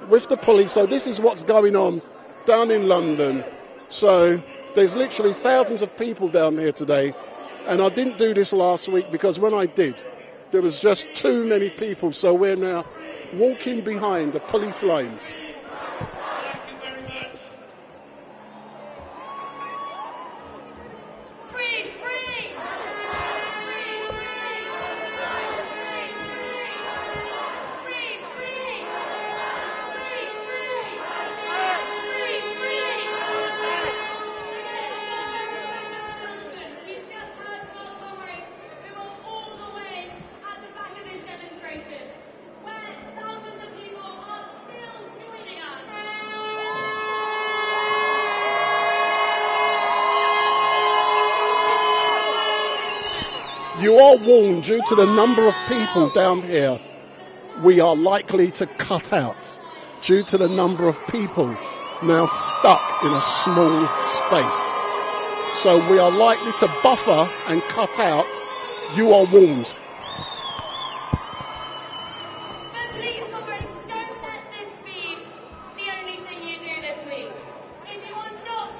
with the police. So this is what's going on down in London. So there's literally thousands of people down here today, and I didn't do this last week because when I did, there was just too many people. So we're now walking behind the police lines. You are warned, due to the number of people down here, we are likely to cut out due to the number of people now stuck in a small space. So we are likely to buffer and cut out. You are warned. Don't let this be the only thing you do this week. If you are not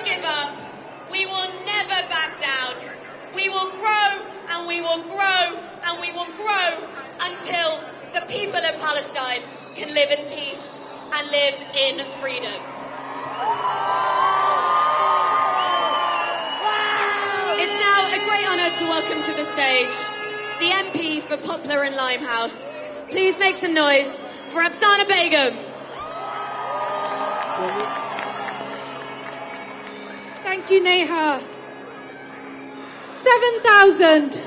give up. We will never back down. We will grow and we will grow and we will grow until the people of Palestine can live in peace and live in freedom. It's now a great honour to welcome to the stage the MP for Poplar and Limehouse. Please make some noise for Afsana Begum. Thank you, Neha. 7,000.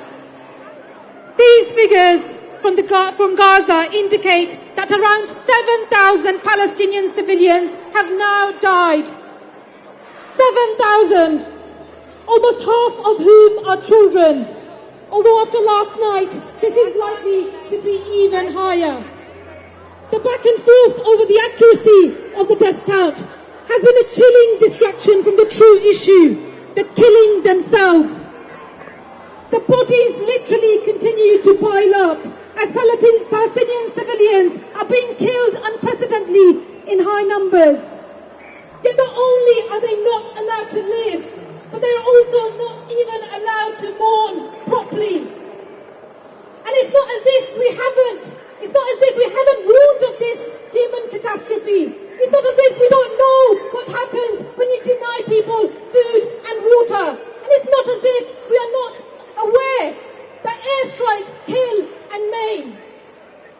These figures from Gaza indicate that around 7,000 Palestinian civilians have now died. 7,000. Almost half of whom are children. Although after last night, this is likely to be even higher. The back and forth over the accuracy of the death count has been a chilling distraction from the true issue, the killing themselves. The bodies literally continue to pile up as Palestinian civilians are being killed unprecedentedly in high numbers. Yet not only are they not allowed to live, but they are also not even allowed to mourn properly. And it's not as if we haven't warned of this human catastrophe. It's not as if we don't know what happens when you deny people food and water. And it's not as if we are not aware that airstrikes kill and maim.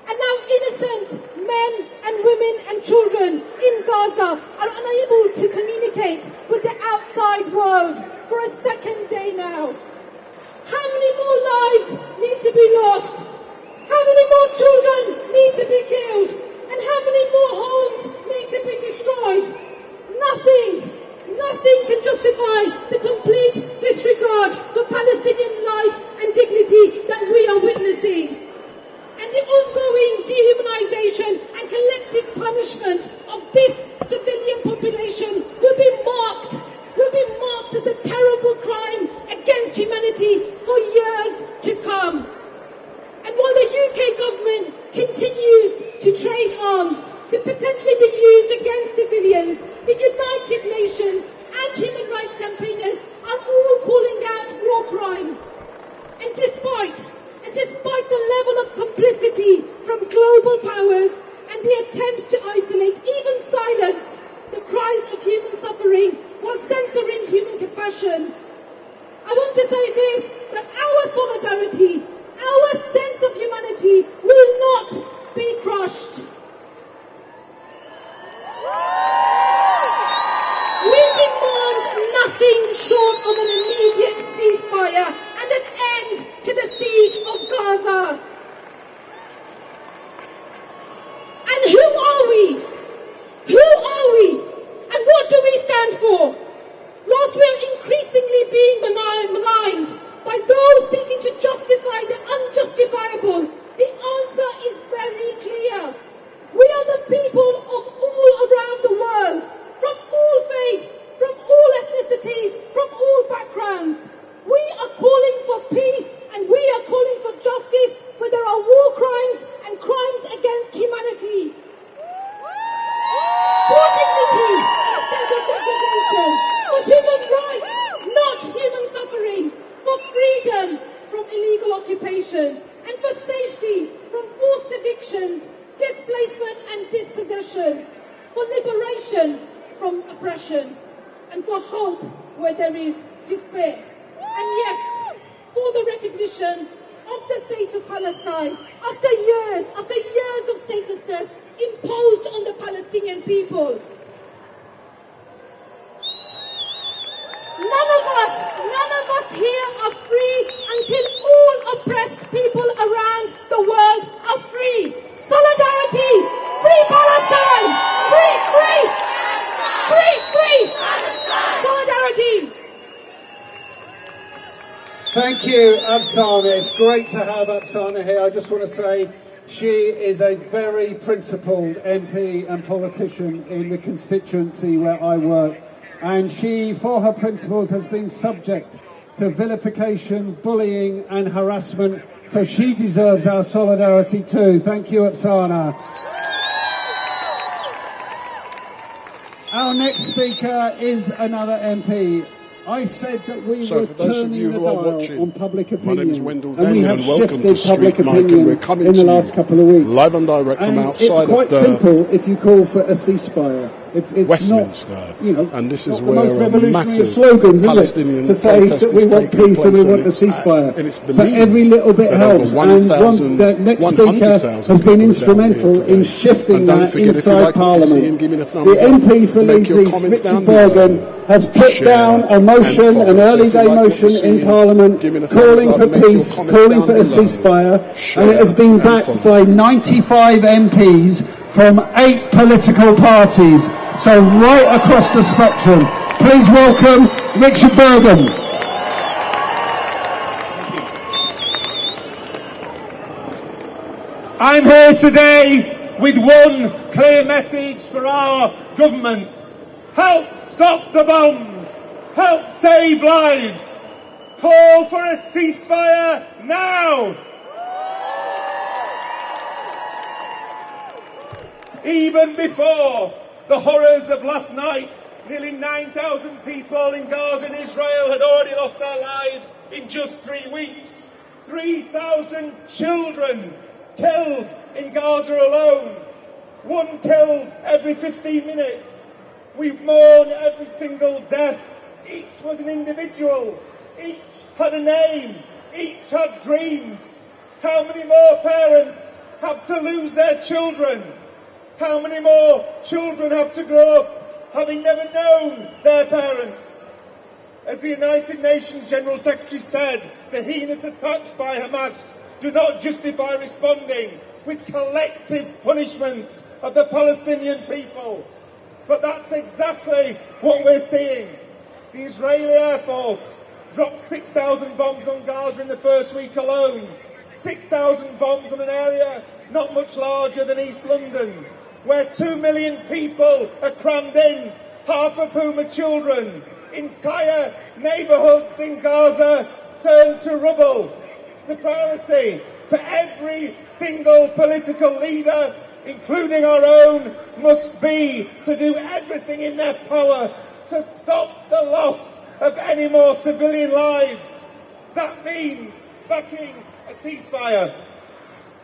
And now innocent men and women and children in Gaza are unable to communicate with the outside world for a second day now. How many more lives need to be lost? How many more children need to be killed? And how many more homes need to be destroyed? Nothing can justify the complete disregard for Palestinian life and dignity that we are witnessing. And the ongoing dehumanization and collective punishment of this civilian population will be marked as a terrible crime against humanity for years to come. And while the UK government continues to trade arms to potentially be used against civilians, the United Nations and human rights campaigners are all calling out war crimes. And despite the level of complicity from global powers and the attempts to isolate, even silence, the cries of human suffering while censoring human compassion, I want to say this, that our solidarity, our sense of humanity will not be crushed. We demand nothing short of an immediate ceasefire and an end to the siege of Gaza. And who are we? Who are we? And what do we stand for? Whilst we are increasingly being maligned by those seeking to justify the unjustifiable, the answer is very clear. We are the people of all around the world, from all faiths, from all ethnicities, from all backgrounds. We are calling for peace and we are calling for justice where there are war crimes and crimes against humanity. For dignity instead of degradation, for human rights, not human suffering, for freedom from illegal occupation, and for safety from forced evictions, displacement and dispossession, for liberation from oppression, and for hope where there is despair. And yes, for the recognition of the state of Palestine after years of statelessness imposed on the Palestinian people. None of us here are free until all oppressed people around the world are free. Solidarity! Free Palestine! Free! Solidarity! Thank you, Afsana. It's great to have Afsana here. I just want to say she is a very principled MP and politician in the constituency where I work. And she, for her principles, has been subject to vilification, bullying and harassment. So she deserves our solidarity too. Thank you, Afsana. Our next speaker is another MP. I said that we were turning the dial on public opinion. My name is Wendell and we Daniel have and welcome to shifted public Street Mike, and opinion we're coming in to the last you couple of weeks. live and direct from And outside it's quite of the simple if you call for a ceasefire. It's Westminster, not, you know, and this is not the most where a revolutionary massive of slogans, Palestinian is it? To say protest that we is want taking peace and we place, want a and it's ceasefire. believed But every little bit that helps, over and the 1,000, next 100,000 speaker has people been are instrumental down here in today. shifting And don't that forget, if you inside like what you see, Parliament. and give me the The thumbs up. MP for Make your Leeds, comments Richard down below. Bergen, has put Share down a motion, and follow. an So early if you day like what motion you're in seeing, Parliament, give me the thumbs calling up, for make your peace, comments calling down for a below. ceasefire, Share and it has been and backed follow. by 95 MPs from 8 political parties, so right across the spectrum. Please welcome Richard Bergen. I'm here today with one clear message for our governments. Help stop the bombs. Help save lives. Call for a ceasefire now. Even before the horrors of last night, nearly 9,000 people in Gaza and Israel had already lost their lives in just 3 weeks. 3,000 children killed in Gaza alone. One killed every 15 minutes. We mourn every single death. Each was an individual. Each had a name. Each had dreams. How many more parents have to lose their children? How many more children have to grow up having never known their parents? As the United Nations General Secretary said, the heinous attacks by Hamas do not justify responding with collective punishment of the Palestinian people. But that's exactly what we're seeing. The Israeli Air Force dropped 6,000 bombs on Gaza in the first week alone. 6,000 bombs on an area not much larger than East London, where 2 million people are crammed in, half of whom are children. Entire neighbourhoods in Gaza turned to rubble. The priority for every single political leader, including our own, must be to do everything in their power to stop the loss of any more civilian lives. That means backing a ceasefire.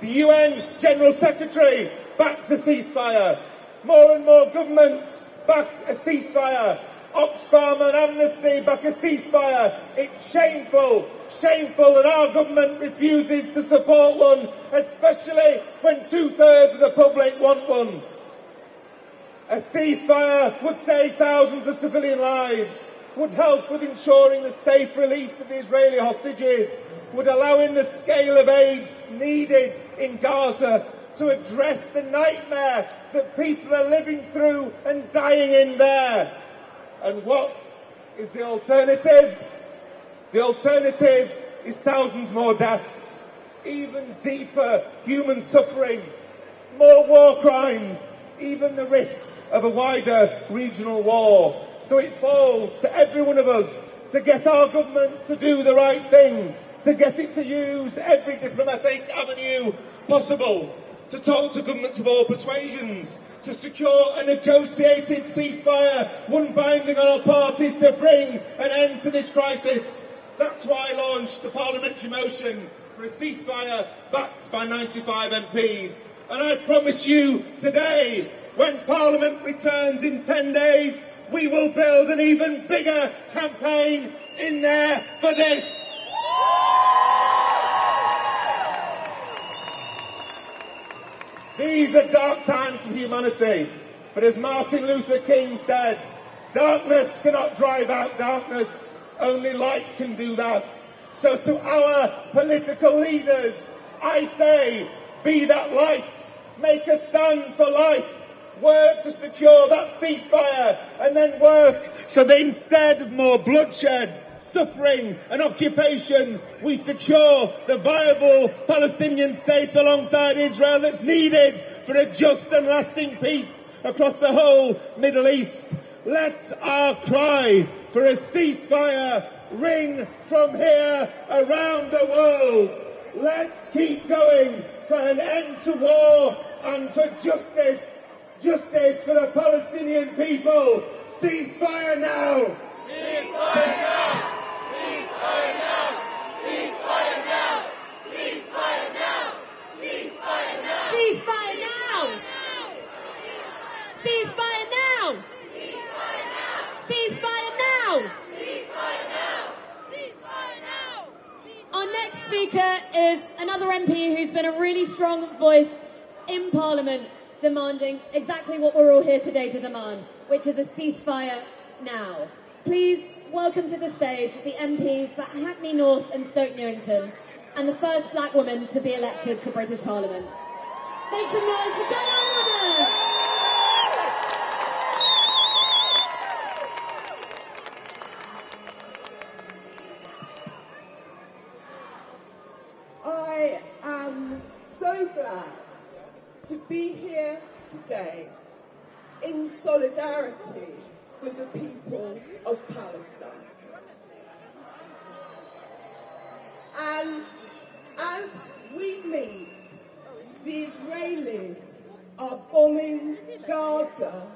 The UN General Secretary backs a ceasefire. More and more governments back a ceasefire. Oxfam and Amnesty back a ceasefire. It's shameful that our government refuses to support one, especially when 2/3 of the public want one. A ceasefire would save thousands of civilian lives, would help with ensuring the safe release of the Israeli hostages, would allow in the scale of aid needed in Gaza to address the nightmare that people are living through and dying in there. And what is the alternative? The alternative is thousands more deaths, even deeper human suffering, more war crimes, even the risk of a wider regional war. So it falls to every one of us to get our government to do the right thing, to get it to use every diplomatic avenue possible, to talk to governments of all persuasions, to secure a negotiated ceasefire, one binding on all parties to bring an end to this crisis. That's why I launched the parliamentary motion for a ceasefire backed by 95 MPs. And I promise you today, when Parliament returns in 10 days, we will build an even bigger campaign in there for this. These are dark times for humanity, but as Martin Luther King said, darkness cannot drive out darkness, only light can do that. So to our political leaders, I say, be that light, make a stand for life, work to secure that ceasefire, and then work so that instead of more bloodshed, suffering and occupation, we secure the viable Palestinian state alongside Israel that's needed for a just and lasting peace across the whole Middle East. Let our cry for a ceasefire ring from here around the world. Let's keep going for an end to war and for justice. Justice for the Palestinian people. Ceasefire now. Ceasefire now. Ceasefire now. Ceasefire now. Ceasefire now. Ceasefire now. Ceasefire now. Ceasefire now. Ceasefire now. Ceasefire now. Ceasefire now. Our next speaker is another MP who's been a really strong voice in Parliament demanding exactly what we're all here today to demand, which is a ceasefire now. Please welcome to the stage the MP for Hackney North and Stoke Newington and the first black woman to be elected to British Parliament. Make some noise for Diana! I am so glad to be here today in solidarity with the people of Palestine. And as we meet, the Israelis are bombing Gaza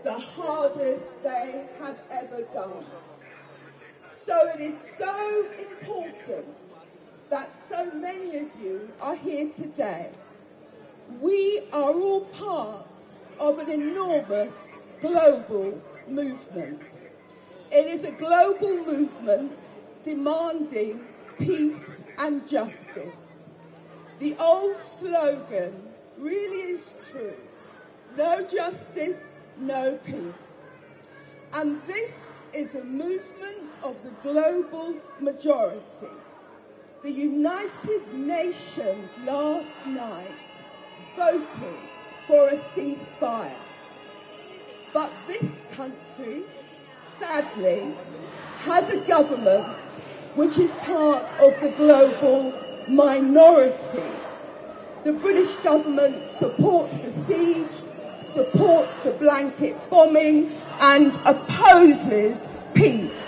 the hardest they have ever done. So it is so important that so many of you are here today. We are all part of an enormous global movement. It is a global movement demanding peace and justice. The old slogan really is true: no justice, no peace. And this is a movement of the global majority. The United Nations last night voted for a ceasefire. But this country, sadly, has a government which is part of the global minority. The British government supports the siege, supports the blanket bombing, and opposes peace.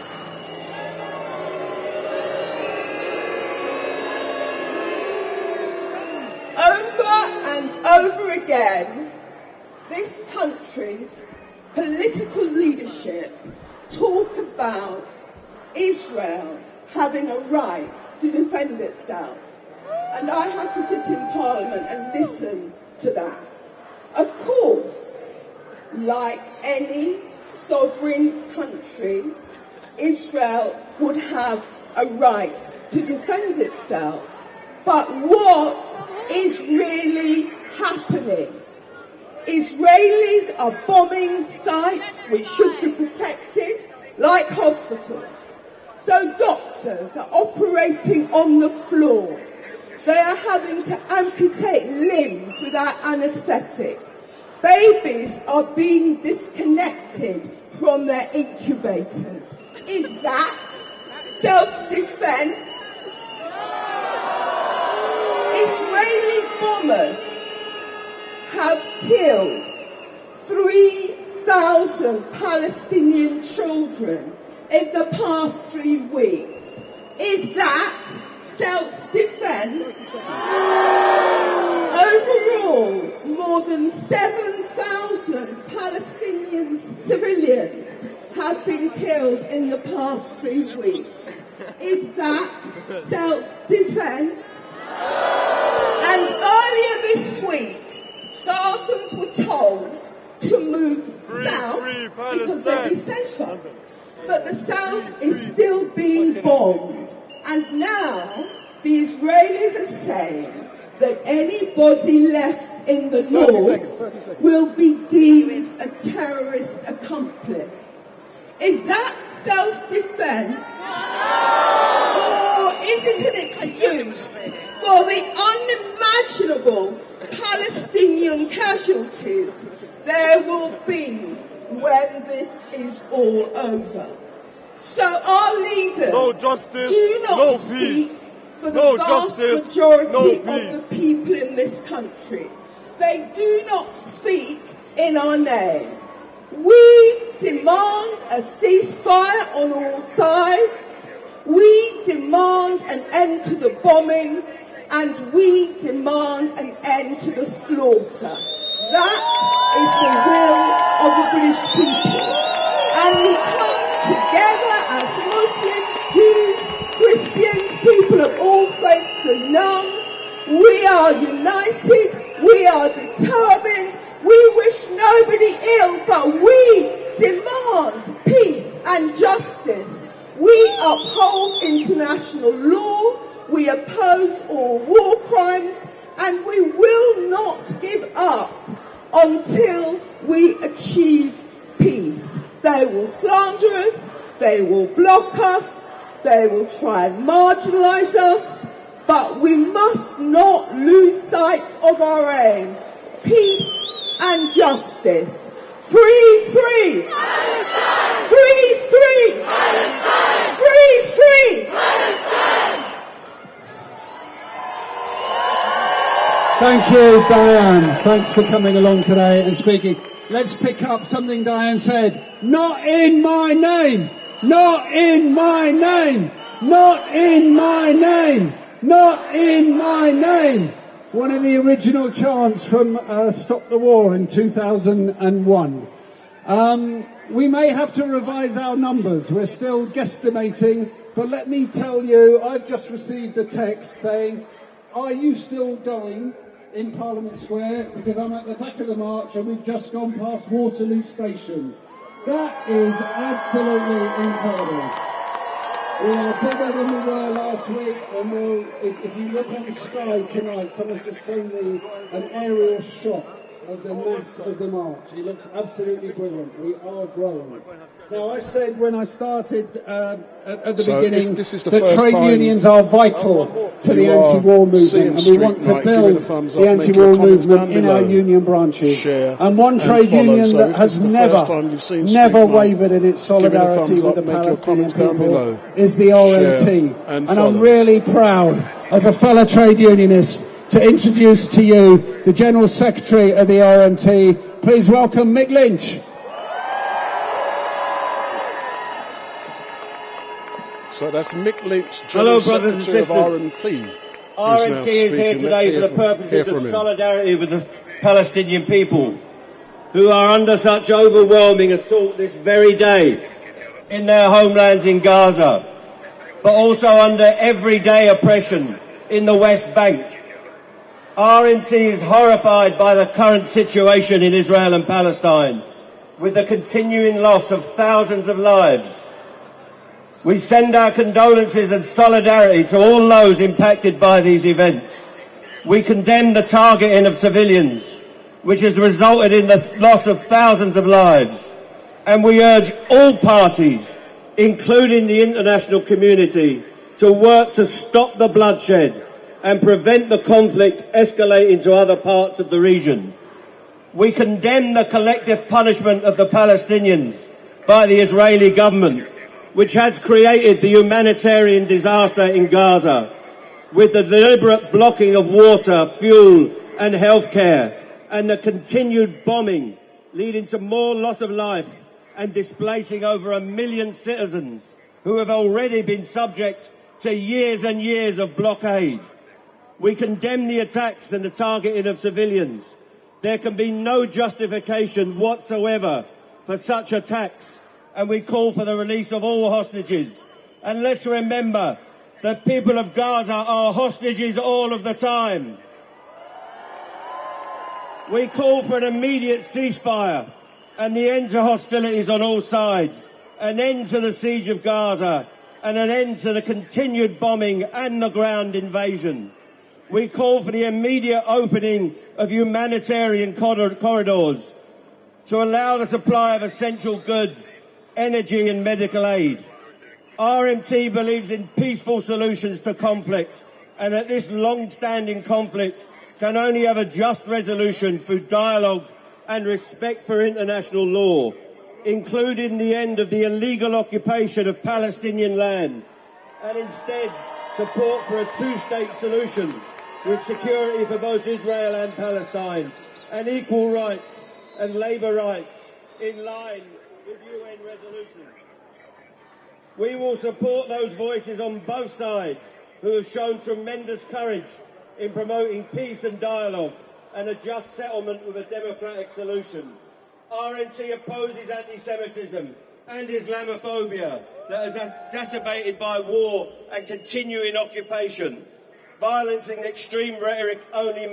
Over again, this country's political leadership talk about Israel having a right to defend itself. And I have to sit in Parliament and listen to that. Of course, like any sovereign country, Israel would have a right to defend itself. But what is really happening? Israelis are bombing sites which should be protected, like hospitals. So doctors are operating on the floor. They are having to amputate limbs without anaesthetic. Babies are being disconnected from their incubators. Is that self-defense? Israeli bombers have killed 3,000 Palestinian children in the past 3 weeks. Is that self-defense? Overall, more than 7,000 Palestinian civilians have been killed in the past 3 weeks. Is that self-defense? And earlier this week, Gazans were told to move south because they'd be safer. But the south is still being bombed. And now the Israelis are saying that anybody left in the north will be deemed a terrorist accomplice. Is that self-defense? Or is it an excuse for the unimaginable Palestinian casualties there will be when this is all over? So our leaders do not speak for the vast majority of the people in this country. They do not speak in our name. We demand a ceasefire on all sides. We demand an end to the bombing, and we demand an end to the slaughter. That is the will of the British people. And we come together as Muslims, Jews, Christians, people of all faiths and none. We are united, we are determined, we wish nobody ill, but we demand peace and justice. We uphold international law, we oppose all war crimes, and we will not give up until we achieve peace. They will slander us, they will block us, they will try and marginalise us, but we must not lose sight of our aim. Peace and justice. Free, free! Palestine! Free, free! Palestine! Free, free! Palestine! Thank you, Diane. Thanks for coming along today and speaking. Let's pick up something Diane said. Not in my name! Not in my name! Not in my name! Not in my name! One of the original chants from Stop the War in 2001. We may have to revise our numbers. We're still guesstimating. But let me tell you, I've just received a text saying, are you still going in Parliament Square? Because I'm at the back of the march and we've just gone past Waterloo Station. That is absolutely incredible. We are bigger than we were last week, and if you look on Sky tonight, someone's just shown me an aerial shot of the mass of the march. It looks absolutely brilliant. We are growing. Now, I said when I started at the beginning that trade unions are vital to the anti-war movement, and we want to build the anti-war movement in our union branches. And one trade union that has never wavered in its solidarity with the Palestinian people is the RMT. And I'm really proud, as a fellow trade unionist, to introduce to you the General Secretary of the RMT. Please welcome Mick Lynch. So that's Mick Lynch, General Secretary of RMT. RMT is here today for the purposes of solidarity with the Palestinian people, who are under such overwhelming assault this very day in their homelands in Gaza, but also under everyday oppression in the West Bank. RMT is horrified by the current situation in Israel and Palestine, with the continuing loss of thousands of lives. We send our condolences and solidarity to all those impacted by these events. We condemn the targeting of civilians, which has resulted in the loss of thousands of lives. And we urge all parties, including the international community, to work to stop the bloodshed and prevent the conflict escalating to other parts of the region. We condemn the collective punishment of the Palestinians by the Israeli government, which has created the humanitarian disaster in Gaza, with the deliberate blocking of water, fuel and healthcare, and the continued bombing, leading to more loss of life and displacing over 1 million citizens who have already been subject to years and years of blockade. We condemn the attacks and the targeting of civilians. There can be no justification whatsoever for such attacks, and we call for the release of all hostages. And let's remember that people of Gaza are hostages all of the time. We call for an immediate ceasefire and the end to hostilities on all sides, an end to the siege of Gaza, and an end to the continued bombing and the ground invasion. We call for the immediate opening of humanitarian corridors to allow the supply of essential goods, energy and medical aid. RMT believes in peaceful solutions to conflict, and that this long-standing conflict can only have a just resolution through dialogue and respect for international law, including the end of the illegal occupation of Palestinian land, and instead support for a two-state solution with security for both Israel and Palestine, and equal rights and labour rights in line with UN resolutions. We will support those voices on both sides who have shown tremendous courage in promoting peace and dialogue and a just settlement with a democratic solution. RNT opposes anti-Semitism and Islamophobia that is exacerbated by war and continuing occupation. Violence and extreme rhetoric only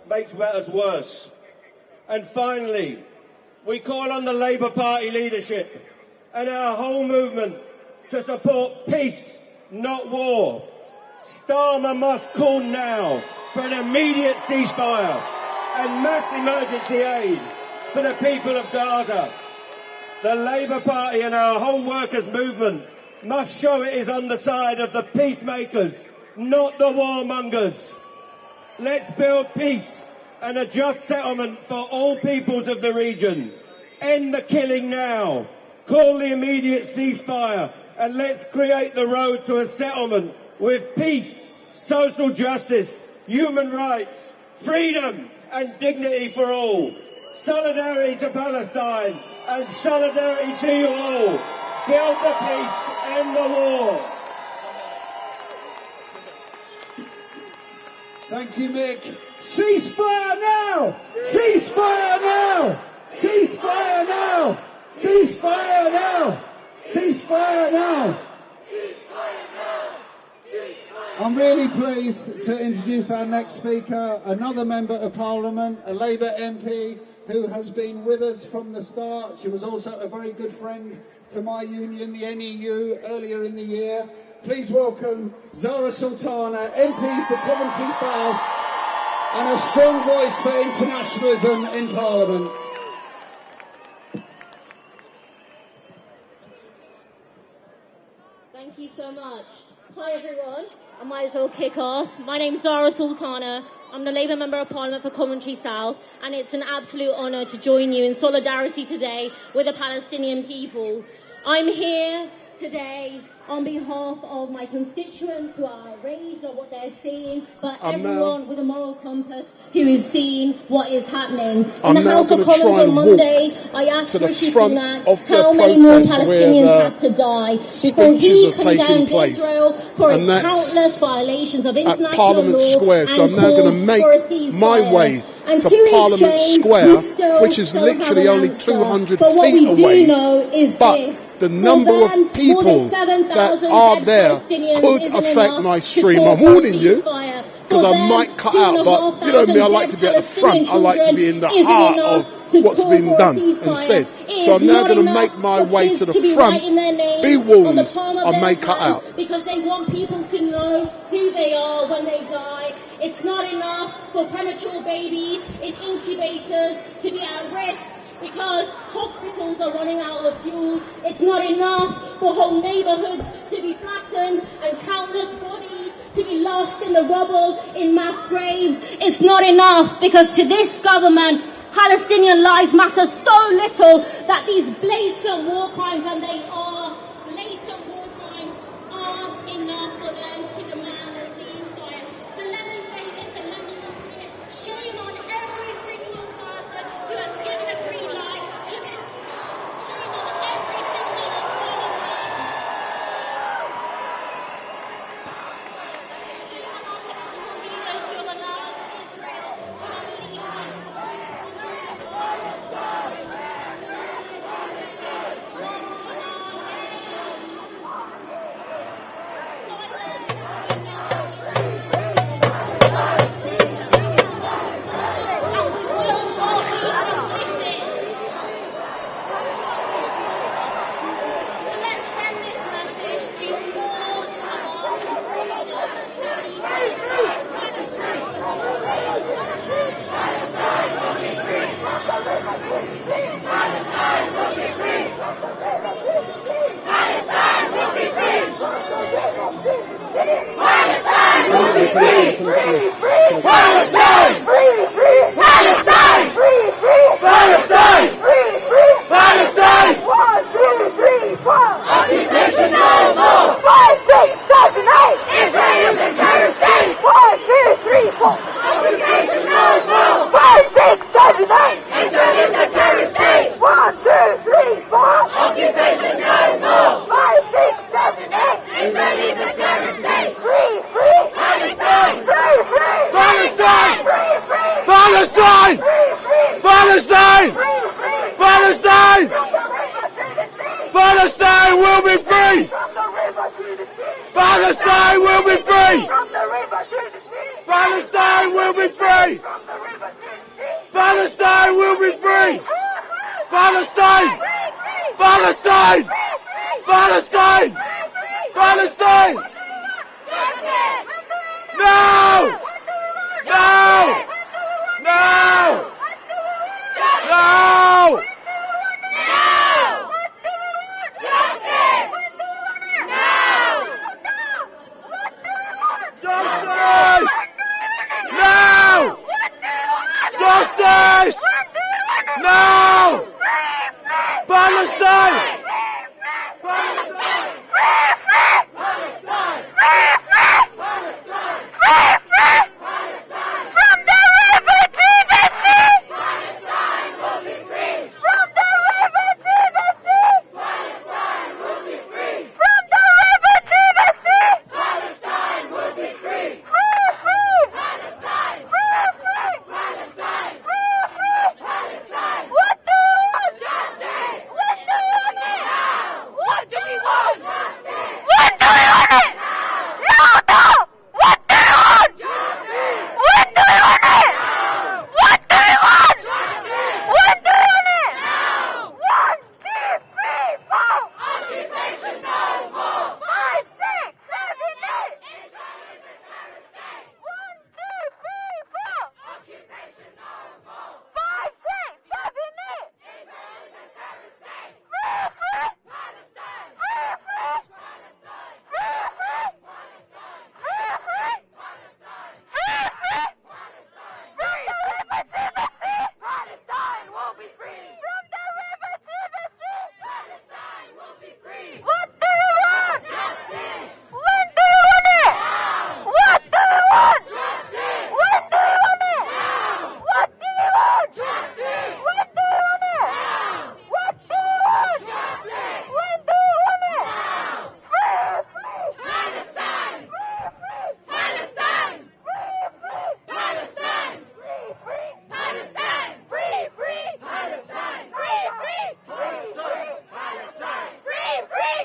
makes matters worse. And finally, we call on the Labour Party leadership and our whole movement to support peace, not war. Starmer must call now for an immediate ceasefire and mass emergency aid for the people of Gaza. The Labour Party and our whole workers' movement must show it is on the side of the peacemakers, not the warmongers. Let's build peace and a just settlement for all peoples of the region. End the killing now. Call the immediate ceasefire and let's create the road to a settlement with peace, social justice, human rights, freedom and dignity for all. Solidarity to Palestine and solidarity to you all. Build the peace, end the war. Thank you, Mick. Ceasefire now! Ceasefire now! Ceasefire now! Ceasefire now! Ceasefire now! I'm really pleased to introduce our next speaker, another Member of Parliament, a Labour MP who has been with us from the start. She was also a very good friend to my union, the NEU, earlier in the year. Please welcome Zara Sultana, MP for Coventry South, and a strong voice for internationalism in Parliament. Thank you so much. Hi everyone, I might as well kick off. My name's Zara Sultana. I'm the Labour Member of Parliament for Coventry South, and it's an absolute honour to join you in solidarity today with the Palestinian people. I'm here today on behalf of my constituents who are outraged at what they're seeing, but everyone with a moral compass who is seeing what is happening. In the House of Commons on Monday, I asked Rishi Sunak how many more Palestinians had to die before he condemned Israel for its countless violations of international Parliament law Square. So I'm and now going to called for a make my ceasefire. way And to Parliament Square, which is literally only 200 feet away. But the number of people that are there could affect my stream. I'm warning you, because I might cut out, but you know me, I like to be at the front. I like to be in the heart of what's been done and said. So I'm now going to make my way to the front. Be warned, I may cut out. Because they want people to know who they are when they die. It's not enough for premature babies in incubators to be at risk because hospitals are running out of fuel. It's not enough for whole neighbourhoods to be flattened and countless bodies to be lost in the rubble in mass graves. It's not enough because to this government, Palestinian lives matter so little that these blatant war crimes, and they are blatant war crimes, aren't enough for them to demand a ceasefire. So let me say this and let me be clear. Shame on every single person who has given a green light to this. Shame on every single one of them. Shame on our political leaders who have allowed Israel to unleash this war. Palestine! Palestine will be free! Palestine will be free! Palestine will be free! Palestine! Palestine! Palestine! Palestine! No! No! No! No! Justice! No! Palestine! Palestine! Palestine! From the river to the sea! Palestine will be free! From the river to the sea! Palestine will be free! From the river to the sea! Palestine will be free! Palestine! Palestine! Palestine! What do we want? Justice! What do we want now? What do we want? Justice! What do we want it? No, no! What do we want? Justice! What do we want it? What do we want? Justice! What do we want it? Now! 1, 2, 3, 4! Occupation no more! 5, 6, 7, 8! Israel is a terrorist state! 1, 2, 3, 4! Occupation no more! 5, 6, 7, 8! Israel is a terrorist state! Free, free! Palestine! Free, free! Palestine! Free, free! Palestine! Free, free! Palestine! Free, free! Palestine! From the river to the sea! Palestine will be free! From the river to the sea! Palestine will be free! What do you want? Justice! When do you want it? Now! What do you want? Justice! When do you want it? Now! What do you want? Justice! When do you want it? Now! What do you want? Justice! When do you want it? Now! Free, free! Palestine! Free, free! Palestine! Free, free! Palestine! Free, free! Palestine! Free, free! Palestine! Free, free! Palestine! Palestine! Free, free!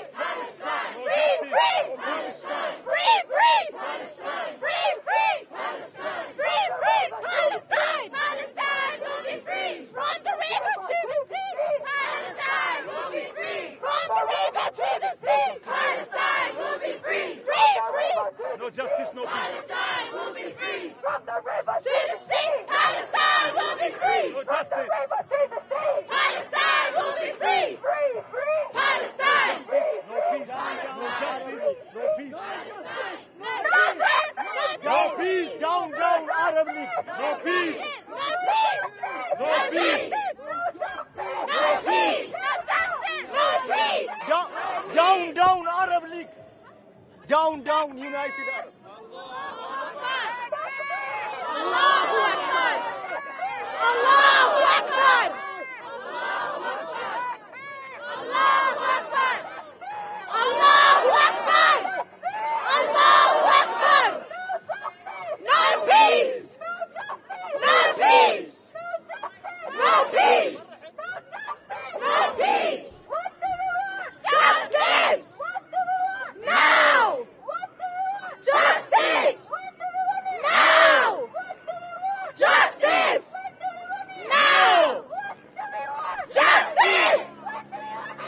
Palestine! Free, free! Palestine! Free, free! Palestine! Free, free! Palestine! Free, free! Palestine! Palestine will be free! From the river to the sea! Palestine will be free! From the river to the sea! Palestine will be free! Free, free! No justice, no peace. Palestine will be free! From the river to the sea! Palestine will be free! No justice. River to the sea! Palestine will be free! Free, free! Palestine! No peace. No justice. No peace. No peace! Down, down, Arab League! No peace. No peace! No peace! No peace! No peace! Down, down, Arab League! Down, down, United Arab! Allahu Akbar! Allahu Akbar! Allahu Akbar! Allahu Akbar! Allahu Akbar! No peace! No peace! No peace! No peace! Justice! Now! Justice! Now! Justice! Now! Justice!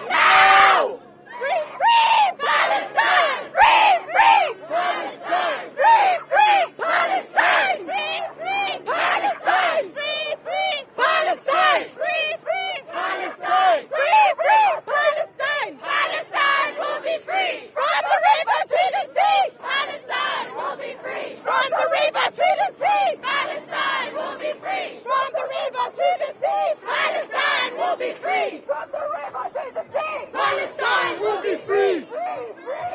Now! Free, free Palestine! Free, free Palestine! Free, free Palestine! Free, free Palestine! Free, free Palestine! Free, free Palestine! Free, free Palestine! Palestine will be free! From the river to the sea! Palestine will be free! From the river to the sea! Palestine will be free! From the river to the sea! Palestine will be free! From the river to the sea! Palestine will be free!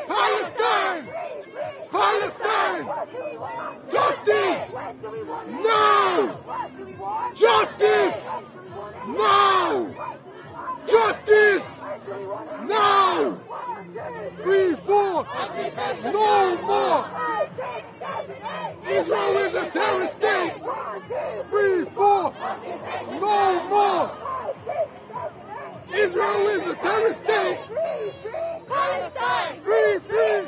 Palestine! Palestine! Justice! No! Justice! No! Justice! No! Free for! No more! Israel is a terrorist state! Free for! No more! Israel is a terrorist state! Palestine! Free, free!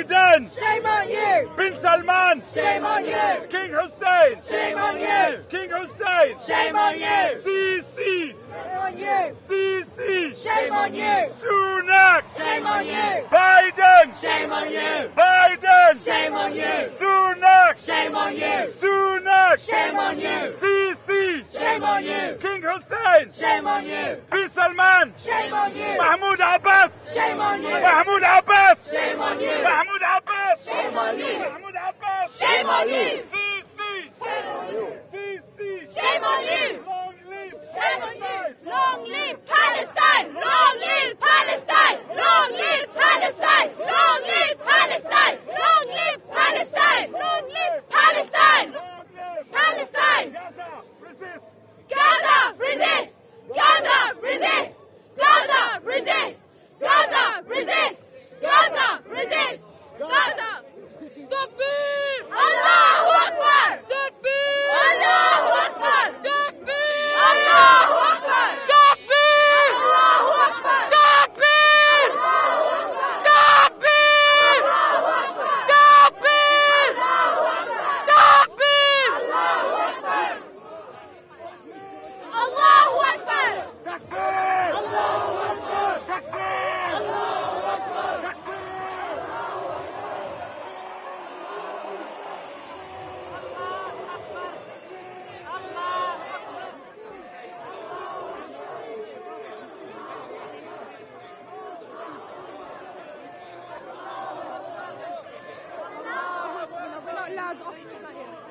Shame on you! Bin Salman! Shame on you! King Hussein! Shame on you! King Hussein! Shame on you! Sisi! Shame on you! Sisi! Shame on you! Sunak! Shame on you! Biden! Shame on you! Biden! Shame on you! Sunak! Shame on you! Sunak! Shame on you! Sisi! Shame on you! King Hussein! Shame on you! Bin Salman! Shame on you! Mahmoud Abbas! Shame on you! Mahmoud Abbas! Shame on you! Mahmoud Abbas! Shame on you! Mahmoud Abbas! Shame on you! Sisi! Sisi! Shame on you! Long live Shame on you! Palestine! Long live Palestine! Long live Palestine! Long live Palestine! Long live Palestine! Long live Palestine! Long live Palestine! Palestine! Gaza, Gaza, resist! resist! Gaza, resist! Gaza, resist! Gaza, resist! Gaza, resist! Gaza! Takbir! Allahu Akbar! Takbir! Allahu Akbar! Takbir! Allahu Akbar! Takbir! Allahu Akbar! Takbir! Allahu Akbar! Takbir! Allahu Akbar! Takbir! Allahu Akbar! Takbir! Allahu Akbar! Allahu Akbar! Takbir! Allahu Akbar! Takbir! Allahu Akbar! We're not allowed officers like here.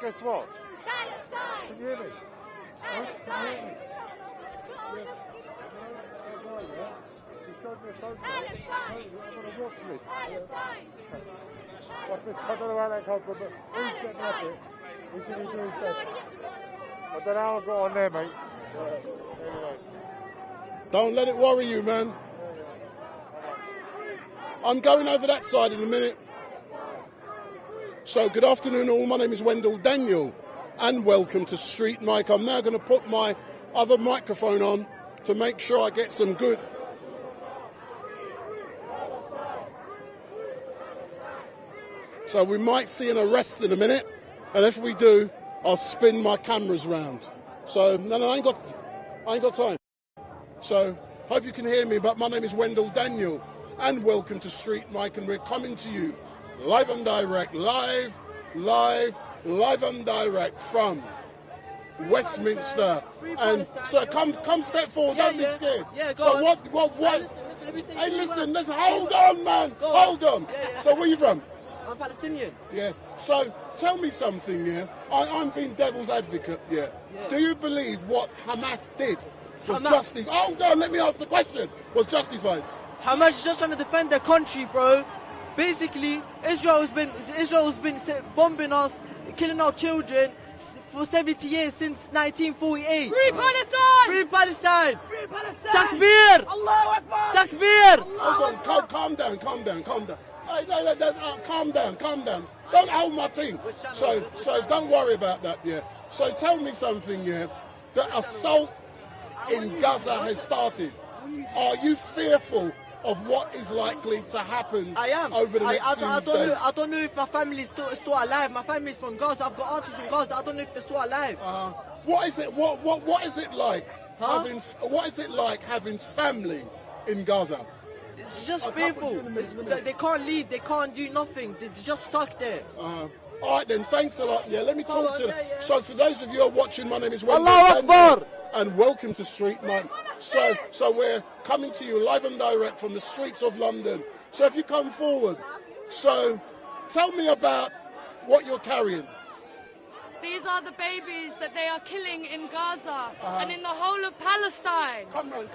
Guess what? Palestine! Can you hear me? Palestine! You showed me a photo. Palestine! I'm on a watch list. Palestine! Watch this. I don't know how that comes from, but who's getting off it? Who can you do his best? I don't know how I got on there, mate. Anyway. Don't let it worry you, man. I'm going over that side in a minute. So, good afternoon all. My name is Wendell Daniel and welcome to Street Mic. I'm now going to put my other microphone on to make sure I get some good. So we might see an arrest in a minute, and if we do, I'll spin my cameras round. So, no, I ain't got time. So, hope you can hear me, but my name is Wendell Daniel and welcome to Street Mic, and we're coming to you live and direct, live and direct from Westminster. And so come step forward, don't be scared. Yeah, go so on. what? Hey, listen, hold on, man, hold on. So where are you from? I'm Palestinian. Yeah. So tell me something, yeah. I'm being devil's advocate, yeah. Do you believe what Hamas did was justified? Hold on, let me ask the question. Was justified? Hamas is just trying to defend their country, bro. Basically, Israel has been bombing us, killing our children for 70 years since 1948. Free Palestine! Free Palestine! Free Palestine! Takbir! Allahu Akbar! Takbir! Hold on, calm down. Hey, no, calm down. Don't hold my team. So don't worry about that, yeah. So tell me something, yeah. The assault in Gaza has started. Are you fearful of what is likely to happen over the next few days? I don't know if my family is still alive. My family is from Gaza. I've got aunties in Gaza. I don't know if they're still alive. What is it? What is it like? Huh? What is it like having family in Gaza? It's just people. They can't leave. They can't do nothing. They're just stuck there. All right then, thanks a lot. Yeah, let me talk to them. So for those of you who are watching, my name is Wendell Allahu Akbar, and welcome to Street Night. So we're coming to you live and direct from the streets of London. So if you come forward, so tell me about what you're carrying. These are the babies that they are killing in Gaza and in the whole of Palestine. Come on.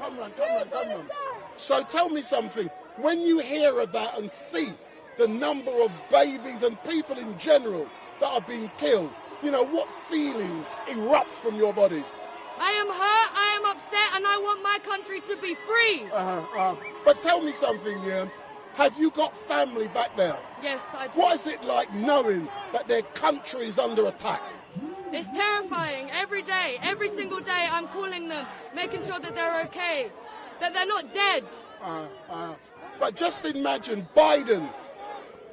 So tell me something. When you hear about and see the number of babies and people in general that are being killed, you know, what feelings erupt from your bodies? I am hurt, I am upset, and I want my country to be free. But tell me something, yeah. Have you got family back there? Yes, I do. What is it like knowing that their country is under attack? It's terrifying. Every day, every single day, I'm calling them, making sure that they're okay, that they're not dead. But just imagine Biden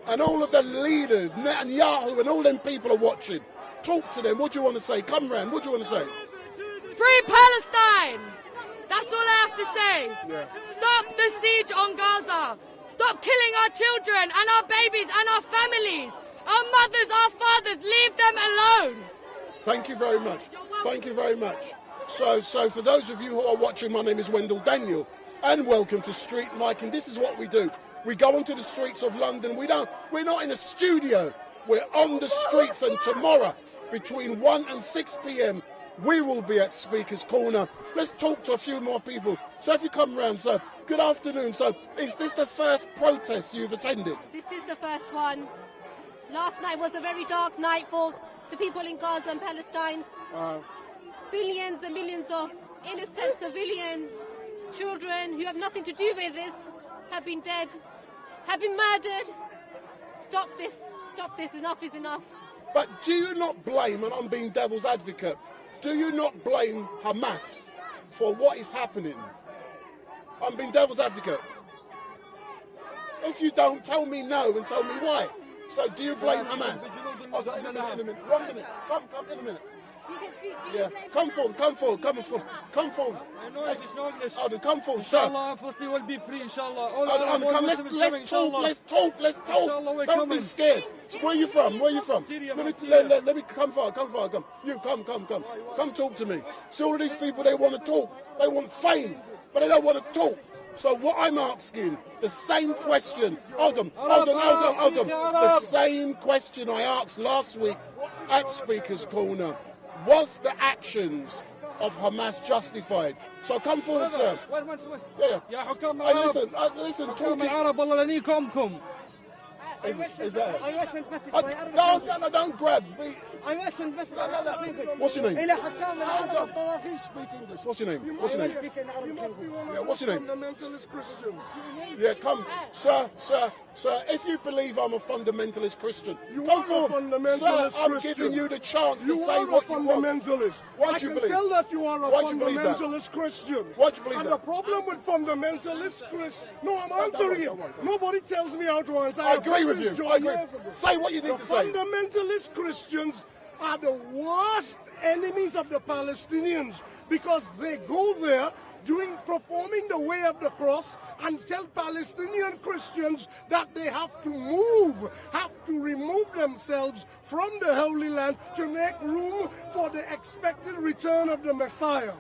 and all of the leaders, Netanyahu and all them people are watching. Talk to them. What do you want to say? Come round. What do you want to say? Free Palestine! That's all I have to say. Yeah. Stop the siege on Gaza. Stop killing our children and our babies and our families. Our mothers, our fathers, leave them alone. Thank you very much. Thank you very much. So for those of you who are watching, my name is Wendell Daniel, and welcome to Street Mike. And this is what we do. We go onto the streets of London. We're not in a studio. We're on the streets, and tomorrow, between 1 and 6 p.m., we will be at Speaker's Corner. Let's talk to a few more people. So if you come round, so good afternoon. So is this the first protest you've attended? This is the first one. Last night was a very dark night for the people in Gaza and Palestine. Billions and millions of innocent civilians, children who have nothing to do with this, have been dead, have been murdered. Stop this, enough is enough. But do you not blame, and I'm being devil's advocate, do you not blame Hamas for what is happening? I'm being devil's advocate. If you don't, tell me no and tell me why. So do you blame Hamas? In a minute. 1 minute. Come in a minute. Yeah, come forward. Come forward. I know it is no English. Come forward, sir. Inshallah, FFC will be free, inshallah. Let's talk. Don't be scared. Where are you from? Let me come forward. Come. You come. Come talk to me. See all of these people, they want to talk. They want fame, but they don't want to talk. So what I'm asking, the same question, hold on. The same question I asked last week at Speaker's Corner. Was the actions of Hamas justified? So come forward, sir. Yeah. Hey, listen, talking. Is that? No, don't grab. What's your name? Speak English. What's your name? Yeah, what's your name? Fundamentalist Christians. Yeah, come. Sir, if you believe I'm a fundamentalist Christian, come forward. Sir, I'm giving you the chance to say what you want. Why do you believe? I can tell that you are a fundamentalist Christian. Why do you believe that? And the problem with fundamentalist Christians... No, I'm answering it. Nobody tells me how to answer. I agree with you. Say what you need to say. The fundamentalist Christians are the worst enemies of the Palestinians because they go there performing the way of the cross and tell Palestinian Christians that they have to remove themselves from the Holy Land to make room for the expected return of the Messiah.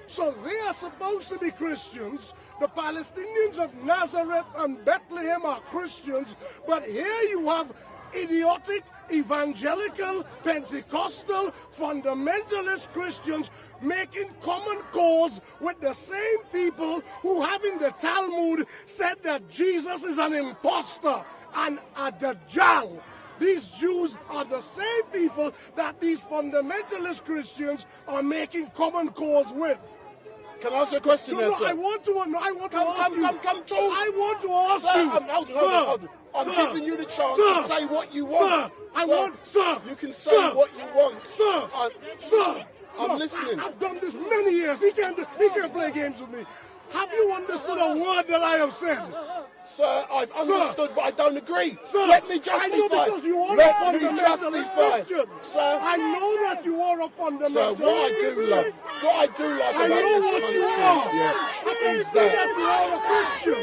So they are supposed to be Christians. The Palestinians of Nazareth and Bethlehem are Christians, but here you have idiotic, evangelical, Pentecostal, fundamentalist Christians making common cause with the same people who have in the Talmud said that Jesus is an imposter and a Dajjal. These Jews are the same people that these fundamentalist Christians are making common cause with. Can I ask a question then, sir? I want to ask you. Hold on. I'm giving you the chance to say what you want. You can say what you want. I'm listening. I've done this many years. He can't play games with me. Have you understood a word that I have said? Sir, I've understood, but I don't agree. Sir, let me justify. I know because you are let a me justify. Christian. Sir, I know that you are a fundamentalist. Sir, what I do love about this country is that... You are a Christian.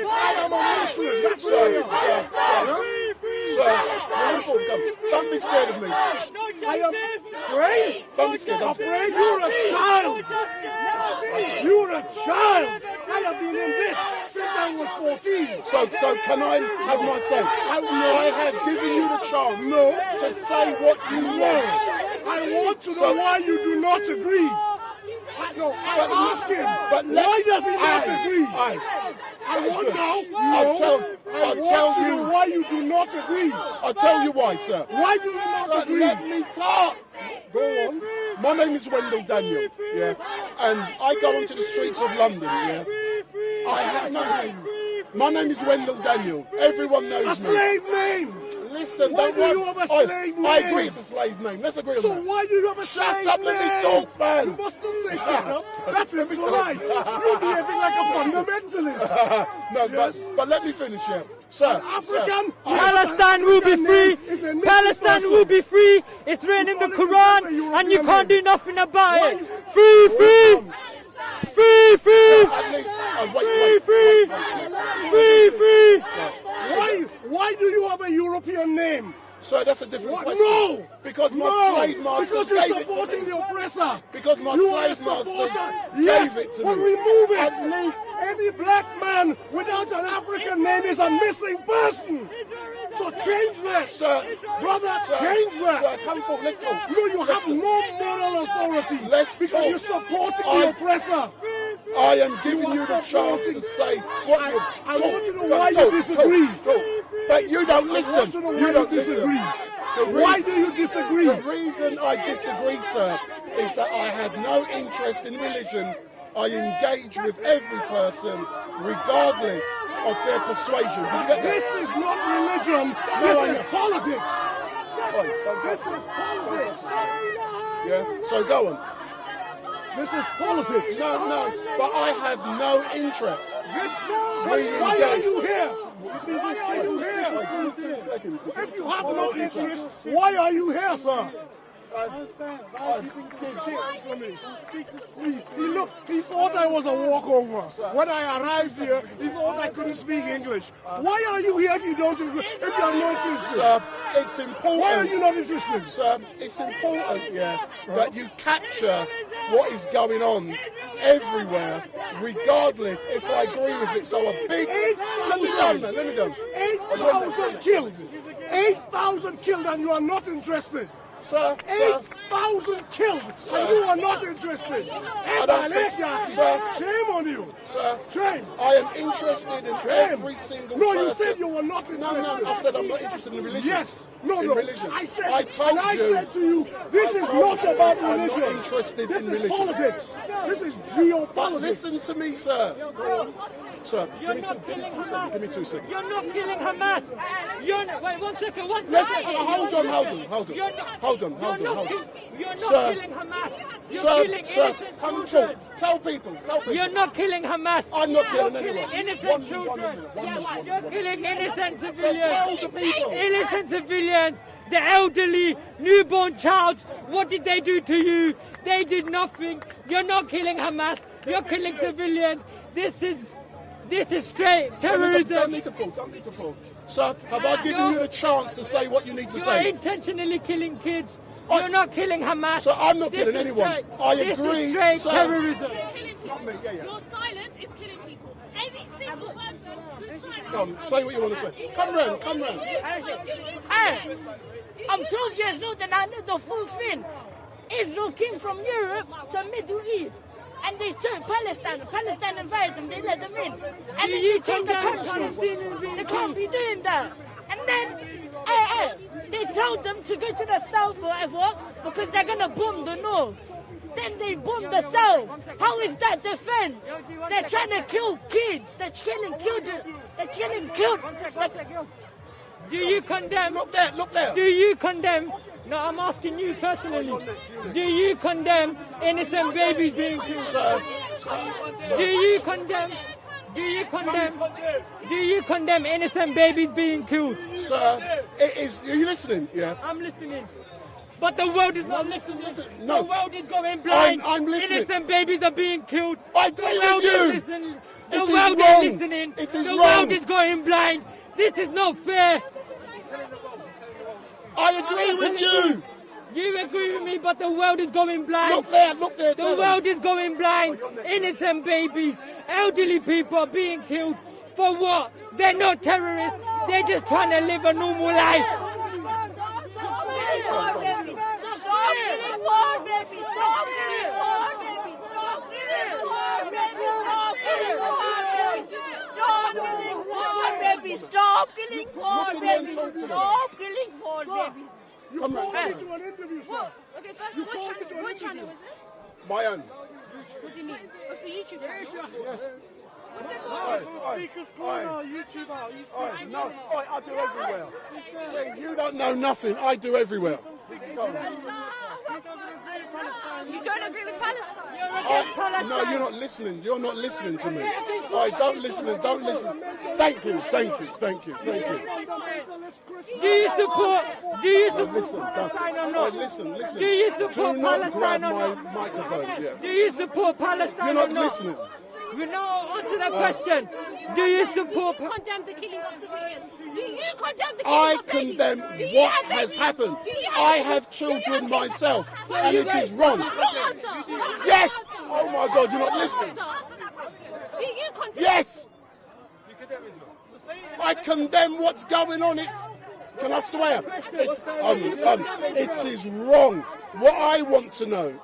I am a Muslim. That's what I am. Sir, don't be scared of me. I am afraid. Don't be scared. Afraid? You're a child. You're a child. I have been in this since I was 14. So can I have my say? I have given you the chance to say what you want. I want to know why you do not agree. I ask him, why does he not agree? I want to know. I'll tell you why you do not agree. I'll tell you why, sir. Why do you not agree? Let me talk. Go on. My name is Wendell Daniel, yeah, and I go onto the streets of London, yeah. I have no name. My name is Wendell Daniel. Everyone knows me. A slave name. Listen, why do you have a slave name? I agree it's a slave name. Let's agree on that. So why do you have a slave name? Shut up, let me talk, man. You must not say shut up. That's impolite. You're behaving like a fundamentalist. No, but let me finish here. Sir, African. Palestine will be free. Palestine will be free. It's written in the Quran, and you can't do nothing about it. Free, free. Free, free. At least, wait. Why do you have a European name? So that's a different question. No! Because my slave masters gave it to me. Because you're supporting the oppressor. Because my slave masters gave it to me. Remove it. At least any black man without an African name is a missing person. So change that. Sir, brother, change that. Sir, come forward, let's talk. No, you have no moral authority. Because you're supporting the oppressor. I am giving you the chance to say what you... I want to know why you disagree. But you don't listen. You don't disagree. Why do you disagree? The reason I disagree, sir, is that I have no interest in religion. I engage with every person, regardless of their persuasion. This is not religion. This is politics. This is politics. Yeah. So go on. This is politics. No, but I have no interest. Why are you here? Why are you here? 2 seconds. If you have no interest, why are you here, sir? He thought I was a walkover. When I arrived here, he thought I couldn't speak English. Why are you here if you don't agree? If you are not interested? Sir, it's important. Why are you not interested? Sir, it's important, that you capture what is going on everywhere, regardless if I agree with it. So a big... Let me done. 8,000 killed. 8,000 killed and you are not interested. Sir, 8,000 killed and you are not interested. Shame on you. Sir, shame. I am interested in every single person. No, you said you were not interested. No, I said I'm not interested in religion. Yes. Religion. I said to you, this is not about religion. I'm not interested in religion. This is politics. This is geopolitics. But listen to me, sir. Sir, give me 2 seconds. You're not killing Hamas. Wait, 1 second. Hold on. You're not killing Hamas. You're killing innocent children. Tell people. You're not killing Hamas. I'm not killing anyone. Innocent children. You're killing innocent civilians. So tell the people. Innocent civilians. The elderly, newborn child. What did they do to you? They did nothing. You're not killing Hamas. You're killing civilians. This is straight terrorism. Don't need to pull. Sir, have I given you the chance to say what you need to say? You're intentionally killing kids. You're not killing Hamas. So I'm not killing anyone. I agree. This is straight terrorism. Not me, yeah. Your silence is killing people. Any single person who's silent. Come, say what you want to say. Come round. Hey, I'm 12 years old and I know the full thing. Israel came from Europe to Middle East. And they took Palestine. Palestine invited them. They let them in. And then they take the country. They can't be doing that. And then they told them to go to the south or whatever because they're going to bomb the north. Then they bomb the south. How is that defense? They're trying to kill kids. They're killing children. They're killing children. Do you condemn? Look there. Do you condemn? No, I'm asking you personally. Do you condemn innocent babies being killed? Do you condemn innocent babies being killed? Sir, it is. Are you listening? Yeah. I'm listening. but the world is not listening. No. The world is going blind. I'm listening. Innocent babies are being killed. I agree with you. The world is listening. The world is going blind. This is not fair. I agree with you. You agree with me, but the world is going blind. Look there. The world is going blind. Innocent babies, elderly people are being killed. For what? They're not terrorists. They're just trying to live a normal life. Stop killing poor babies. Stop killing poor babies. Stop killing poor babies. Stop killing poor babies. Stop killing poor babies. Stop killing poor babies. Stop killing poor babies. You called me to an interview, sir. Okay, first, what channel is this? My own. What do you mean? It's a YouTube channel? Yes. Speaker's Corner, YouTuber. No, I do everywhere. See, you don't know nothing. I do everywhere. You don't agree with Palestine? No, you're not listening. You're not listening to me. Don't listen. Don't listen. Thank you. Do you support listen, Palestine or not? Listen. Do you support Do not Palestine grab or my not? microphone. Yeah. Do you support Palestine You're not or not? listening. We now answer that question. Do you support? Do you condemn the killing of civilians? Do you condemn the killing I of babies? condemn Do you what have has babies? happened. Do you I babies? have Do you children kids? myself, So and you it is rape- wrong. What answer? What Yes. answer? Oh my God, you're not listening. Do you condemn? Yes. I condemn what's going on. Can I swear? It is wrong. What I want to know,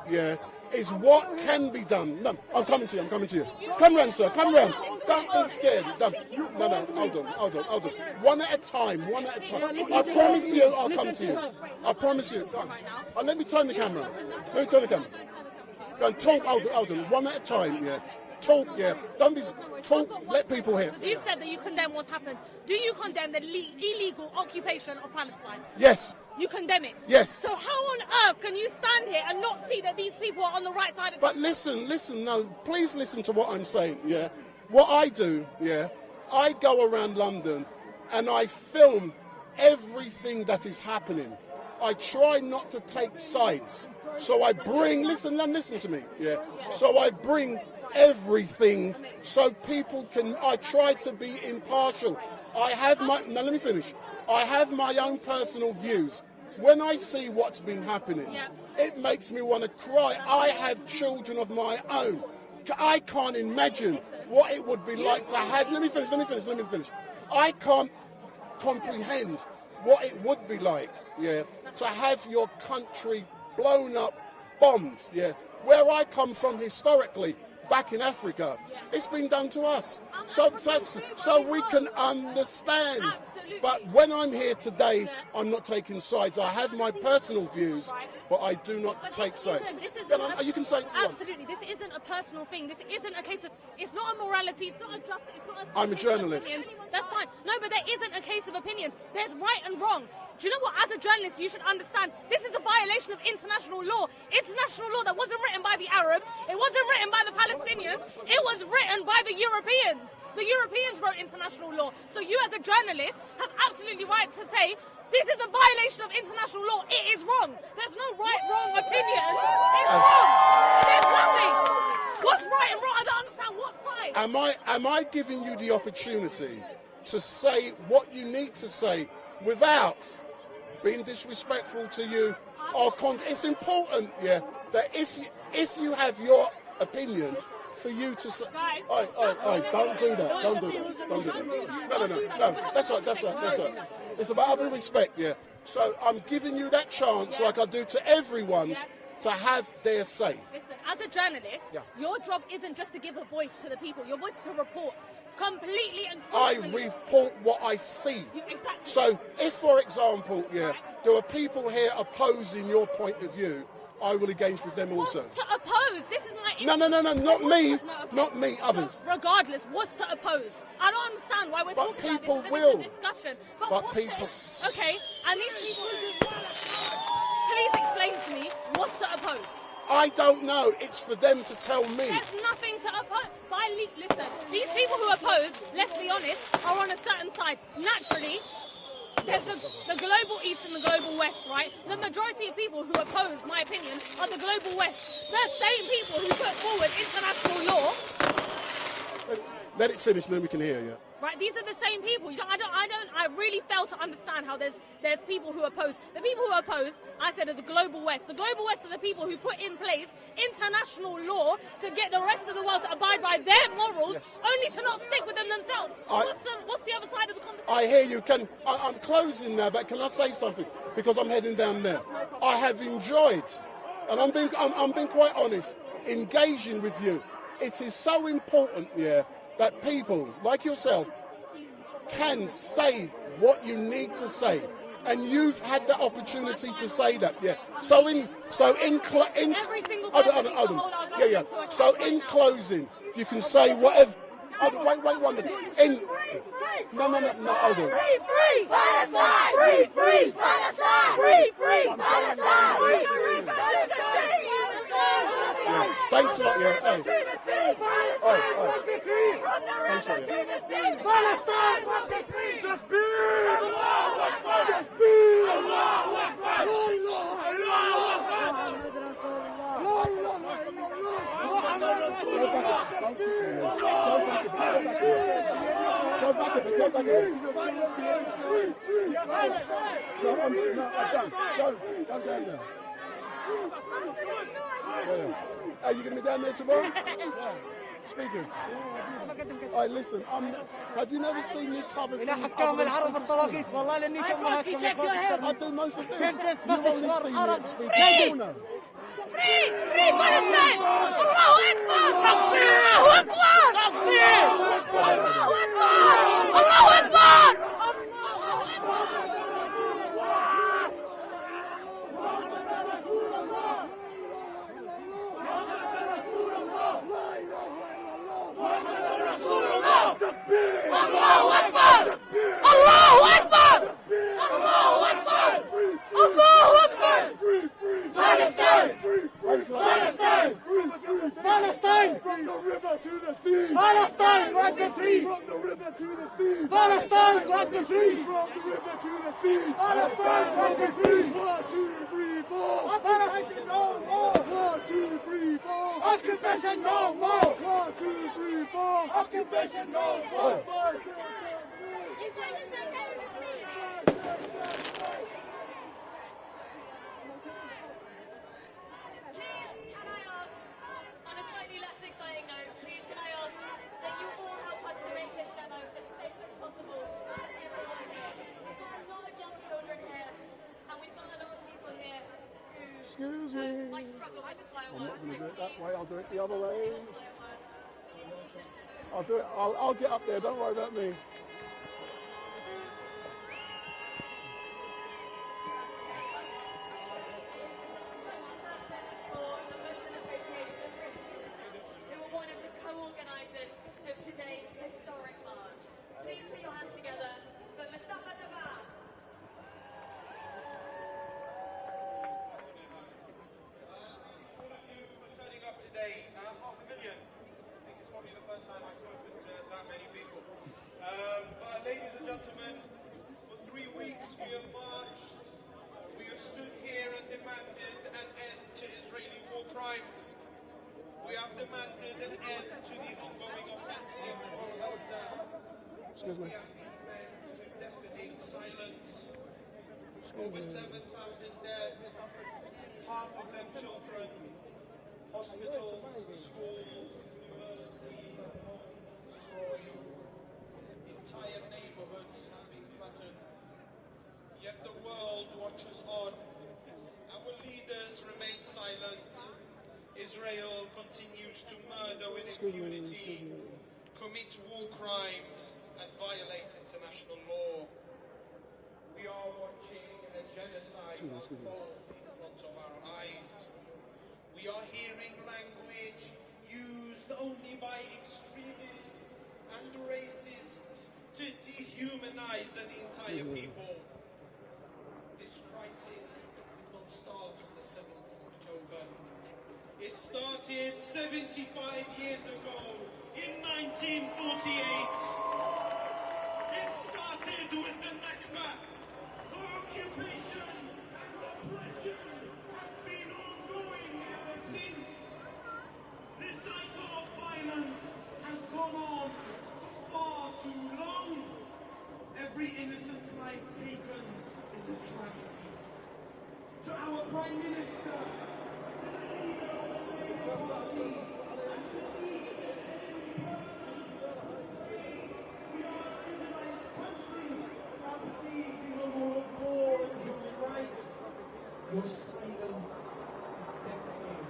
is what can be done. No, I'm coming to you. Come round, sir. Come round. Don't be scared. No, hold on. One at a time. I promise you I'll come to you. I promise you. Let me turn the camera. Go and talk. Hold on. One at a time, Talk, Don't be... Talk, let people hear. You've said that you condemn what's happened. Do you condemn the illegal occupation of Palestine? Yes. You condemn it? Yes. So how on earth can you stand here and not see that these people are on the right side of But listen, no, please listen to what I'm saying, What I do, I go around London and I film everything that is happening. I try not to take sides. So I bring, listen to me, So I bring everything so people can, I try to be impartial. Now let me finish. I have my own personal views. When I see what's been happening, it makes me want to cry. I have children of my own. I can't imagine what it would be like to have, let me finish. I can't comprehend what it would be like, to have your country blown up, bombed, Where I come from historically, back in Africa, it's been done to us. So we can understand. But when I'm here today, I'm not taking sides. I have my personal views, but I do not take sides. You can say absolutely. This isn't a personal thing. This isn't a case of. It's not a morality. It's not a justice. It's not a I'm a journalist. That's fine. No, but there isn't a case of opinions. There's right and wrong. Do you know what? As a journalist, you should understand this is a violation of international law. International law that wasn't written by the Arabs. It wasn't written by the Palestinians. It was written by the Europeans. The Europeans wrote international law. So you as a journalist have absolutely right to say this is a violation of international law. It is wrong. There's no right, wrong opinion. It's wrong. There's nothing. What's right and wrong? I don't understand what side. Am I giving you the opportunity to say what you need to say without being disrespectful to you? It's important, that if you have your opinion, for you to say, don't do that. No, that's right. It's about having respect, So I'm giving you that chance, like I do to everyone, to have their say. Listen, as a journalist, your job isn't just to give a voice to the people. Your voice is to report completely and truthfully. I report what I see. Exactly. So if, for example, there are people here opposing your point of view, I will engage with them also. What's to oppose? This is my... No, not me. Not me, others. Regardless, what's to oppose? I don't understand why we're talking about this. But people will. Discussion. But people... Okay, and these people... Please explain to me what's to oppose. I don't know. It's for them to tell me. There's nothing to oppose. Listen, these people who oppose, let's be honest, are on a certain side. Naturally, There's the global east and the global west, right? The majority of people who oppose my opinion are the global west. The same people who put forward international law. Let it finish, then we can hear you. Right, these are the same people. I really fail to understand how there's people who oppose. The people who oppose, I said, are the global west. The global west are the people who put in place international law to get the rest of the world to abide by their morals, only to not stick with them themselves. So what's the other side of the conversation? I hear you. I'm closing now, but can I say something? Because I'm heading down there. I have enjoyed, and I'm being quite honest, engaging with you. It is so important, that people like yourself can say what you need to say, and you've had the opportunity to say that. So in closing, you can say whatever. Wait, one minute. No, hold on. Free Palestine! Free Palestine! Free Palestine! Free Palestine! Thanks a lot, Hey. Thanks a lot, Palestine will be free! Just be! Allahu Akbar! Just be! Allahu Akbar! Allahu Akbar! Go back a bit. No, don't down there. Are you going to be down there tomorrow? Speakers. All right, listen. Have you never seen me cover things? I do most of this. You only see me speak in the corner. Free Palestine! Allahu Akbar! Allahu Akbar! Allahu Akbar! Allahu Akbar! Allahu Akbar! Allahu Akbar! Allahu Akbar! Allahu Akbar! Palestine! Palestine! Palestine! From the river to the sea! Palestine, rock the free! From the river to the sea! Palestine, rock the free! From the river to the sea! Palestine, rock the free! 1, 2, 3, 4! Occupation no more! 1, 2, 3, 4! Occupation no more! 1, 2, 3, 4! Occupation no more! Excuse me. I'm not going to do it that way. I'll do it the other way. I'll do it. I'll get up there. Don't worry about me. Excuse me. Deafening silence. Over 7,000 dead. Half of them children. Hospitals, schools, universities, destroyed. Entire neighborhoods have been flattened. Yet the world watches on. Our leaders remain silent. Israel continues to murder with impunity, commit war crimes, and violate international law. We are watching a genocide unfold in front of our eyes. We are hearing language used only by extremists and racists to dehumanize an entire people. This crisis did not start on the 7th of October. It started 75 years ago, in 1948. It started with the Nakba, every innocent life taken is a tragedy. To our Prime Minister, to the leader of the Labour Party, and to each and every person, we are a civilized country and please in the rule of law and human rights. Your silence is deafening.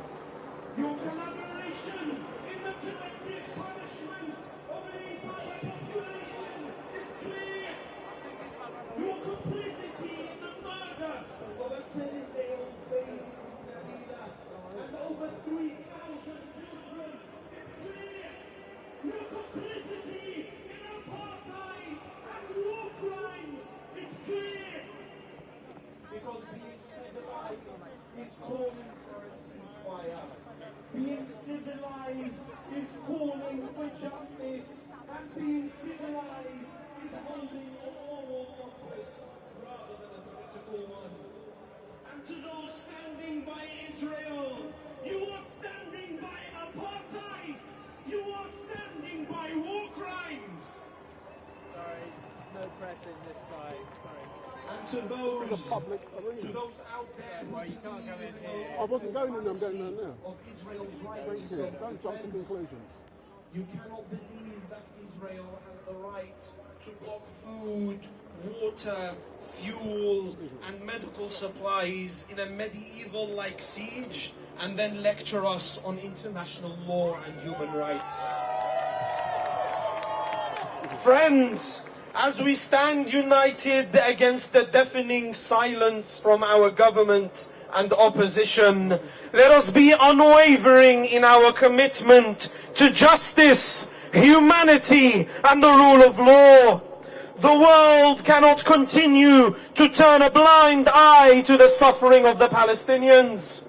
Your collaboration in the collective punishment of an entire population is clear. Your complicity in the murder of a 7-day-old baby and over 3,000 children is clear. Your complicity in apartheid and war crimes is clear. Because being civilized is calling for a ceasefire. Being civilized is calling for justice. And being civilized is holding a moral compass rather than a political one. And to those standing by Israel, you are standing by apartheid. You are standing by war crimes. Sorry, there's no press in this side. Sorry. And to those, this is a public arena. To those out there who well, you can't come in here. I wasn't going in there, I'm going there now. Of Israel's right Thank to you. Don't jump to conclusions. You cannot believe that Israel has the right to block food, water, fuel, and medical supplies in a medieval-like siege and then lecture us on international law and human rights. Friends, as we stand united against the deafening silence from our government and opposition, let us be unwavering in our commitment to justice, humanity, and the rule of law. The world cannot continue to turn a blind eye to the suffering of the Palestinians.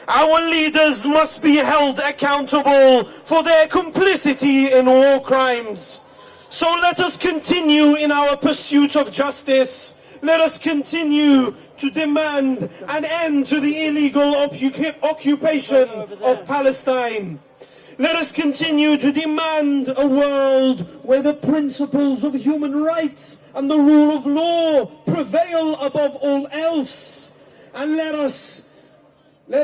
Our leaders must be held accountable for their complicity in war crimes. So let us continue in our pursuit of justice. Let us continue to demand an end to the illegal occupation of Palestine. Let us continue to demand a world where the principles of human rights and the rule of law prevail above all else. And let us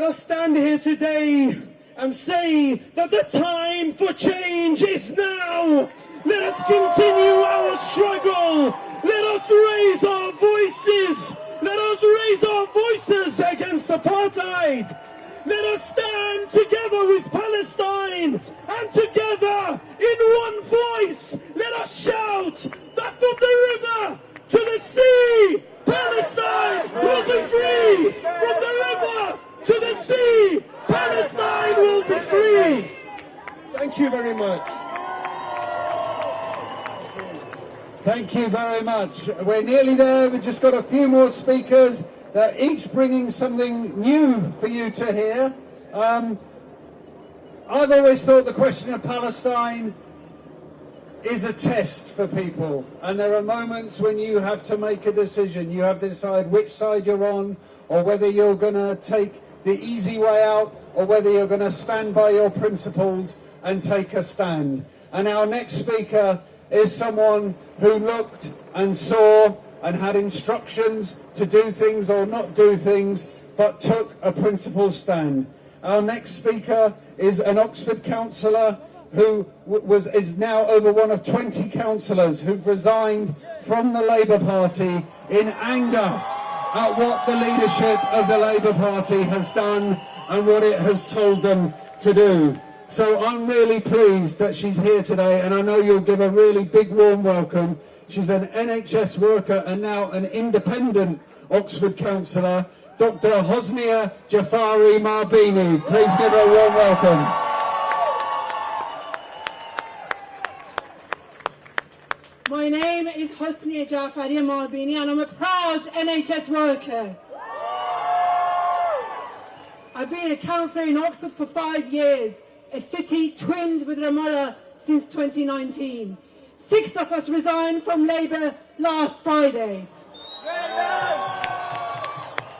stand here today and say that the time for change is now. Let us continue our struggle. Let us raise our voices. Let us raise our voices against apartheid. Let us stand together with Palestine, and together in one voice, let us shout that from the river to the sea, Palestine will be free. From the river to the sea, Palestine will be free. Thank you very much. Thank you very much. We're nearly there. We've just got a few more speakers. They're each bringing something new for you to hear. I've always thought the question of Palestine is a test for people. And there are moments when you have to make a decision. You have to decide which side you're on, or whether you're going to take the easy way out, or whether you're going to stand by your principles and take a stand. And our next speaker is someone who looked and saw and had instructions to do things or not do things, but took a principled stand. Our next speaker is an Oxford councillor who is now over one of 20 councillors who've resigned from the Labour Party in anger at what the leadership of the Labour Party has done and what it has told them to do. So I'm really pleased that she's here today, and I know you'll give a really big warm welcome. She's an NHS worker and now an independent Oxford councillor, Dr. Hosnia Jafari Marbini. Please give her a warm welcome. My name is Hosnia Jafari Marbini and I'm a proud NHS worker. I've been a councillor in Oxford for 5 years, a city twinned with Ramallah since 2019. 6 of us resigned from Labour last Friday.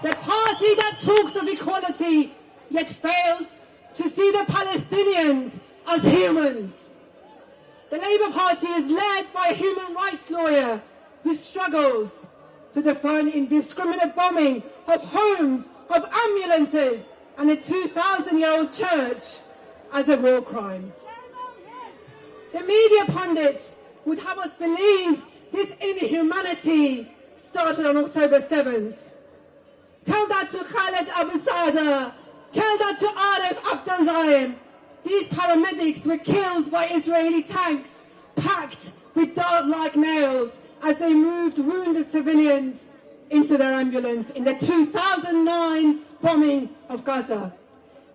The party that talks of equality yet fails to see the Palestinians as humans. The Labour Party is led by a human rights lawyer who struggles to define indiscriminate bombing of homes, of ambulances, and a 2,000-year-old church as a war crime. The media pundits would have us believe this inhumanity started on October 7th. Tell that to Khaled Abu Sada. Tell that to Arif Abdullahi. These paramedics were killed by Israeli tanks packed with dart-like nails as they moved wounded civilians into their ambulance in the 2009 bombing of Gaza.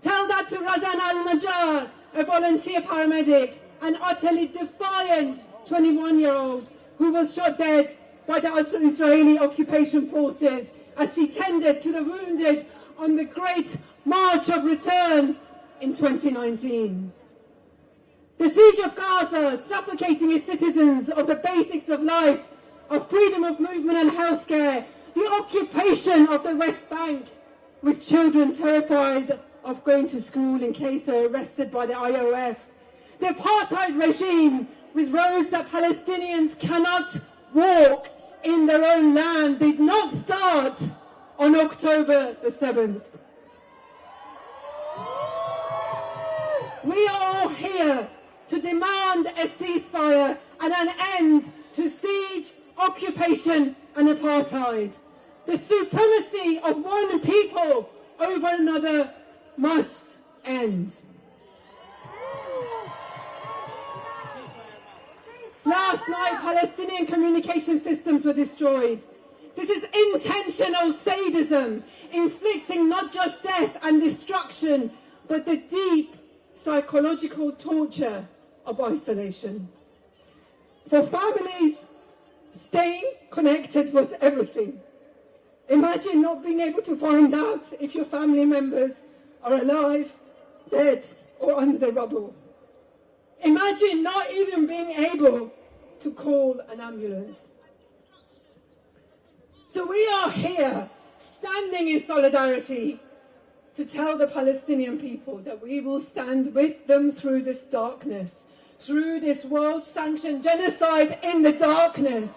Tell that to Razan al-Najjar, a volunteer paramedic, an utterly defiant 21-year-old who was shot dead by the Israeli occupation forces as she tended to the wounded on the Great March of Return in 2019. The siege of Gaza, suffocating its citizens of the basics of life, of freedom of movement and healthcare, the occupation of the West Bank, with children terrified of going to school in case they're arrested by the IOF, the apartheid regime, with roads that Palestinians cannot walk in their own land, did not start on October the 7th. We are all here to demand a ceasefire and an end to siege, occupation and apartheid. The supremacy of one people over another must end. Last night, Palestinian communication systems were destroyed. This is intentional sadism, inflicting not just death and destruction, but the deep psychological torture of isolation. For families, staying connected was everything. Imagine not being able to find out if your family members are alive, dead, or under the rubble. Imagine not even being able to call an ambulance. So we are here, standing in solidarity, to tell the Palestinian people that we will stand with them through this darkness, through this world-sanctioned genocide in the darkness.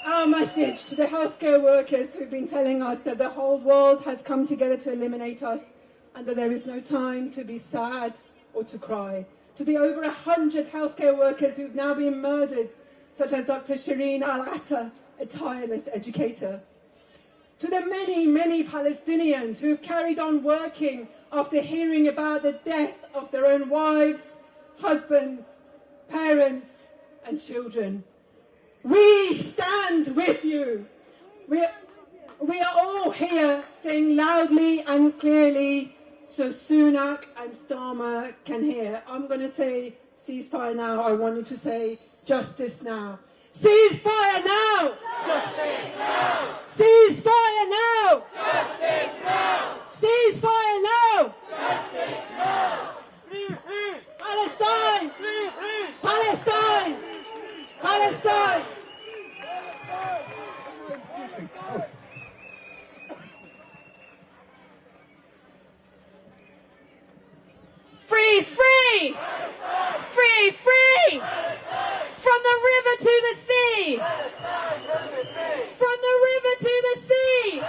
Our message to the healthcare workers who've been telling us that the whole world has come together to eliminate us and that there is no time to be sad or to cry. To the over 100 healthcare workers who've now been murdered, such as Dr. Shireen Al-Atta, a tireless educator. To the many, many Palestinians who've carried on working after hearing about the death of their own wives, husbands, parents and children. We stand with you. We are all here saying loudly and clearly so Sunak and Starmer can hear. I'm going to say ceasefire now. I want you to say justice now. Ceasefire now! Justice now! Ceasefire now! Justice now! Ceasefire now! Justice now! Free, free! Palestine! Free, free! Palestine! Palestine! Free, free! Free, free! From the river to the sea! From the river to the sea!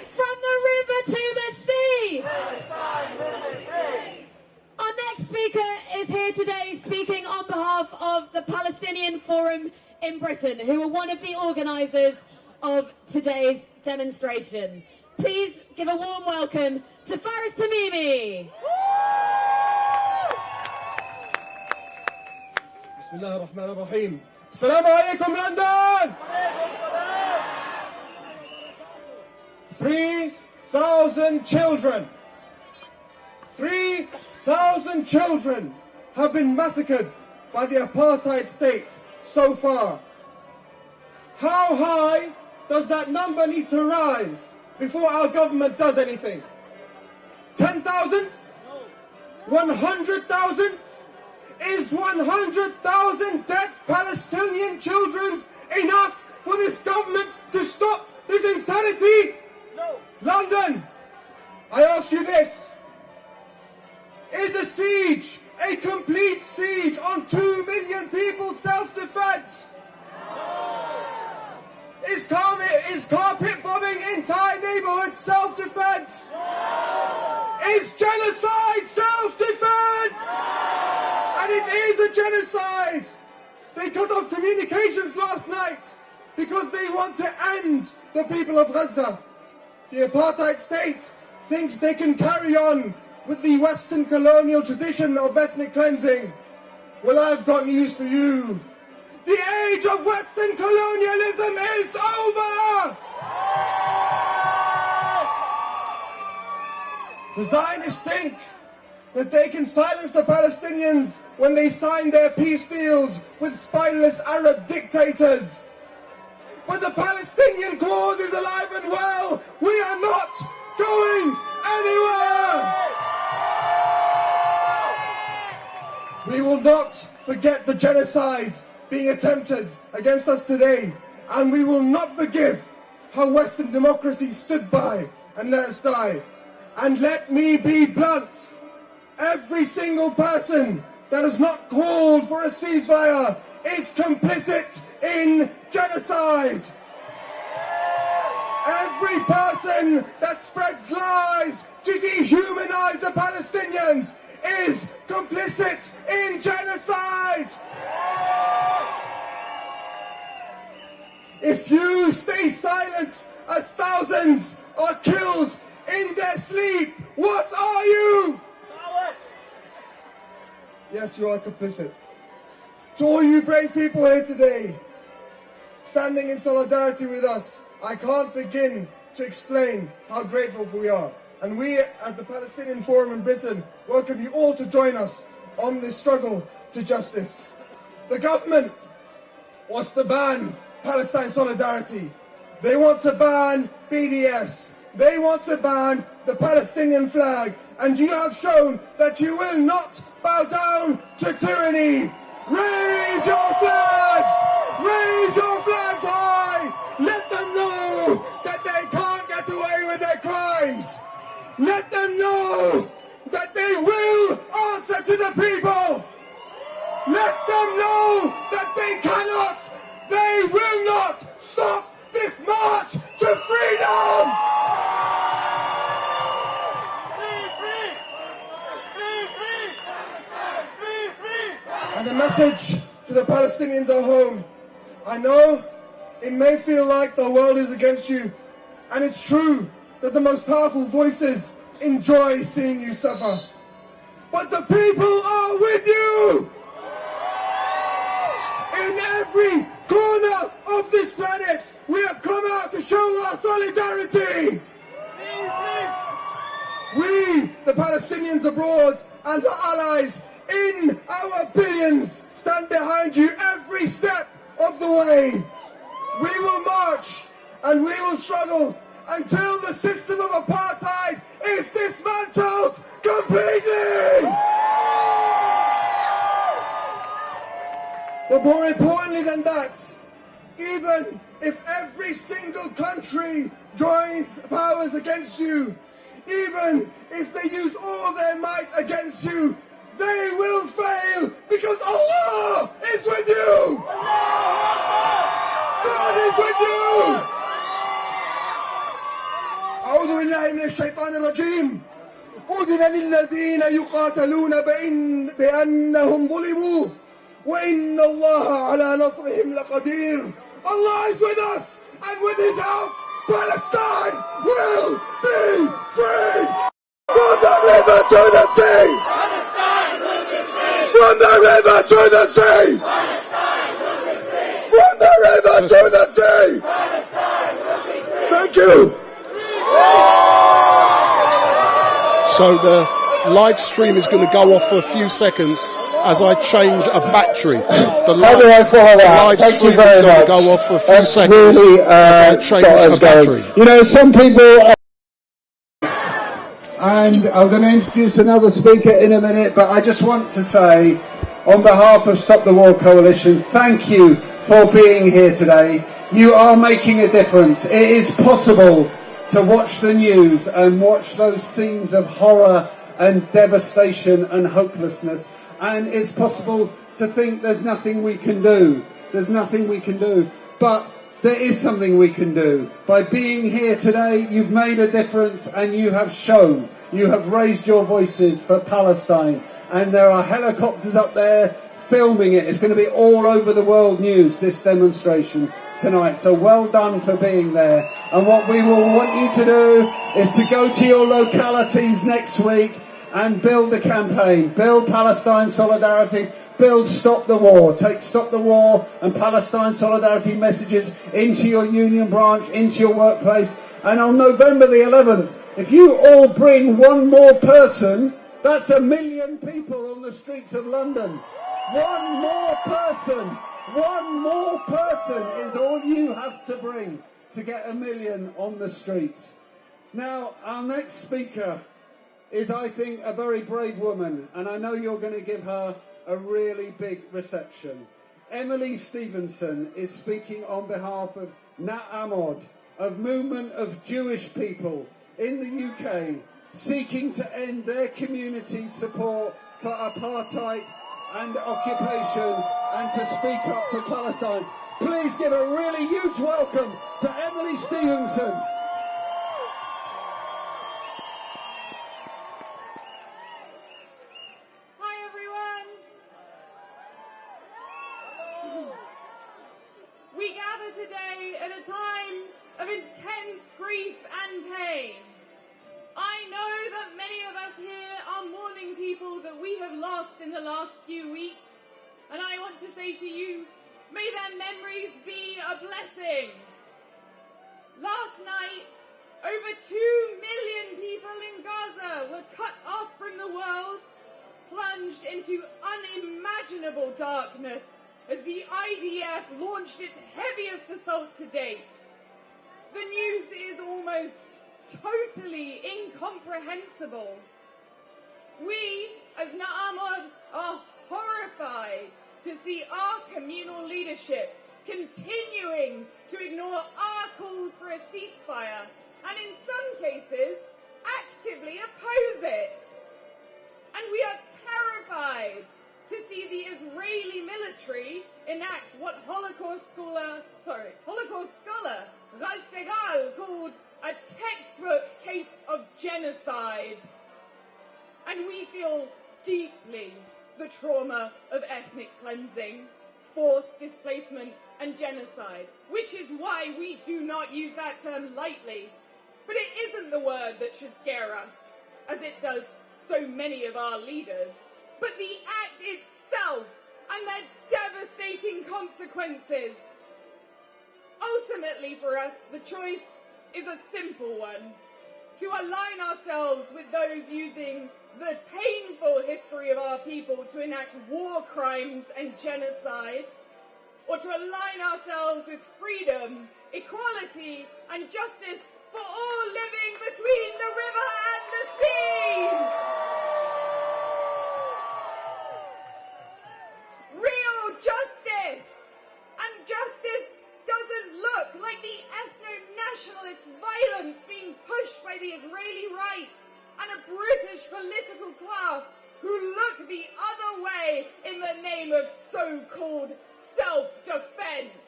From the river to the sea! Our next speaker is here today speaking on behalf of the Palestinian Forum in Britain, who are one of the organisers of today's demonstration. Please give a warm welcome to Faris Tamimi. بسم الله الرحمن الرحيم. السلام عليكم لندن. 3,000 children. 3,000 children have been massacred by the apartheid state so far. How high does that number need to rise before our government does anything? 10,000? 100,000? Is 100,000 dead Palestinian children enough for this government to stop this insanity? No. London, I ask you this. Is the siege a complete genocide self-defense! And it is a genocide! They cut off communications last night because they want to end the people of Gaza. The apartheid state thinks they can carry on with the Western colonial tradition of ethnic cleansing. Well, I've got news for you. The age of Western colonialism is over! The Zionists think that they can silence the Palestinians when they sign their peace deals with spineless Arab dictators. But the Palestinian cause is alive and well. We are not going anywhere. We will not forget the genocide being attempted against us today, and we will not forgive how Western democracy stood by and let us die. And let me be blunt. Every single person that has not called for a ceasefire is complicit in genocide. Every person that spreads lies to dehumanize the Palestinians is complicit in genocide. If you stay silent as thousands are killed in their sleep, what are you? Yes, you are complicit. To all you brave people here today, standing in solidarity with us, I can't begin to explain how grateful we are. And we at the Palestinian Forum in Britain welcome you all to join us on this struggle to justice. The government wants to ban Palestine solidarity. They want to ban BDS. They want to ban the Palestinian flag. And you have shown that you will not bow down to tyranny. Raise your flags! Raise your flags high! Let them know that they can't get away with their crimes. Let them know that they will answer to the people. Let them know that they will not stop this march to freedom. And a message to the Palestinians at home. I know it may feel like the world is against you, and it's true that the most powerful voices enjoy seeing you suffer. But the people are with you! In every corner of this planet, we have come out to show our solidarity! We, the Palestinians abroad, and our allies in our billions, stand behind you every step of the way. We will march and we will struggle until the system of apartheid is dismantled completely! But more importantly than that, even if every single country joins powers against you, even if they use all their might against you, they will fail because Allah is with you! God is with you! أعوذ بالله من الشيطان الرجيم. أذن للذين يقاتلون بأنهم ظلموا وإن الله على نصرهم لقدير. Allah is with us, and with His help, Palestine will be free! From the river to the sea! Palestine will be free! From the river to the sea! Palestine will be free! From the river to the sea! Palestine will be free! Thank you! So the live stream is going to go off for a few seconds as I change a battery. The live stream is going to go off for a few seconds really, as I change a battery. You know, some people... And I'm going to introduce another speaker in a minute, but I just want to say, on behalf of Stop the War Coalition, thank you for being here today. You are making a difference. It is possible to watch the news and watch those scenes of horror and devastation and hopelessness, and it's possible to think there's nothing we can do. There's nothing we can do. But there is something we can do. By being here today, you've made a difference and you have shown, you have raised your voices for Palestine. And there are helicopters up there filming it. It's going to be all over the world news, this demonstration tonight. So well done for being there. And what we will want you to do is to go to your localities next week and build a campaign. Build Palestine solidarity. Build Stop the War. Take Stop the War and Palestine solidarity messages into your union branch, into your workplace. And on November the 11th, if you all bring one more person, that's 1 million people on the streets of London. One more person is all you have to bring to get 1 million on the streets. Now, our next speaker is, I think, a very brave woman, and I know you're going to give her a really big reception. Emily Stevenson is speaking on behalf of NAAMOD, a movement of Jewish people in the UK seeking to end their community's support for apartheid and occupation and to speak up for Palestine. Please give a really huge welcome to Emily Stevenson. Hi everyone. We gather today at a time of intense grief and pain. I know that many of us here are mourning people that we have lost in the last few weeks, and I want to say to you, may their memories be a blessing. Last night, over 2 million people in Gaza were cut off from the world, plunged into unimaginable darkness as the IDF launched its heaviest assault to date. The news is almost totally incomprehensible. We, as NAAMOD, are horrified to see our communal leadership continuing to ignore our calls for a ceasefire and in some cases actively oppose it. And we are terrified to see the Israeli military enact what Holocaust scholar Raz Segal called a textbook case of genocide. And we feel deeply the trauma of ethnic cleansing, forced displacement and genocide, which is why we do not use that term lightly. But it isn't the word that should scare us, as it does so many of our leaders, but the act itself and their devastating consequences. Ultimately for us, the choice is a simple one: to align ourselves with those using the painful history of our people to enact war crimes and genocide, or to align ourselves with freedom, equality and justice for all living between the river and the sea. Real justice, and justice doesn't look like the ethno-nationalist violence being pushed by the Israeli right and a British political class who look the other way in the name of so-called self-defense.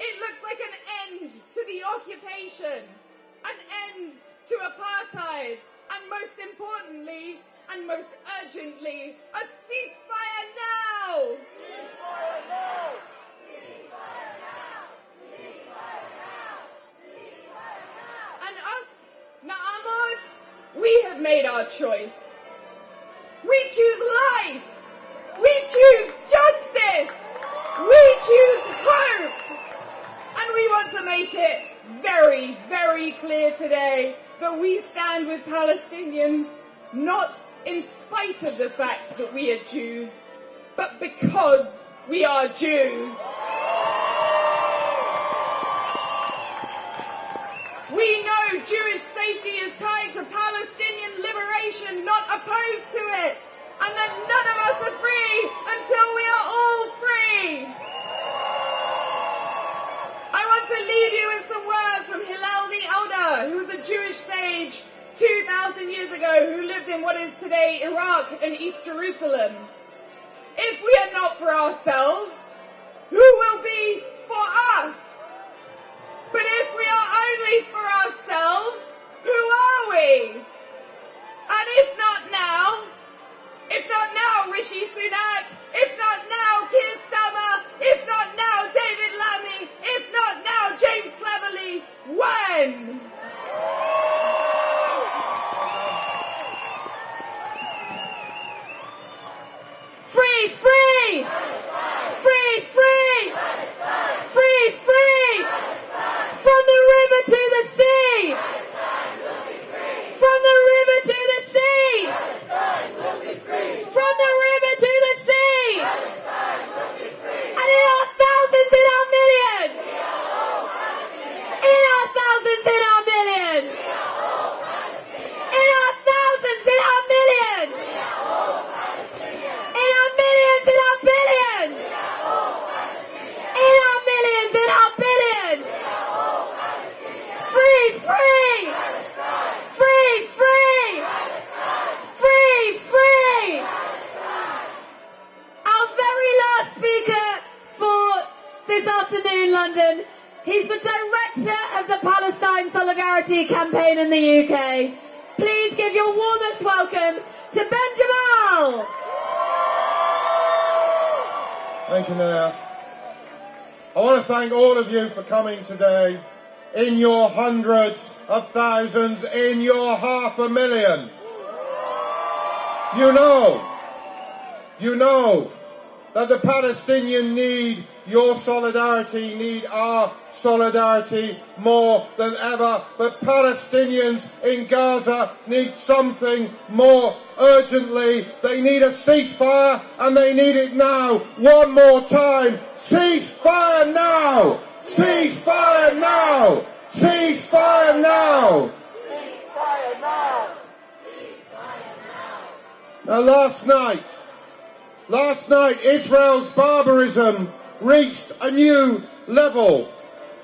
It looks like an end to the occupation, an end to apartheid, and most importantly, and most urgently, a ceasefire now! Ceasefire now! Ceasefire now! Ceasefire now! Ceasefire now! And us, NAAMOD, we have made our choice. We choose life! We choose justice! We choose hope! And we want to make it very, very clear today that we stand with Palestinians, not in spite of the fact that we are Jews, but because we are Jews. We know Jewish safety is tied to Palestinian liberation, not opposed to it, and that none of us are free until we are all free. I want to leave you with some words from Hillel the Elder, who was a Jewish sage 2,000 years ago who lived in what is today Iraq and East Jerusalem. If we are not for ourselves, who will be for us. But if we are only for ourselves, who are we? And if not now, Rishi Sunak, if not now, Keir Starmer, if not now, David Lammy, if not now, James Cleverly, when? Free, free! Free, free! Free, free! From the river to the sea! From the river to the sea! From the river to the sea! And in our thousands, in our millions! In our thousands, in our millions! In our thousands, in our millions! In our millions, in our billions! In our millions, in our billions! Free, free! Free, free! Free, free! Our very last speaker for this afternoon, London, he's the director of the Palestine Solidarity Campaign in the UK. Please give your warmest welcome to Ben Jamal! Thank you, Naya. I want to thank all of you for coming today, in your hundreds of thousands, in your 500,000. You know that the Palestinians need your solidarity, need our solidarity more than ever. But Palestinians in Gaza need something more urgently. They need a ceasefire, and they need it now. One more time. Ceasefire now! Ceasefire now! Ceasefire now! Ceasefire now! Now last night Israel's barbarism reached a new level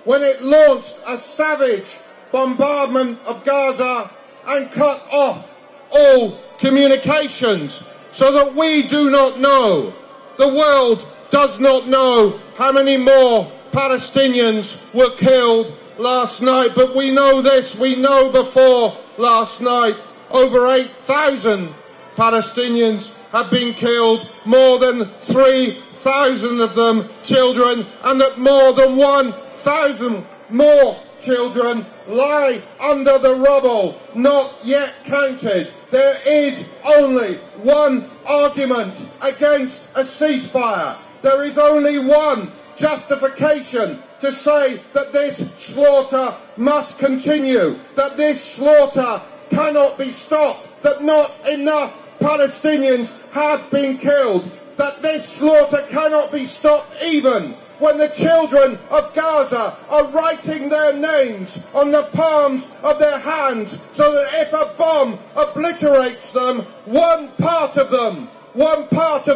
when it launched a savage bombardment of Gaza and cut off all communications so that we do not know, the world does not know how many more Palestinians were killed last night. But we know this, we know before last night over 8,000 Palestinians have been killed, more than 3,000 of them children, and that more than 1,000 more children lie under the rubble, not yet counted. There is only one argument against a ceasefire. There is only one justification to say that this slaughter must continue, that this slaughter cannot be stopped, that not enough Palestinians have been killed, that this slaughter cannot be stopped even when the children of Gaza are writing their names on the palms of their hands so that if a bomb obliterates them, one part of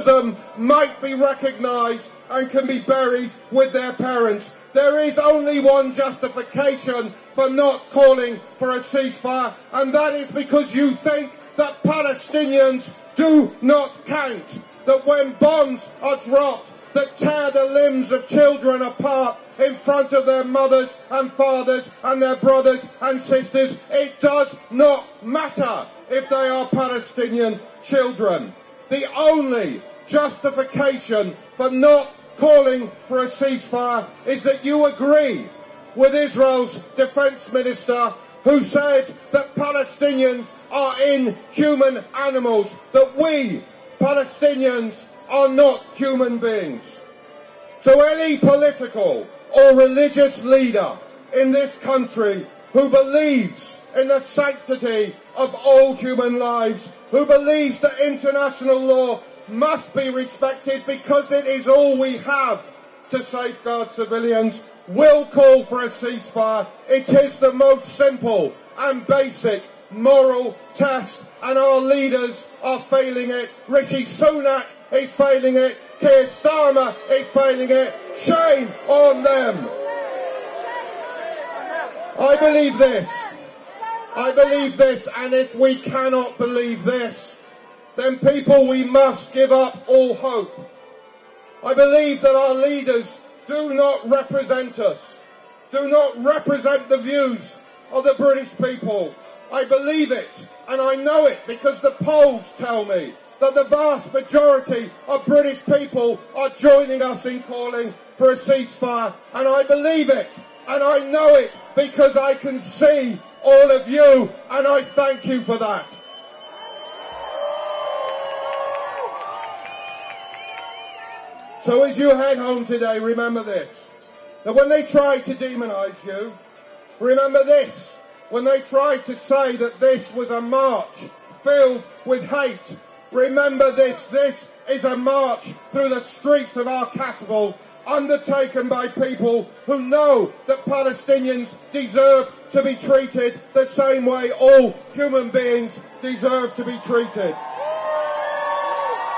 them might be recognised and can be buried with their parents. There is only one justification for not calling for a ceasefire, and that is because you think that Palestinians do not count, that when bombs are dropped that tear the limbs of children apart in front of their mothers and fathers and their brothers and sisters, it does not matter if they are Palestinian children. The only justification for not calling for a ceasefire is that you agree with Israel's defense minister, who said that Palestinians are inhuman animals, that we, Palestinians, are not human beings. So any political or religious leader in this country who believes in the sanctity of all human lives, who believes that international law must be respected because it is all we have to safeguard civilians, will call for a ceasefire. It is the most simple and basic moral test, and our leaders are failing it. Rishi Sunak is failing it. Keir Starmer is failing it. Shame on them. I believe this, and if we cannot believe this, then people, we must give up all hope. I believe that our leaders do not represent us, do not represent the views of the British people. I believe it, and I know it because the polls tell me that the vast majority of British people are joining us in calling for a ceasefire, and I believe it, and I know it because I can see all of you, and I thank you for that. So as you head home today, remember this, that when they tried to demonise you, remember this, when they tried to say that this was a march filled with hate, remember this is a march through the streets of our capital, undertaken by people who know that Palestinians deserve to be treated the same way all human beings deserve to be treated.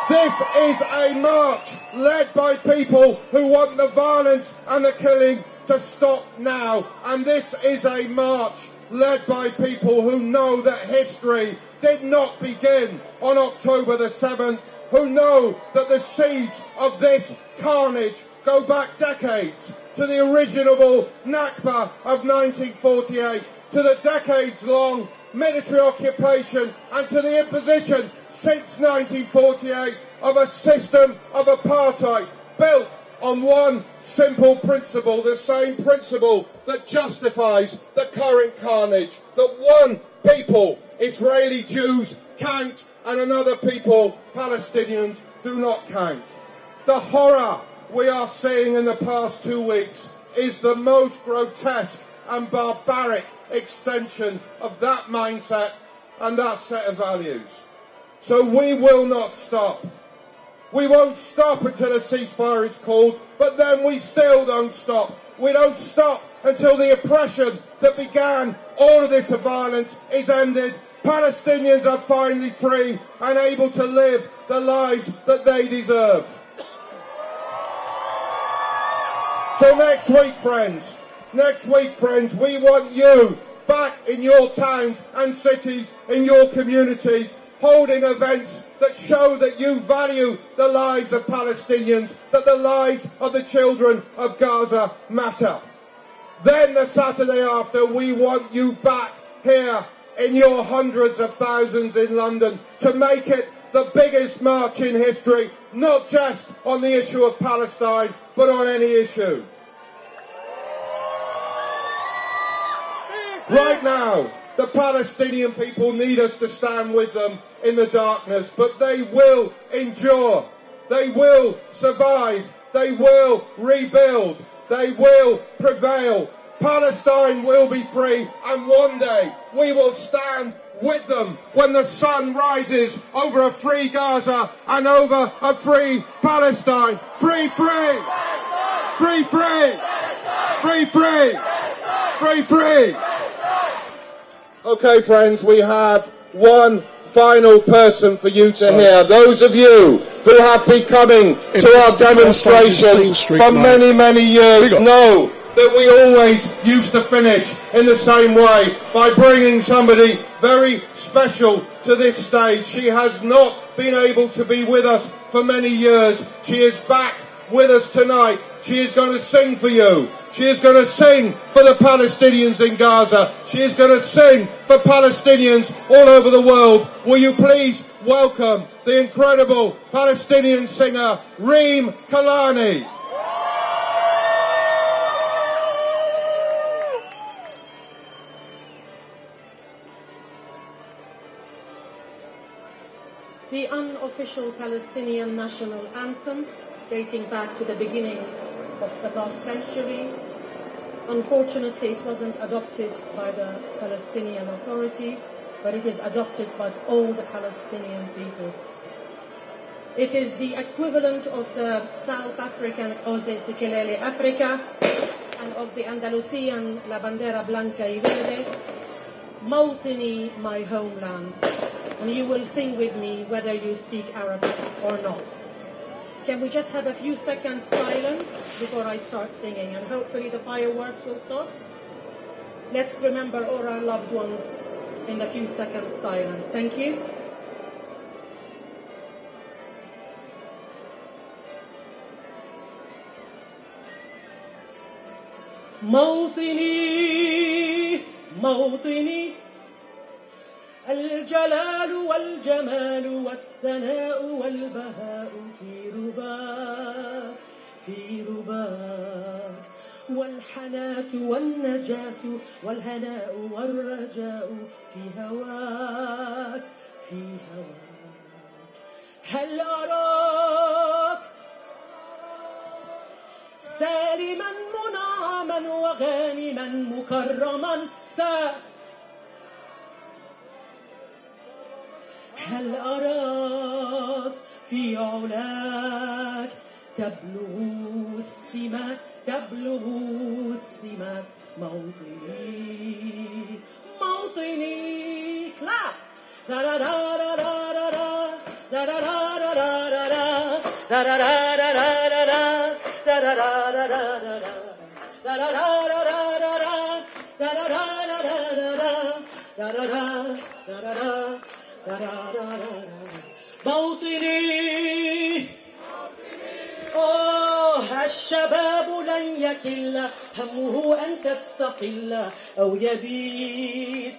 This is a march led by people who want the violence and the killing to stop now. And this is a march led by people who know that history did not begin on October the 7th, who know that the seeds of this carnage go back decades to the original Nakba of 1948, to the decades-long military occupation and to the imposition since 1948 of a system of apartheid built on one simple principle, the same principle that justifies the current carnage, that one people, Israeli Jews, count and another people, Palestinians, do not count. The horror we are seeing in the past 2 weeks is the most grotesque and barbaric extension of that mindset and that set of values. So we will not stop. We won't stop until a ceasefire is called, but then we still don't stop. We don't stop until the oppression that began all of this violence is ended. Palestinians are finally free and able to live the lives that they deserve. So next week, friends, we want you back in your towns and cities, in your communities, holding events that show that you value the lives of Palestinians, that the lives of the children of Gaza matter. Then the Saturday after, we want you back here in your hundreds of thousands in London to make it the biggest march in history, not just on the issue of Palestine, but on any issue. Right now, the Palestinian people need us to stand with them in the darkness, but they will endure, they will survive, they will rebuild, they will prevail. Palestine will be free, and one day we will stand with them when the sun rises over a free Gaza and over a free Palestine. Free, free! Free, free! Free, free! Free, free! Okay, friends, we have one final person for you to hear. Those of you who have been coming to our demonstrations for many, many years know that we always used to finish in the same way, by bringing somebody very special to this stage. She has not been able to be with us for many years. She is back with us tonight. She is going to sing for you. She is going to sing for the Palestinians in Gaza. She is going to sing for Palestinians all over the world. Will you please welcome the incredible Palestinian singer, Reem Kalani. The unofficial Palestinian national anthem, dating back to the beginning of the last century. Unfortunately, it wasn't adopted by the Palestinian Authority, but it is adopted by all the Palestinian people. It is the equivalent of the South African Ose Sikelele Africa and of the Andalusian La Bandera Blanca y Verde, Maltini, my homeland. And you will sing with me whether you speak Arabic or not. Can we just have a few seconds silence before I start singing, and hopefully the fireworks will stop? Let's remember all our loved ones in a few seconds silence. Thank you. موطني موطني الجلال والجمال والسناء والبهاء في رباك في رباك والحناة والنجاة والهناء والرجاء في هواك في هواك هل أراك سالما منعما وغانما مكرما هل أراك في علاك تبلغ السماك تبلغ السماك موطني موطني كلاب دا دا دا دا دا دا دا دا دا موطني الشباب لن يكل همه أن تستقل أو يبيد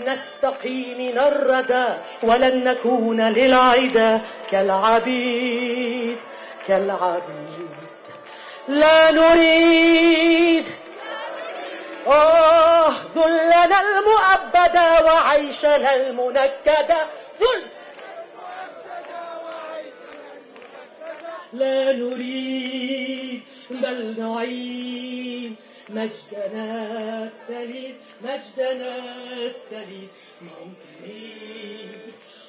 نستقي من الردى ولن نكون للعدا كالعبيد لا نريد ذلنا المؤبدا وعيشنا المنكدا لا نريد بل نعيد مجدنا التليد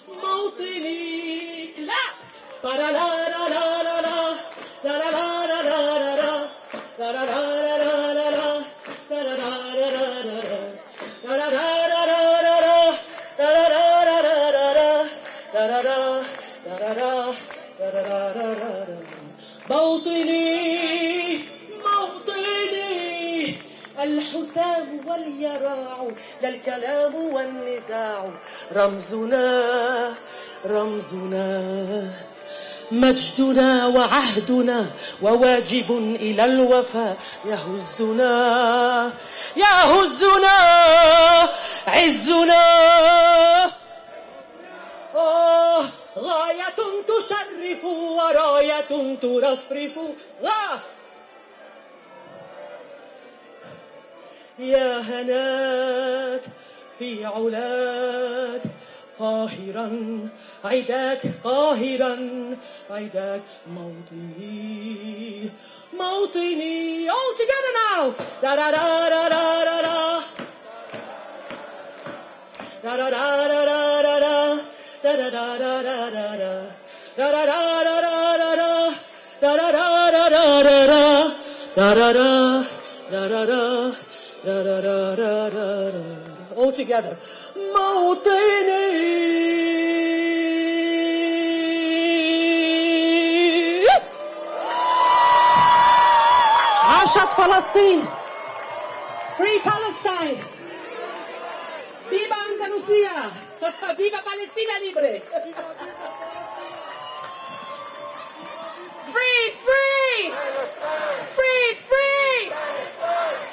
موطني لا لا لا لا لا لا لا موطني الحسام واليراع لا الكلام والنزاع رمزنا مجدنا وعهدنا وواجب إلى الوفاء يهزنا عزنا غاية تشرف وراية ترفرف يا هناك في علاك قاهرا عداك موطني all together now da da da da da da da da da da da da da all together موطني عاشت فلسطين Free Palestine Viva Andalucía Viva Palestina libre Free free Free free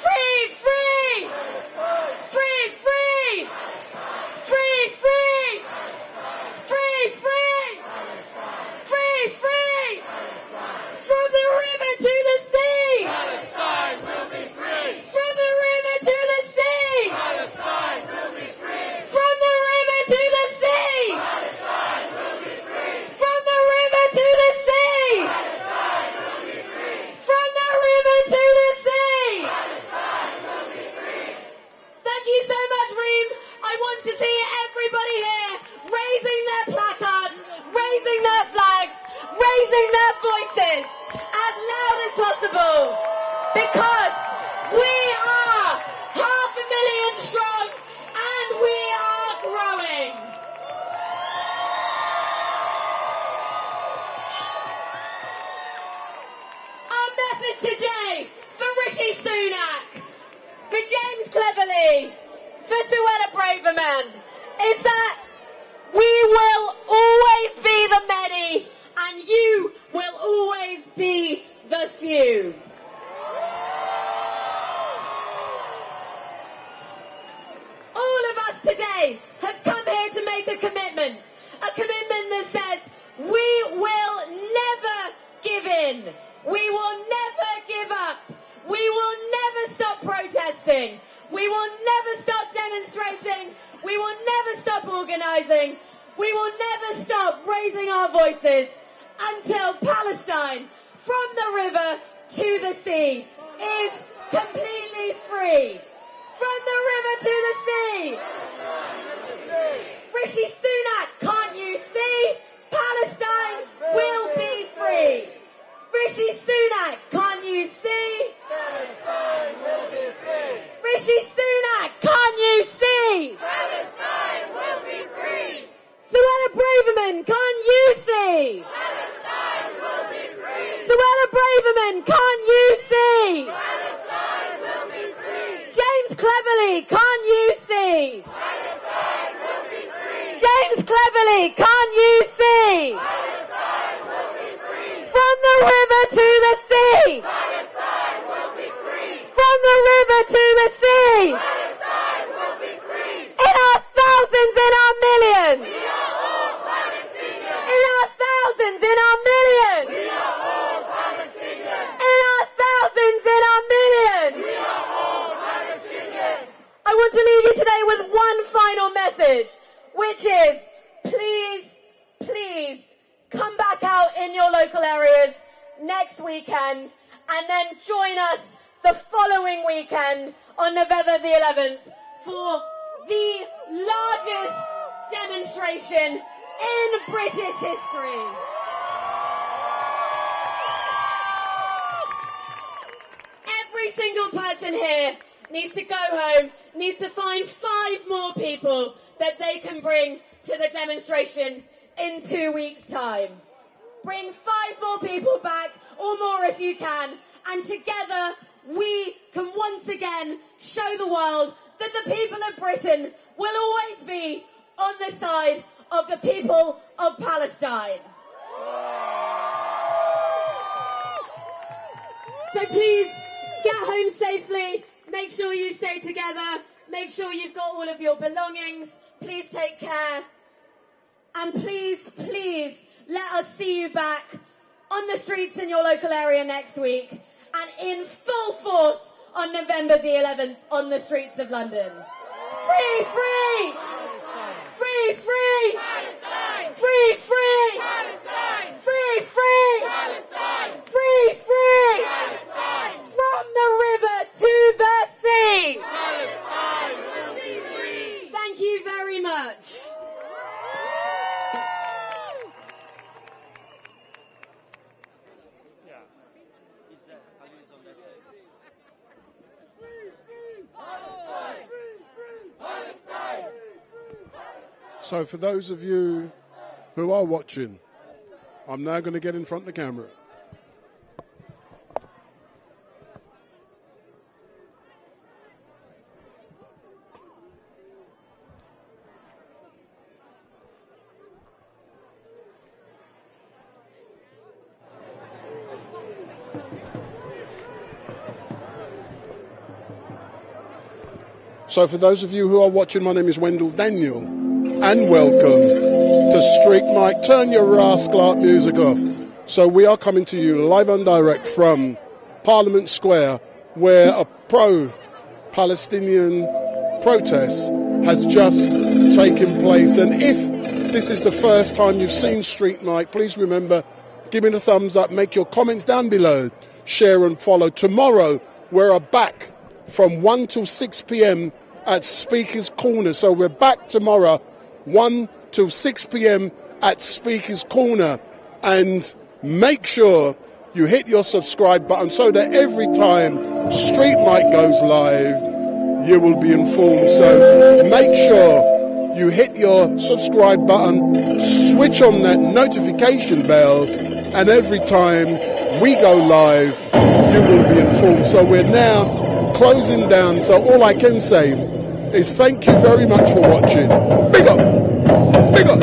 Free free Free free Free free Free free Free free From the river to the sea Palestine will be free. From the river to the sea Palestine will be free. From the river to the sea Palestine will be free. From the river to the sea Palestine will be free. From the river to the sea Palestine will be free. Thank you so much, Reem. I want to see everybody here raising their placards, raising their flags, raising their voices as loud as possible. Because we are 500,000 strong and we are growing. Our message today for Rishi Sunak, for James Cleverly, for Suella Braverman, is that we will always be the many and you will always be the few. today have come here to make a commitment that says we will never give in. We will never give up. We will never stop protesting. We will never stop demonstrating. We will never stop organising. We will never stop raising our voices until Palestine, from the river to the sea, is completely free. From the river to the sea. Rishi Sunak, can't you see? Palestine will be free. Rishi Sunak, can't you see? Palestine will be free. Rishi Sunak, can't you see? Palestine will be free. Suella Braverman, can't you see? Palestine will be free. Suella Braverman, can't you see? Palestine will be free. James Cleverly, can't you see? Palestine will be free. James Cleverly, can't you see? Palestine will be free. From the river to the sea. Palestine will be free. From the river to the sea. Palestine will be free. In our thousands, in our millions. We are all Palestinians. In our thousands, in our millions. We are all Palestinians. In our thousands, in our millions. We are all Palestinians. I want to leave you today with one final message, which is please, please come back out in your local areas next weekend and then join us the following weekend on November the 11th for the largest demonstration in British history. Every single person here needs to go home, needs to find 5 more people that they can bring to the demonstration in 2 weeks' time. Bring 5 more people back, or more if you can, and together we can once again show the world that the people of Britain will always be on the side of the people of Palestine. So please, get home safely, make sure you stay together, make sure you've got all of your belongings, please take care, and please, please let us see you back on the streets in your local area next week and in full force on November the 11th on the streets of London. Free, free! Free, free! Palestine! Free, free! Palestine! Free, free! Palestine! Free, free! Palestine! From the river to the sea! Palestine will be free! Thank you very much. So for those of you who are watching, I'm now going to get in front of the camera. So for those of you who are watching, my name is Wendell Daniel, and welcome to Street Mike. Turn your rascal art music off. So we are coming to you live and direct from Parliament Square, where a pro-Palestinian protest has just taken place. And if this is the first time you've seen Street Mike, please remember, give me the thumbs up, make your comments down below, share and follow. Tomorrow we're back from 1 till 6 p.m. at Speaker's Corner. So we're back tomorrow, 1 till 6 p.m. at Speaker's Corner. And make sure you hit your subscribe button so that every time Street Mike goes live, you will be informed. So make sure you hit your subscribe button, switch on that notification bell, and every time we go live, you will be informed. So we're now closing down, so all I can say is thank you very much for watching. Big up! Big up!